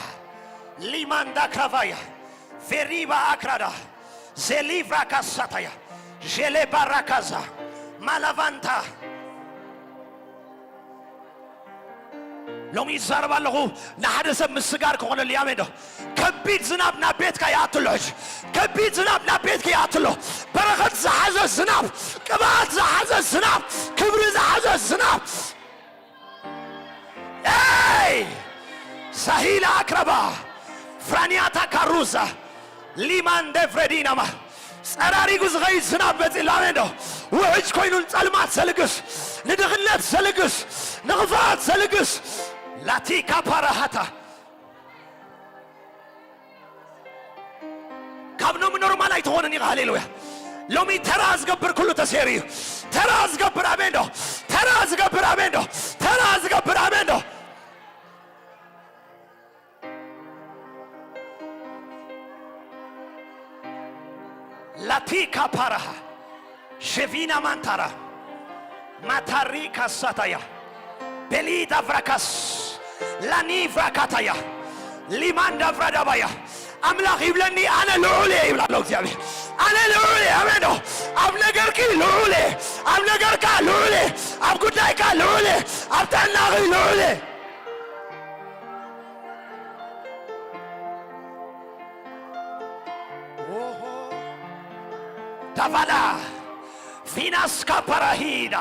ሊማንዳ ክራቫያ ፌሪባ አክራዳ ዜሊቭራ ካሳታያ ዤሌባራካዛ ማላቫንታ ሎሚ ይዛረባለሁ ለሐደ ሰብ ምስጋር ከሆነ ሊያመዶ ከቢት ዝናብ ና ቤትካ ያትሎች ከቢት ዝናብ ና ቤትካ ያትሎ በረከት ዘሐዘ ዝናብ ቅባት ዘሐዘ ዝናብ ክብር ዘሐዘ ዝናብ አይ ሳሂላ አክረባ ፍራኒያታ ካሩዛ ሊማን ደፍሬዲናማ ጸራሪ ጉዝገይ ዝናብ በጽላሜዶ ውጭ ኮይኑን ጸልማት ሰልግስ ንድኽነት ሰልግስ ንኽፋት ሰልግስ ላቲካ ፓራሃታ ካብኖም ኖርማል አይተሆነን ይጋ ሃሌሉያ ሎሚ ተራ ዝገብር ኩሉ ተሴሪ ተራ ዝገብር አሜን ዶ ተራ ዝገብር አሜን ዶ ተራ ዝገብር አሜን ዶ ላቲካ ፓራሃ ሼቪና ማንታራ ማታሪካ ሳታያ ቤሊዳ ፍራካስ ላኒ ፍራካታያ ሊማንዳ ፍራዳባያ አምላክ ይብለኒ አነ ልዑሌ ይብላለሁ እግዚአብሔር አነ ልዑሌ አሜን ነው አብ ነገርኪ ልዑሌ አብ ነገርካ ልዑሌ አብ ጉዳይካ ልዑሌ አብ ተናኺ ልዑሌ ታፋላ ፊናስ ካፓራሂዳ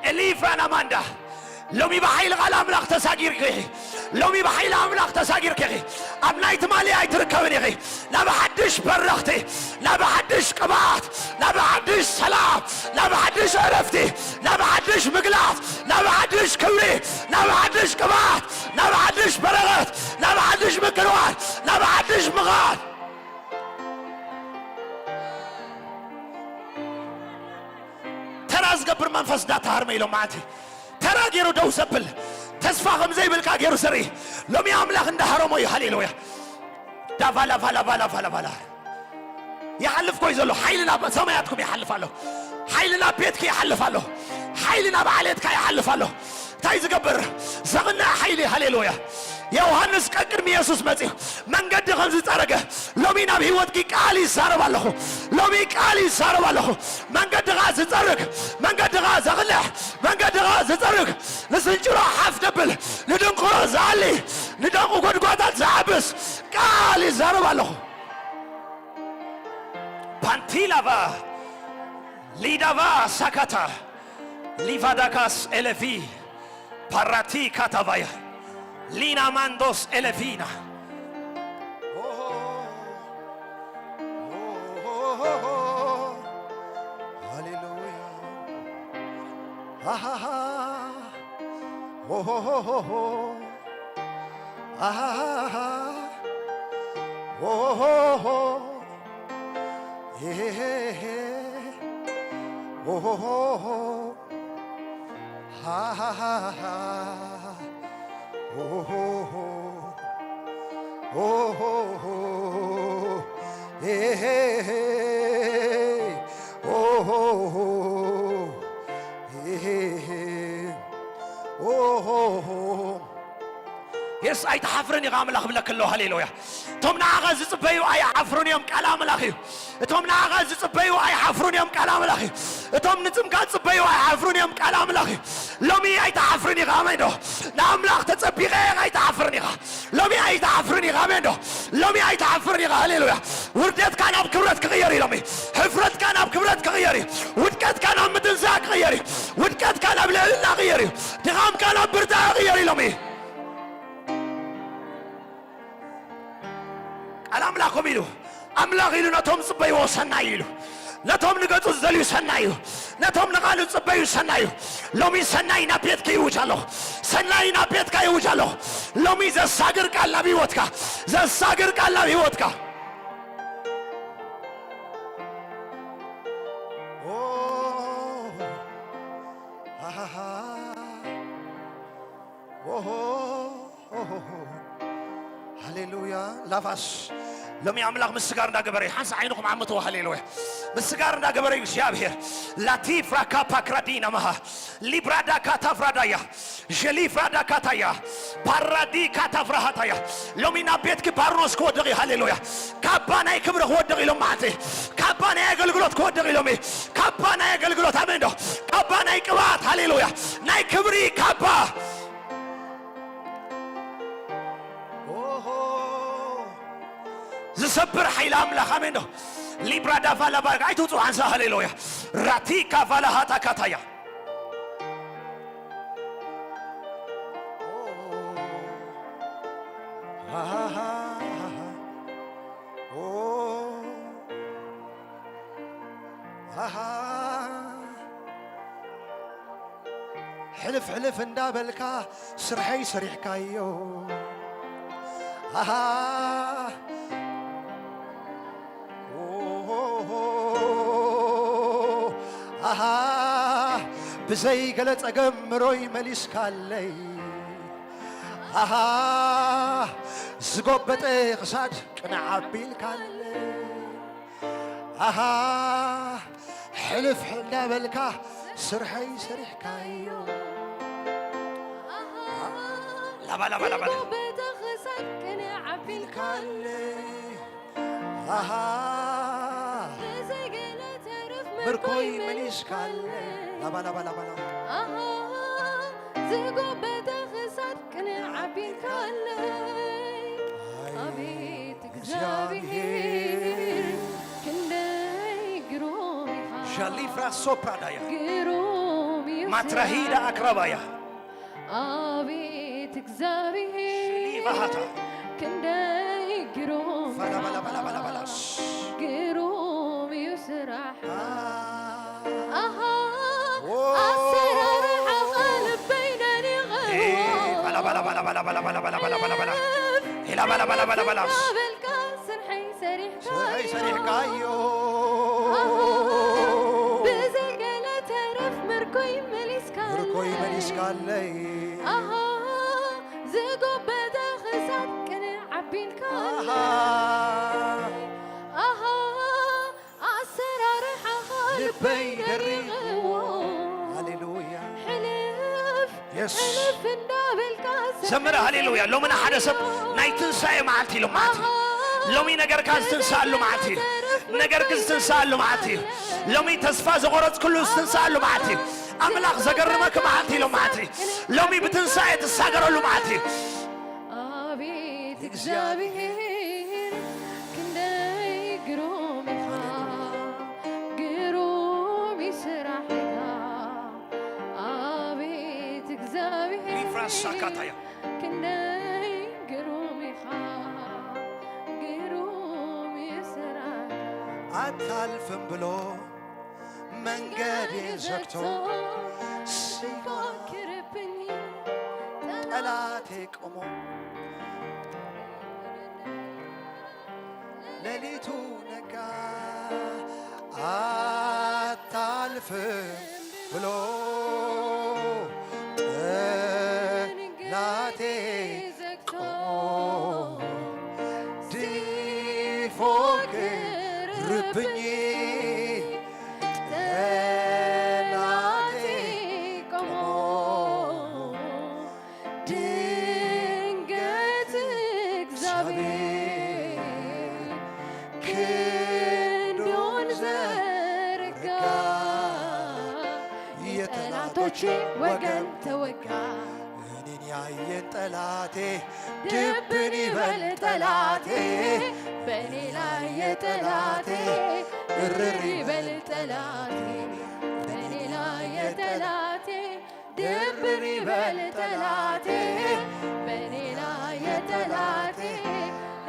ኤሊፍራና ማንዳ ሎሚ በኃይል ቃል አምላክ ተሳጊርኪ ሎሚ በኃይል አምላክ ተሳጊርኪ ኣብ ናይቲ ማልያ ኣይትርከብን ኢኺ ናብ ሓድሽ በረኽቲ ናብ ሓድሽ ቅባት ናብ ሓድሽ ሰላም ናብ ሓድሽ ዕረፍቲ ናብ ሓድሽ ምግላፍ ናብ ሓድሽ ክብሪ ናብ ሓድሽ ቅባት ናብ ሓድሽ በረኸት ናብ ሓድሽ ምክንዋን ናብ ሓድሽ ምኻት ተራ ዝገብር መንፈስ ዳተሃርመ ኢሎም ማዓንቲ ተራ ገይሩ ደው ዘብል ተስፋ ከምዘይ ብልካ ገይሩ ስሪ ሎሚ አምላክ እንዳሃረሞ እዩ ሃሌሉያ ዳቫላ ቫላ ቫላ ቫላ ቫላ ይሓልፍ ኮይ ዘሎ ሓይልና ሰማያትኩም ይሓልፋለሁ ሓይልና ቤትክ ይሓልፋለሁ ሓይልና ባዓሌትካ ይሓልፋለሁ እንታይ ዝገብር ዘቕና ሓይሊ ሃሌሉያ ዮሐንስ ቀቅድሚ ኢየሱስ መጽእ መንገድ ከም ዝጸረገ ሎሚ ናብ ህይወትኪ ቃል ይዛረባለሁ ሎሚ ቃል ይዛረባለሁ መንገድኻ ዝጸርግ መንገድኻ ዘቕልሕ መንገድኻ ዝጸርግ ንስንጭሮ ሓፍ ደብል ንድንቁሮ ዝዓሊ ንደንቁ ጎድጓታት ዝዓብስ ቃል ይዛረባለሁ ፓንቲላቫ ሊዳቫ ሳካታ ሊቫዳካስ ኤሌፊ ፓራቲ ካታቫያ Lina mandos elefina. Hallelujah. Ha ha ha. Oh ho ho ho ho. Ha ha ha. Oh ho ho. Hey hey hey. Oh ho ho ho. Ha ha ha ha. Oh ho ho, oh ho ho, يس أي تحفرني غامل أخبر لك الله هللويا تومنا عغاز صبيو أي حفرني يوم كلام الأخي تومنا عغاز صبيو أي حفرني يوم كلام الأخي توم نتم قاد صبيو أي حفرني يوم كلام الأخي لومي أي تحفرني غامينو نعم لا تتصبي غير أي تحفرني لومي أي تحفرني غامينو لومي أي تحفرني هللويا وردت كان أب كبرت كغيري لومي حفرت كان أب كبرت كغيري ودكت كان أب مدنزاك غيري ودكت كان أب ليلنا غيري تغام كان أب بردا غيري لومي الأملاك ميلو أملاك يلو نتوم صبيو سنايلو نتوم نقطو الزليو سنايو نتوم نقالو صبيو سنايو لومي سناي نبيت كي وجالو سناي نبيت كي وجالو لومي زي الساقر قال بيوتكا زي الساقر قال بيوتكا هللويا لافاس لم يعملك مسجار دا جبري حنس عينكم عمتوا هللويا مسجار دا جبري شابير لطيف راكا باكرادينا مها ليبرادا كاتافرادايا جليفرادا كاتايا بارادي كاتافراهاتايا لم ينبيت كبارنوس كودري هللويا كابانا يكبر كودري لهم معتي كابانا يقلقلوت كودري لهمي كابانا يقلقلوت امينو كابانا يكبات هللويا ناي كبري كابا زسبر حيل أملاك أمينو ليبرا دافالا باك عيتو تو عنسا هللويا راتيكا فالا هاتا كاتايا حلف حلف اندابلكا سرحي سريح كايو بزي قلت أقمروي مليس كالي زقوبت غساد كنا عبيل كالي حلف حلنا بلكا سرحي سريح كايو لا بلا بلا بلا زقوبت غساد كنا عبيل كالي مركوي مليش كالي لا بلا بلا بلا زقوبت غساد كنا عبيل كالي أبيت እግዚአብሔር كندي قرومي جليفرا سوبرادايا قرومي ماتراهيدا أقربايا أبيت እግዚአብሔር فهاتا كندي قرومي بلا بلا بلا بلا بلا قرومي يسرح أسرار حقل بينني غير بلا بلا بلا بلا بلا بلا بلا بلا بلا بلا هلا بلا بلا بلا بلا بالكسر حي سريح سريح كايو بزقلة تعرف مركوي مليس كالي مركوي مليس كالي زقوبة غساد كنا عبين كالي أسرار حقل بين بينني هللويا حلف حلف الناب الكاسر زمر هللويا لو من حدث نايتن ساي معتي لو معتي لو مي نجر كاز تنسال له معتي نجر كاز تنسال له معتي لو مي تصفى زغرت كله تنسال له معتي أملاك زقرمك معتي لو معتي لو مي بتنسى تساقر له معتي أبيت እግዚአብሔር كندي قرومي قرومي سرحك أبيت እግዚአብሔር ليفراس كاتايا كندي قرومي قرومي سرحك አታልፍም ብሎ መንገዴን ዘግቶ ሲፎክርብኝ ጠላቴ ቆሞ ሌሊቱ ነጋ አታልፍም ብሎ ጠላቴ ቆሞ ሲፎክር ፎከረብኝ ጠላቴ ቆሞ ድንገት እግዚአብሔር ክንዱን ዘረጋ የጠላቶቼ ወገን ተወጋ እኔን ያየን ጠላቴ ድብን ይበል ጠላቴ በእኔ ላይ የጠላቴ እርር ይበል ጠላቴ በእኔ ላይ የጠላቴ ድብን ይበል ጠላቴ በእኔ ላይ የጠላቴ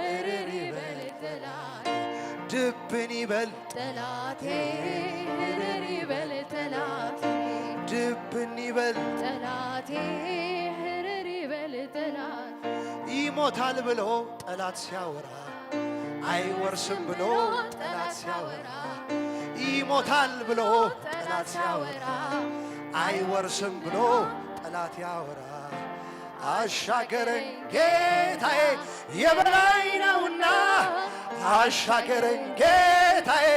እርር ይበል ጠላቴ ድብን ይበል ጠላቴ እርር ይበል ጠላቴ ድብን ይበል ጠላቴ እርር ይበል ጠላቴ ይሞታል ብሎ ጠላት ሲያወራ አይወርስም ብሎ ጠላት ሲያወራ ይሞታል ብሎ ጠላት ሲያወራ አይወርስም ብሎ ጠላት ያወራ አሻገረኝ ጌታዬ የበላይ ነውና አሻገረኝ ጌታዬ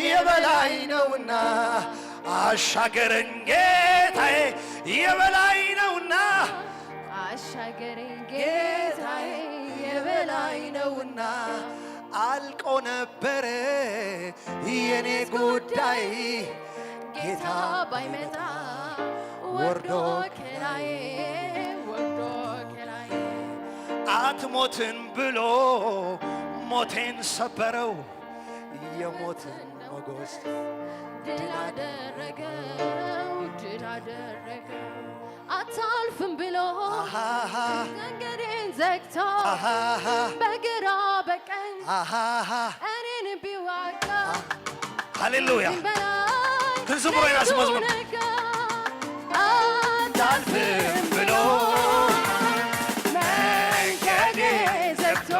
የበላይ ነውና አሻገረኝ ጌታዬ የበላይ ነውና አሻገረኝ ጌታዬ የበላይ ነውና አልቆ ነበረ የኔ ጉዳይ ጌታ ባይመጣ ወርዶ ከላዬ ወርዶ ከላዬ አትሞትን ብሎ ሞቴን ሰበረው የሞትን ሞገስ ድል አደረገው ድል አደረገው አታልፍም ብሎ መንገዴን ዘግቶ በግራ በቀኝ እኔን ቢዋጋ ሃሌሉያ ትንዝሙሮ ያስመዝሙር አታልፍም ብሎ መንገዴን ዘግቶ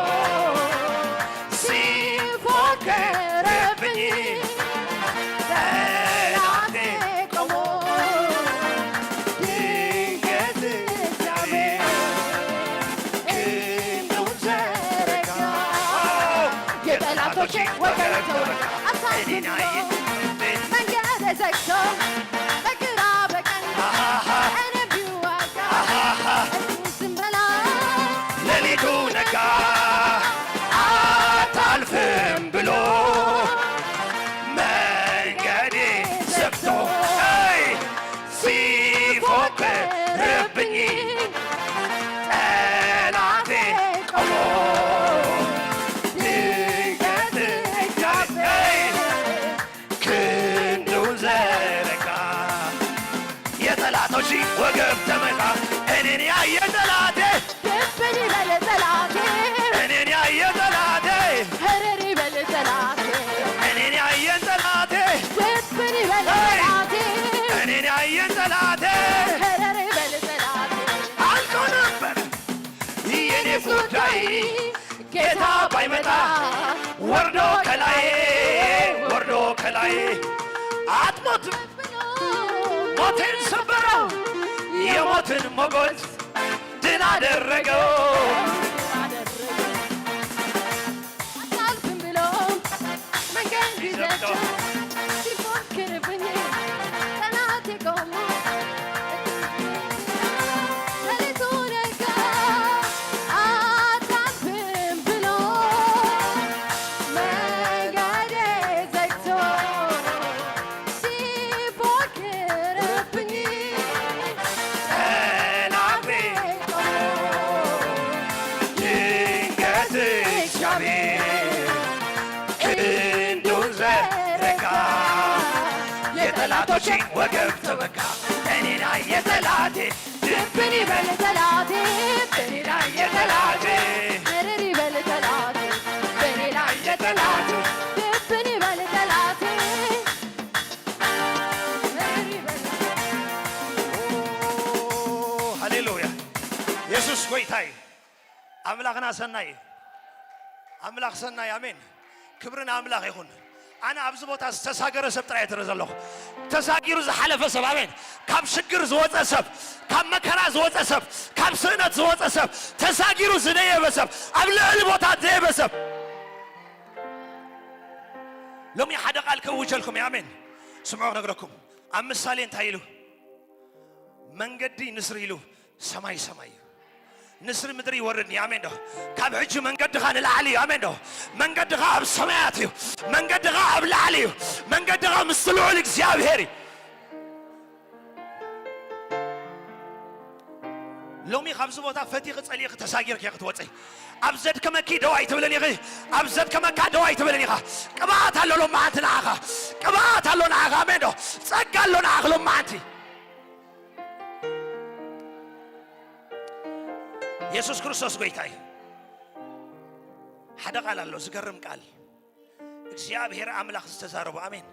ሲፎክርብኝ ጠላቴ ቆሞ ድንገት እግዚአብሔር ክንዱን ዘረጋ የጠላቶቼ ወገን ተወጋ አታልፍም ብሎ መንገድ ዘግቶ በግራ በቀኝ እኔን ቢዋጋ ዝም በላ ሌሊቱ ነጋ አታልፍም ብሎ መንገዴ ዘግቶ ሲፎክርብኝ ጠላቴ ቆሞ ድንገት እግዚአብሔር ክንዱን ዘረጋ የጠላቶች ወገብ ተመታ እኔን ያየ ጠላቴ ድብን ይበል ጠላቴ እኔን ያየ ጠላቴ እርር ይበል ጠላቴ እኔን ያየን ጠላቴ ድብን ይበል ጠላቴ እኔን ያየን ጠላቴ እርር ይበል ጠላቴ አልቆ ነበር የኔ ጉዳይ ጌታ ባይመጣ ወርዶ ከላዬ ወርዶ ከላዬ አትሞትም ብሎ ሞቴን ሰበረው የሞትን ሞገስ ድል አደረገው አታልፍም ብሎ መንገድ ዘግቶ ሲፎክርብኝ ጠላቴ ቆሞ ሌሊቱ ነጋ አታልፍም ብሎ መንገድ ዘግቶ ሲፎክርብኝ ጠላቴ ድንገት እግዚአብሔር ክንዱን ዘረጋ የጠላቶችን ወገብ ተወጋ እኔን ያየ ጠላቴ ድብን ይበል ጠላቴ እኔን ያየ ጠላቴ እርር ይበል ጠላቴ በእኔ ላይ የጠላቴ ድብን ይበል ጠላቴ እርር ይበል ሃሌሉያ ኢየሱስ ጎይታይ አምላኽና ሰናይ አምላኽ ሰናይ አሜን ክብርን አምላኽ ይኹን ኣነ ኣብዚ ቦታ ዝተሳገረ ሰብ ጥራይ እትርኢ ዘለኹ ተሳጊሩ ዝሓለፈ ሰብ ኣሜን ካብ ሽግር ዝወፀ ሰብ ካብ መከራ ዝወፀ ሰብ ካብ ስእነት ዝወፀ ሰብ ተሳጊሩ ዝደየበ ሰብ ኣብ ልዕሊ ቦታ ዝደየበ ሰብ لومي حدا قال كوجلكم يا امين سمعوا نغركم ام مثالي እንታይ ኢሉ መንገዲ ንስር ኢሉ ሰማይ ሰማይ ንስር ምድሪ ይወርድ ያሜን ዶ ካብ ሕጂ መንገድኻ ንላዕሊ ያሜን ዶ መንገድኻ ኣብ ሰማያት እዩ መንገድኻ ኣብ ላዕሊ እዩ መንገድኻ ምስ ልዑል እግዚአብሔር لومي خبز بوتا فتيق تصليق تساجر كي توصي ابزد كما كي دواي تبلني غي ابزد كما كا دواي تبلني غا قبات الله لو ما تناغا قبات الله ناغا ميدو صقال له ناغ لو ما انت يسوع كريستوس غيتاي حدا قال الله زغرم قال እግዚአብሔር አምላክ ተዛረቡ አሜን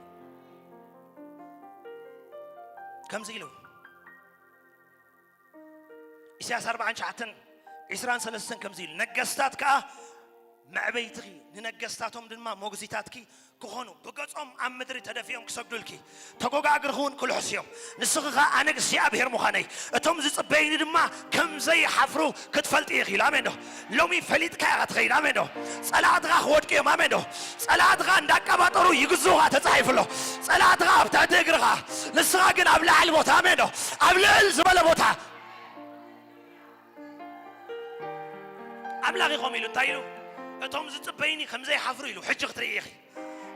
كم زيلو إسياس 4 عسران سلسن كم زيل نجستات كا معبيتكي ننجستاتهم دلما موجزيتاتكي كهونو بقصهم عم مدري تدفيهم كسجدلكي تقوق أجرهون كل حسيهم نسخها أنا قصياب هير مخاني أتوم زي صبين دلما كم زي حفرو كتفلت إخي لا منه لومي فليت كاغت خير لا منه صلاة غا خود كي ما منه صلاة غا ندك بطرو يجزوها تتصحيف له صلاة غا بتدقرها نسخها جن أبلع الموت منه أبلع الزبالة موتها أبلغي قومي له تايلو أتوم زت بيني خمسة حفري له حج قطريخي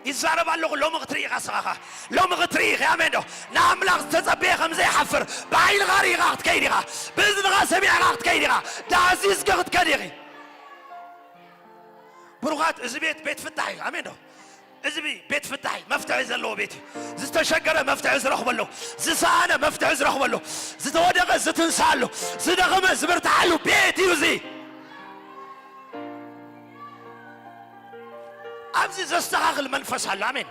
يزارب الله لو مقطريخ أصاخا لو مقطريخ يا مندو نعم لا تزبي خمسة حفر بعين غاري غاقت كيديغا بزن غا سميع غاقت كيديغا دعزيز قاقت كيديغي بروغات إزبيت بيت فتحي يا مندو إزبي بيت فتحي مفتح يزلو بيتي زت شجرة مفتح يزرخ بلو زسانة مفتح يزرخ بلو زت ودغ زتنسالو زدغم زبرتعلو بيتي وزي أبزي زستغاغل منفس هلا أمين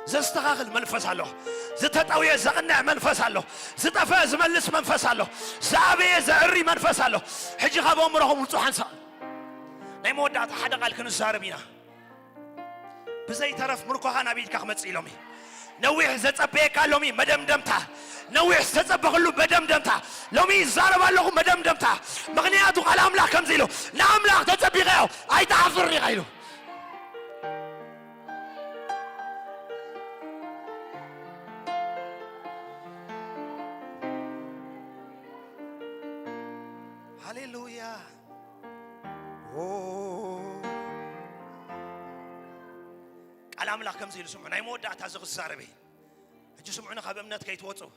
زستغاغل منفس هلا زتتاوية زغنع منفس هلا زتفاز ملس منفس هلا زعبية زعري منفس هلا حجي غابوا مرهم وصوحان سال ناي مودات حدا قال كنو زاربينا بزي طرف مركوها نبيد كخمت سيلومي نويح زتصبيك لومي مدمدمتا نويح زتصبخلو مدمدمتا لومي زارب الله مدمدمتا مغنياتو قال املاح كم زيلو ناملاح تتصبيغيو اي تعفرني غيلو هاليلويا قال املاح كم زيلو سمعنا اي مودات ازغ الزاربي اجي سمعنا خاب امنات كي توصو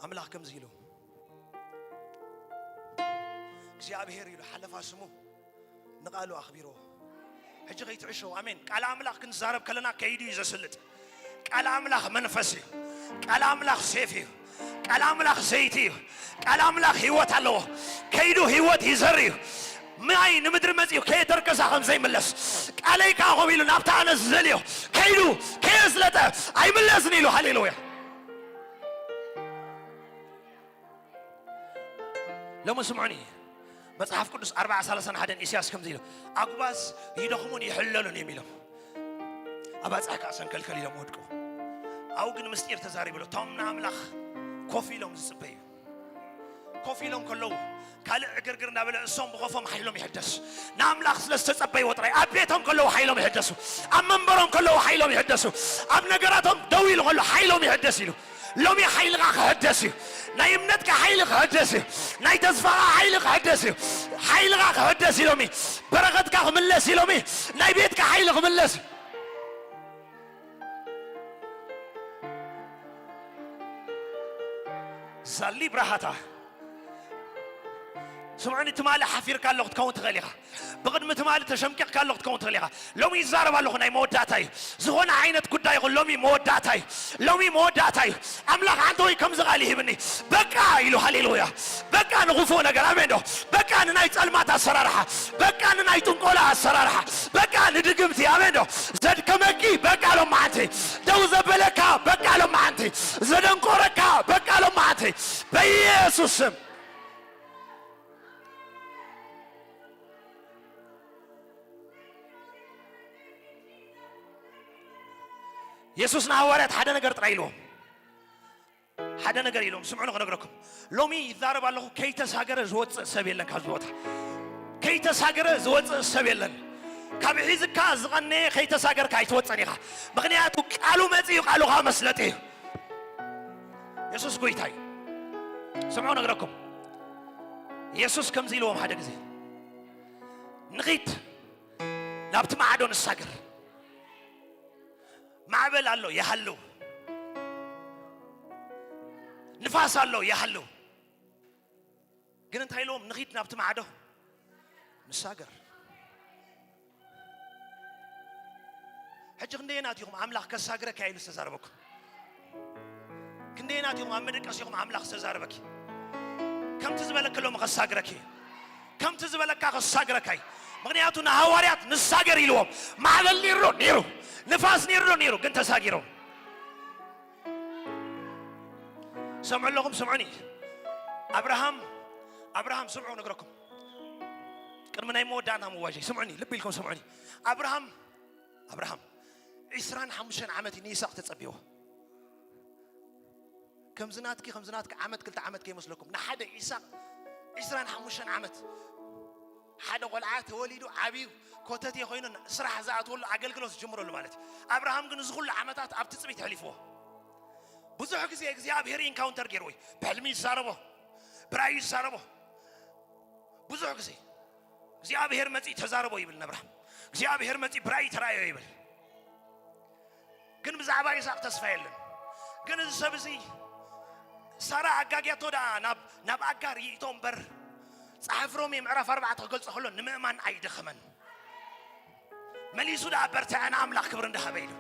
أملاك كم زيلو እግዚአብሔር ይሉ حلف اسمو نقالو اخبيرو حجي غيتعشو امين قال املاك كنزارب كلنا كيدو يزسلط قال املاك منفسي قال املاك سيفي قال املاك زيتي قال املاك هيوت الله كيدو هيوت يزري ماي نمدر مزيو كي تركز خم زي ملس عليك اخو يلو نابتا نزليو كيدو كيزلته اي ملسني له هاليلويا لو ما سمعوني مصحف قدس 4:31 حدن إسياس كم زيلو أقباس يدخمون يحللون يميلهم أباس أكاسن كل يوم ودكو أو جن مستير تزاري بلو توم ناملخ كوفي لهم زبيو كوفي لهم كلو قال أجرنا بلا الصوم بخوفهم حيلهم يحدث ناملخ سلست زبي وطري أبيتهم كلو حيلهم يحدثوا أم منبرهم كلو حيلهم يحدثوا أم نجاراتهم دويل كلو حيلهم يحدثوا لومي حيلك هدسي نايمنتك حيلك هدسي ناي تزفع حيلك هدسي حيلك هدسي لومي برغتك ملسي لومي ناي بيتك حيلك ملسي زالي براحتا سمعني تمالي حفير كان لغت كون تغليها بقدم تمالي تشمكك كان لغت كون تغليها لومي زارب الله ناي موداتاي زغون عينت قد يقول لومي موداتاي لومي موداتاي أملاك عنده كم زغاليه مني بقى إلو هاليلويا بقى نغفو نقر أمينو بقى نايت المات السرارحة بقى نايت نقولها السرارحة بقى ندقمتي أمينو زد كمكي بقى لهم معتي دوزة بلكا بقى لهم معتي زد نقوركا بقى لهم معتي بيسوس يسوس نهوارات حدا نقر ترايلهم حدا نقر يلهم سمعوا نقرأكم لومي يضارب الله كي تساقر زوت سبيل لك هزوتها ከይተሳገረ ዝወፅእ ሰብ የለን ካብ ሒዝካ ዝቐነየ ከይተሳገርካ ኣይትወፅን ኢኻ ምክንያቱ ቃሉ መፅኡ ቃሉኻ መስለጥ እዩ ኢየሱስ ጎይታ እዩ ስምዑ ነግረኩም ኢየሱስ ከምዚ ኢልዎም ሓደ ግዜ ንኺት ናብቲ ማዕዶ ንሳገር ማዕበል ኣሎ ይሃለው ንፋስ ኣሎ ይሃለው ግን እንታይ ኢልዎም ንኺት ናብቲ ማዕዶ ንሳገር ሕጂ ክንደየናት ኢኹም ኣምላኽ ከሳግረካ ኢሉ ዝተዛረበኩም ክንደየናት ኢኹም ኣብ መደቀሲ ኢኹም ኣምላኽ ዝተዛረበኪ ከምቲ ዝበለከ ሎሚ ከሳግረኪ ከምቲ ዝበለካ ከሳግረካ ምክንያቱ ንሃዋርያት ንሳገር ኢልዎም ማዕበል ነይሩ ንፋስ ነይሩ ግን ተሳጊሮም سمعوا لكم سمعوني أبراهام سمعوا نقرأكم كرمنا يمود أنا مواجه سمعوني لبي لكم سمعوني أبراهام عسران حمشان عمتي نيساق تتصبيوه كم زناتك عمت قلت عمت مسلكم نحد عيساق عسران حمشان عمت حدا ولعات وليدو عبيو كوتتي خوينن سرح زعت ولا عقلقلوس جمرو مالتي أبراهام كن زغل عمتات أبتصبيت حليفوه ብዙሕ ጊዜ እግዚአብሔር ኢንካውንተር ገይሮይ በሕልሚ ይዛረቦ ብራእይ ይዛረቦ ብዙሕ ጊዜ እግዚአብሔር መጽ ተዛረቦ ይብል ነብራ እግዚአብሔር መጽ ብራእይ ተራእዮ ይብል ግን ብዛዕባ ይስሐቅ ተስፋ የለን ግን እዚ ሰብ እዚ ሳራ አጋጊያቶ ዳ ናብ አጋር ይእቶም በር ጻሕፍ ሮሜ ምዕራፍ 4 ተገልጾ ሁሉ ንምእማን አይደኸመን መሊሱ ዳ በርታና አምላክ ክብር እንደሃበ ይሉ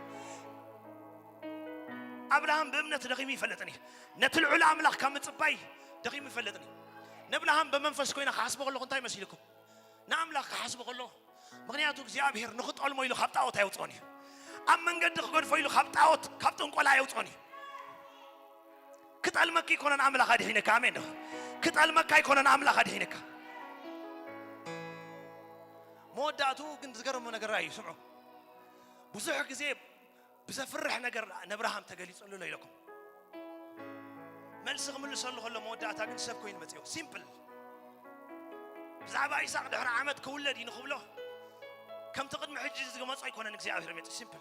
أبراهام بأمنة دقيم يفلتني نتلعو الأملاك كم تصبي دقيم يفلتني نبلاهم بمنفس كوينا حاسب الله كنتاي مسيلكم نأملاك حاسب الله مغنياتو زيابير نخط علمو يلو خبطاوت هيوتوني أم من قد خقول فيلو خبطاوت خبطون قولا هيوتوني كت المكي كونن أملاك هذه هناك آمين كت المكي كونن أملاك هذه هناك موداتو كنت تقرب من قراي سمعوا بزحك زيب بزفرح نجر نبراهام تقليص قالوا له لكم ملسغ من لسه الله مودعتا كن سب كوين متيو سيمبل زعبا يساق دهر عمد كولدي نخبله كم تقدم حجز قمص يكون انك زعبا متي سيمبل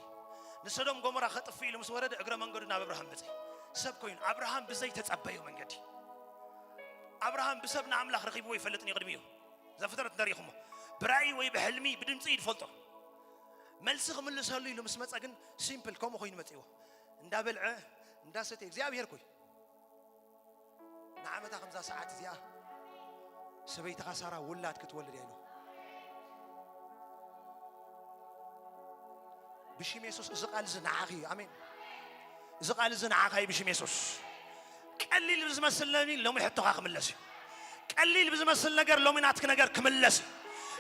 نسدوم قمرا خطف فيه لمس ورد اقرا منقدنا ابراهام متي سب كوين ابراهام بزي تتصبيو منقدي ابراهام بسبنا املاك رقيبو يفلطني قدميو زفترت تاريخهم براي وي بحلمي بدمصي يفلطو ملسخ من لسالو يلو مسمصا كن سيمبل كوم خوين متيو اندا بلع اندا ستي እግዚአብሔር ኮይ نعمتا 5 ساعات زيا سبيت خسارة ولات كتولد يلو بشي ميسوس زقال زنعاخي امين زقال زنعاخي بشي ميسوس قليل بزمسل لمين لومي حطوها خملسي قليل بزمسل ነገር لوميناتك ነገር كملسي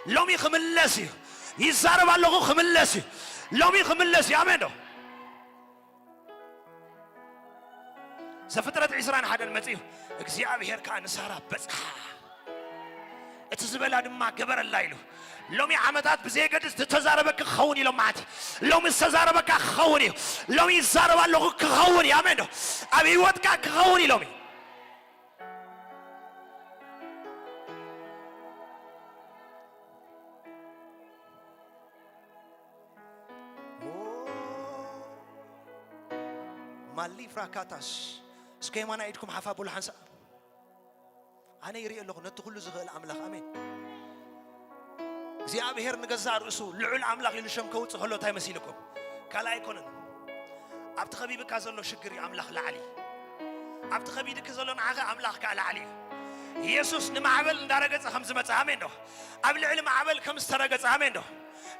لومي خملسي يزارب الله خملسي لومي خملسي امين دو سفترة عسران حدا المسيح እግዚአብሔር كان سارا بصح اتزبل ادما قبر الليلو لومي عمدات بزي قدس تتزاربك خوني لومات لومي تزاربك خوني لومي زارب الله خوني امين دو ابي ودك خوني لومي مالي فراكاتاس سكيما نايدكم حفا بول حنسا انا يري له نتخلو زغل املاك امين እግዚአብሔር ንገዛር እሱ ልዑል አምላክ ይልሽም ከውጽ ሆሎ ታይ መስይልኩም ካላ አይኮንን ኣብቲ ኸቢብካ ዘሎ ሽግሪ አምላክ ላዓሊ ኣብቲ ኸቢድክ ዘሎ ንዓኸ አምላክ ካላ ዓሊ ኢየሱስ ንማዕበል እንዳረገጸ ከም ዝመጽ አሜን ዶ ኣብ ልዕል ማዕበል ከም ዝተረገጸ አሜን ዶ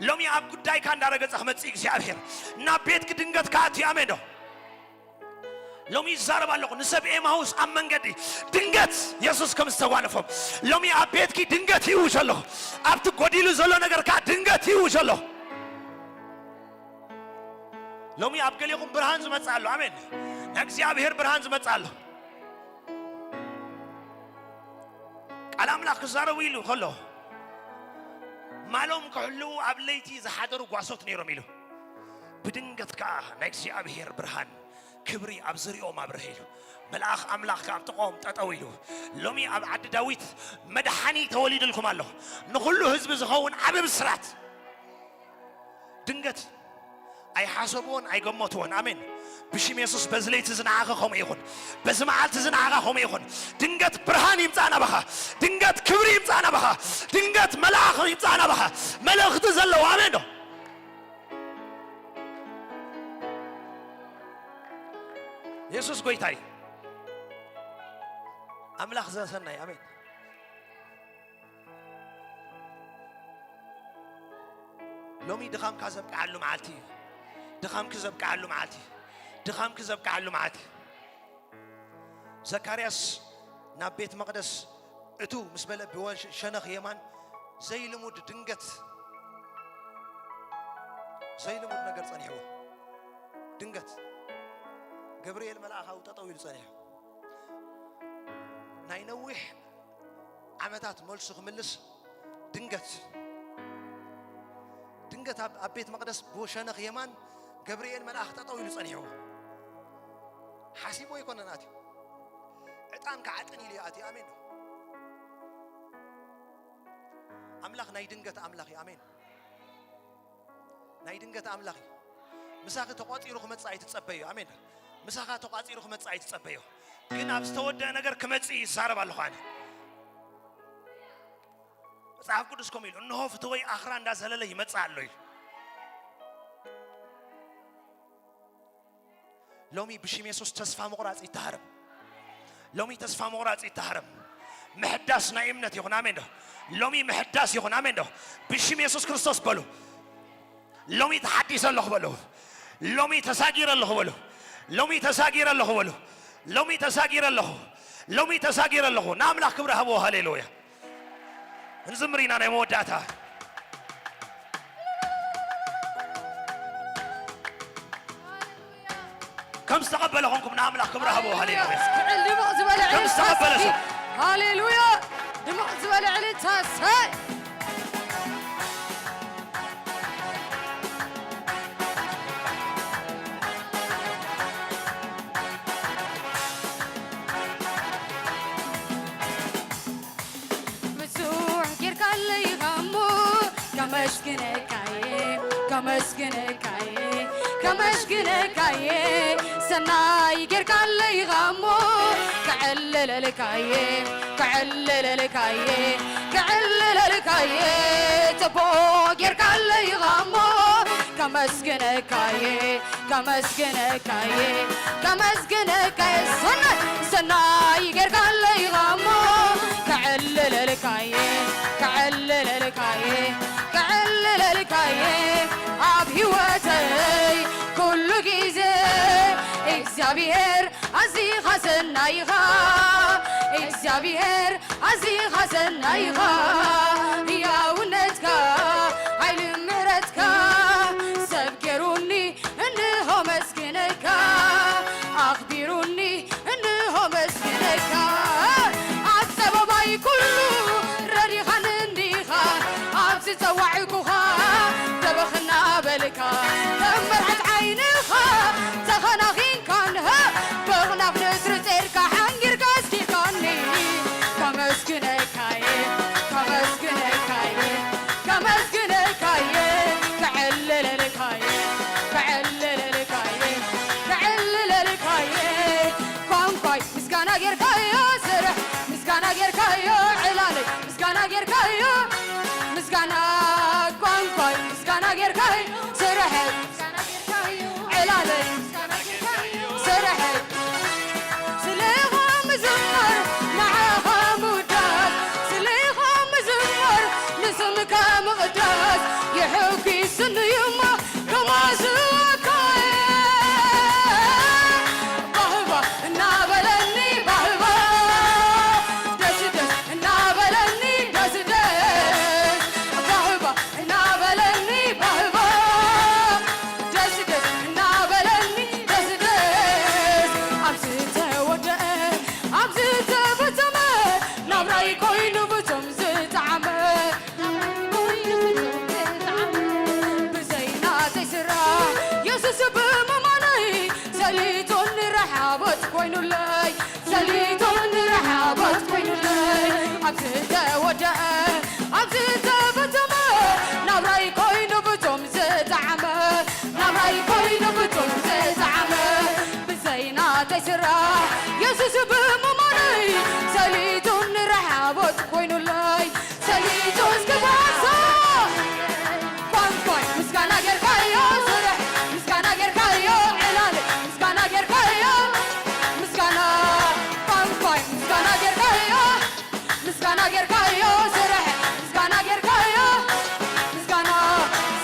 ሎሚ ኣብ ጉዳይካ እንዳረገጸ መጽ እግዚአብሔር እና ቤትክ ድንገት ካቲ አሜን ዶ لومي زارب الله نسب إمهوس أمن قدي دينغت يسوع كم استوانفهم لومي أبيت كي دينغت يوش الله أبتو قديلو زلوا نجار كا دينغت يوش الله لومي أبكليكم برهان زمت سالو آمين نكسي أبهر برهان زمت سالو كلام لا خسارة ويلو خلو معلوم كحلو أبليتي زحدرو قاسوت نيرو ميلو بدينغت كا نكسي أبهر برهان كبري أبزريو ما برهيلو ملاخ أملاخ كاب تقوم تطويلو لومي أب عد داويت مدحني توليد لكم الله نقول حزب زخون عبب سرات دنقت أي حاسبون أي قمتون آمين بشيم يسوس بزليت زنعاقهم يخون بزمعات زنعاقهم يخون دنقت برهان يمتعنا بها دنقت كبري يمتعنا بها دنقت ملاخ يمتعنا بها ملاخ تزلوا آمين يسوس قويتاي أملاخ زنسنا آمين لومي دخام كذب كعلو معاتي دخام كذب كعلو معاتي دخام كذب كعلو معاتي زكرياس نبيت مقدس اتو مسبله بوال شنخ يمان زي لمود دنقت زي لمود نقر صنيحو دنقت جبريل ملاخ او تطويل صنيحو ناينوح عمتات ملسخ ملس دنقت دنقت أبيت مقدس بوشانخ يمان جبريل ملاخ تطويل صنيعه حسيبه يكون ناتي عطان كعطني لي آتي آمين أملاخ ناي دنقت أملاخي آمين ناي دنقت أملاخي مساخ تقاطي روح متصاعي تتصبيه آمين مساخ تقاطي روح متصاعي تتصبيه ግን ኣብ ዝተወደአ ነገር ክመጽ ይዛረብ ኣለኹ ኣነ መጽሓፍ ቅዱስ ከምኡ ኢሉ እነሆ ፍትወይ ኣኽራ እንዳዘለለ ይመጽእ ኣሎ ኢሉ ሎሚ ብሽም የሱስ ተስፋ መቁራጽ ይተሃረም ሎሚ ተስፋ መቁራጽ ይተሃረም ምሕዳስ ናይ እምነት ይኹን ኣሜን ዶ ሎሚ ምሕዳስ ይኹን ኣሜን ዶ ብሽም የሱስ ክርስቶስ በሉ ሎሚ ተሓዲሰ ኣለኹ በሉ ሎሚ ተሳጊረ ኣለኹ በሉ ሎሚ ተሳጊረ ኣለኹ በሉ لومي تساقير الله لومي تساقير الله ناملاخ كبره هبو هاليلويا نزمرين أنا موداتها كم استقبلهم ناملاخ كبره هبو هاليلويا كم استقبلهم هاليلويا دمع زبالة علي تاساي كمشكنكاي سناي كركالي غامو كعلللكاي تبو كركالي غامو كمشكنكاي سناي كركالي غامو كعلللكاي أبي واتي كل جيزة إكسابير عزي خسن نايغا إكسابير عزي خسن نايغا يا ونتكا عيل مرتكا سبكروني إنه مسكنكا أخبروني إنه مسكنكا عالسبباي كله راري خننديخا عبس توعكوها تبخنا بلكا تمرعت عينها تخناخين كانها بغنا بنسر تركا حنجر كاسكي كاني كمسكنكاي كونكاي مسكانا غير كايو سرح مسكانا غير كايو علالي مسكانا غير كايو مسكانا كونكاي مسكانا غير كايو سرح مسكانا غير كايو علالي مسكانا غير كايو سرح سليغا مزمر معاها مداد سليغا مزمر نسمك مقداد يحوكي سن يما كما زكاي بهبا نابلني بهبا دس دس نابلني دس دس بهبا نابلني بهبا دس دس نابلني دس دس عبزت ودأ عبزت بتمه نبراي كوينو بتم زت عمه سليتون رحابات كوين اللي عبزة وداء عبزة بتما نبراي كوين بتم زعمة نبراي كوين بتم زعمة بزينا تسرع يسوس بممري سليتون رحابات كوين اللي سليتون كباسة كوين مسكنا غير كايو سرح مسكنا غير كايو علالي مسكنا غير كايو مسكنا كوين مسكنا غير كايو مسكنا غير كايو سرح مسكنا غير كايو مسكنا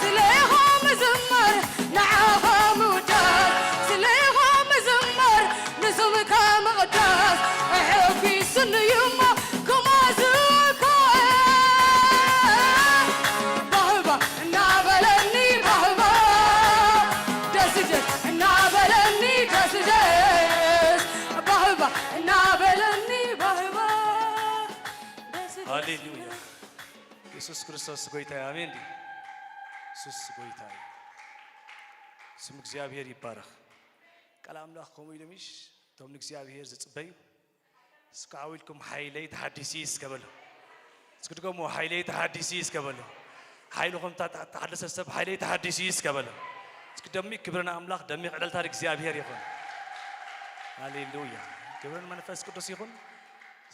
سليهم مزمر نعاهم وداد سليهم مزمر نزمك مقداس احبي سن يما كما زكا بهبا نابلني بهبا دسجس نابلني دسجس بهبا نابلني بهبا ሃሌሉያ ኢየሱስ ክርስቶስ ጌታ አሜን። ኢየሱስ ጌታ ስም እግዚአብሔር ይባረክ። ቃል አምላክ ኮሙ ኢለሚሽ ቶም እግዚአብሔር ዝጽበዩ እስካዊልኩም ኃይለይ ተሐዲሲ እስከበሉ እስክድገሙ ኃይለይ ተሐዲሲ እስከበሉ ኃይልኩም ተሐደሰ ሰብ ኃይለይ ተሐዲሲ እስከበሉ እስክደሚ ክብርና አምላክ ደሚ ዕለልታ እግዚአብሔር ይሁን። ሃሌሉያ ክብርን መንፈስ ቅዱስ ይሁን።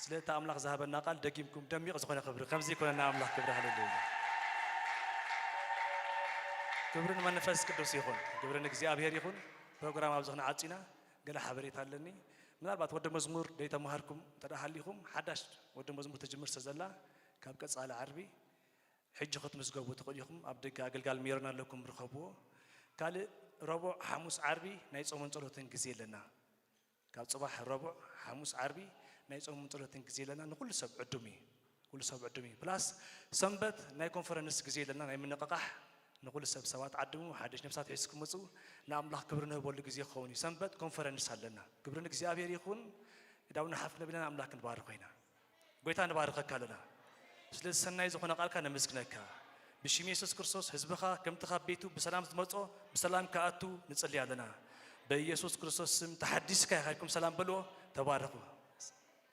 ስለታ አምላክ ዘሃበና ቃል ደጊምኩም ደሚቅ ዝኾነ ክብሪ ከምዚ ይኮነና አምላክ ክብሪ ሃሌሉያ ክብርን መንፈስ ቅዱስ ይሁን። ክብርን እግዚአብሔር ይሁን። ፕሮግራም አብዝኽና ዓጺና ገለ ሓበሬታ ኣለኒ ምናልባት ወደ መዝሙር ደይተማሃርኩም ተዳሃሊኹም ሓዳሽ ወደ መዝሙር ተጅምር ሰዘላ ካብ ቀጻሊ ዓርቢ ሕጂ ክትምዝገቡ ትኽእሉ ኢኹም ኣብ ደገ ኣገልጋል ሜሮና ኣለኩም ርከብዎ ካልእ ረቡዕ ሓሙስ ዓርቢ ናይ ጾምን ጸሎትን ግዜ ኣለና ካብ ጽባሕ ረቡዕ ሓሙስ ዓርቢ ናይ ጾምን ጸሎትን ግዜ ኣለና ንኩሉ ሰብ ዕዱም እዩ ኩሉ ሰብ ዕዱም እዩ ፕላስ ሰንበት ናይ ኮንፈረንስ ግዜ ኣለና ናይ ምንቕቓሕ ንኩሉ ሰብ ሰባት ዓድሙ ሓድሽ ነፍሳት ሒዝኩም መፁ ንኣምላኽ ክብሪ ንህበሉ ግዜ ክኸውን እዩ ሰንበት ኮንፈረንስ ኣለና ክብሪ ንእግዚአብሔር ይኹን ዳውና ሓፍነ ብለና ኣምላክ ንባርኽ ኢና ጎይታ ንባርከካ ኣለና ስለዚ ሰናይ ዝኾነ ቃልካ ነመስግነካ ብሽም ኢየሱስ ክርስቶስ ህዝብኻ ከምቲ ካብ ቤቱ ብሰላም ዝመጾ ብሰላም ከኣቱ ንጽልይ ኣለና በኢየሱስ ክርስቶስ ስም ተሓዲስካ ይኻይኩም ሰላም በልዎ ተባረኹ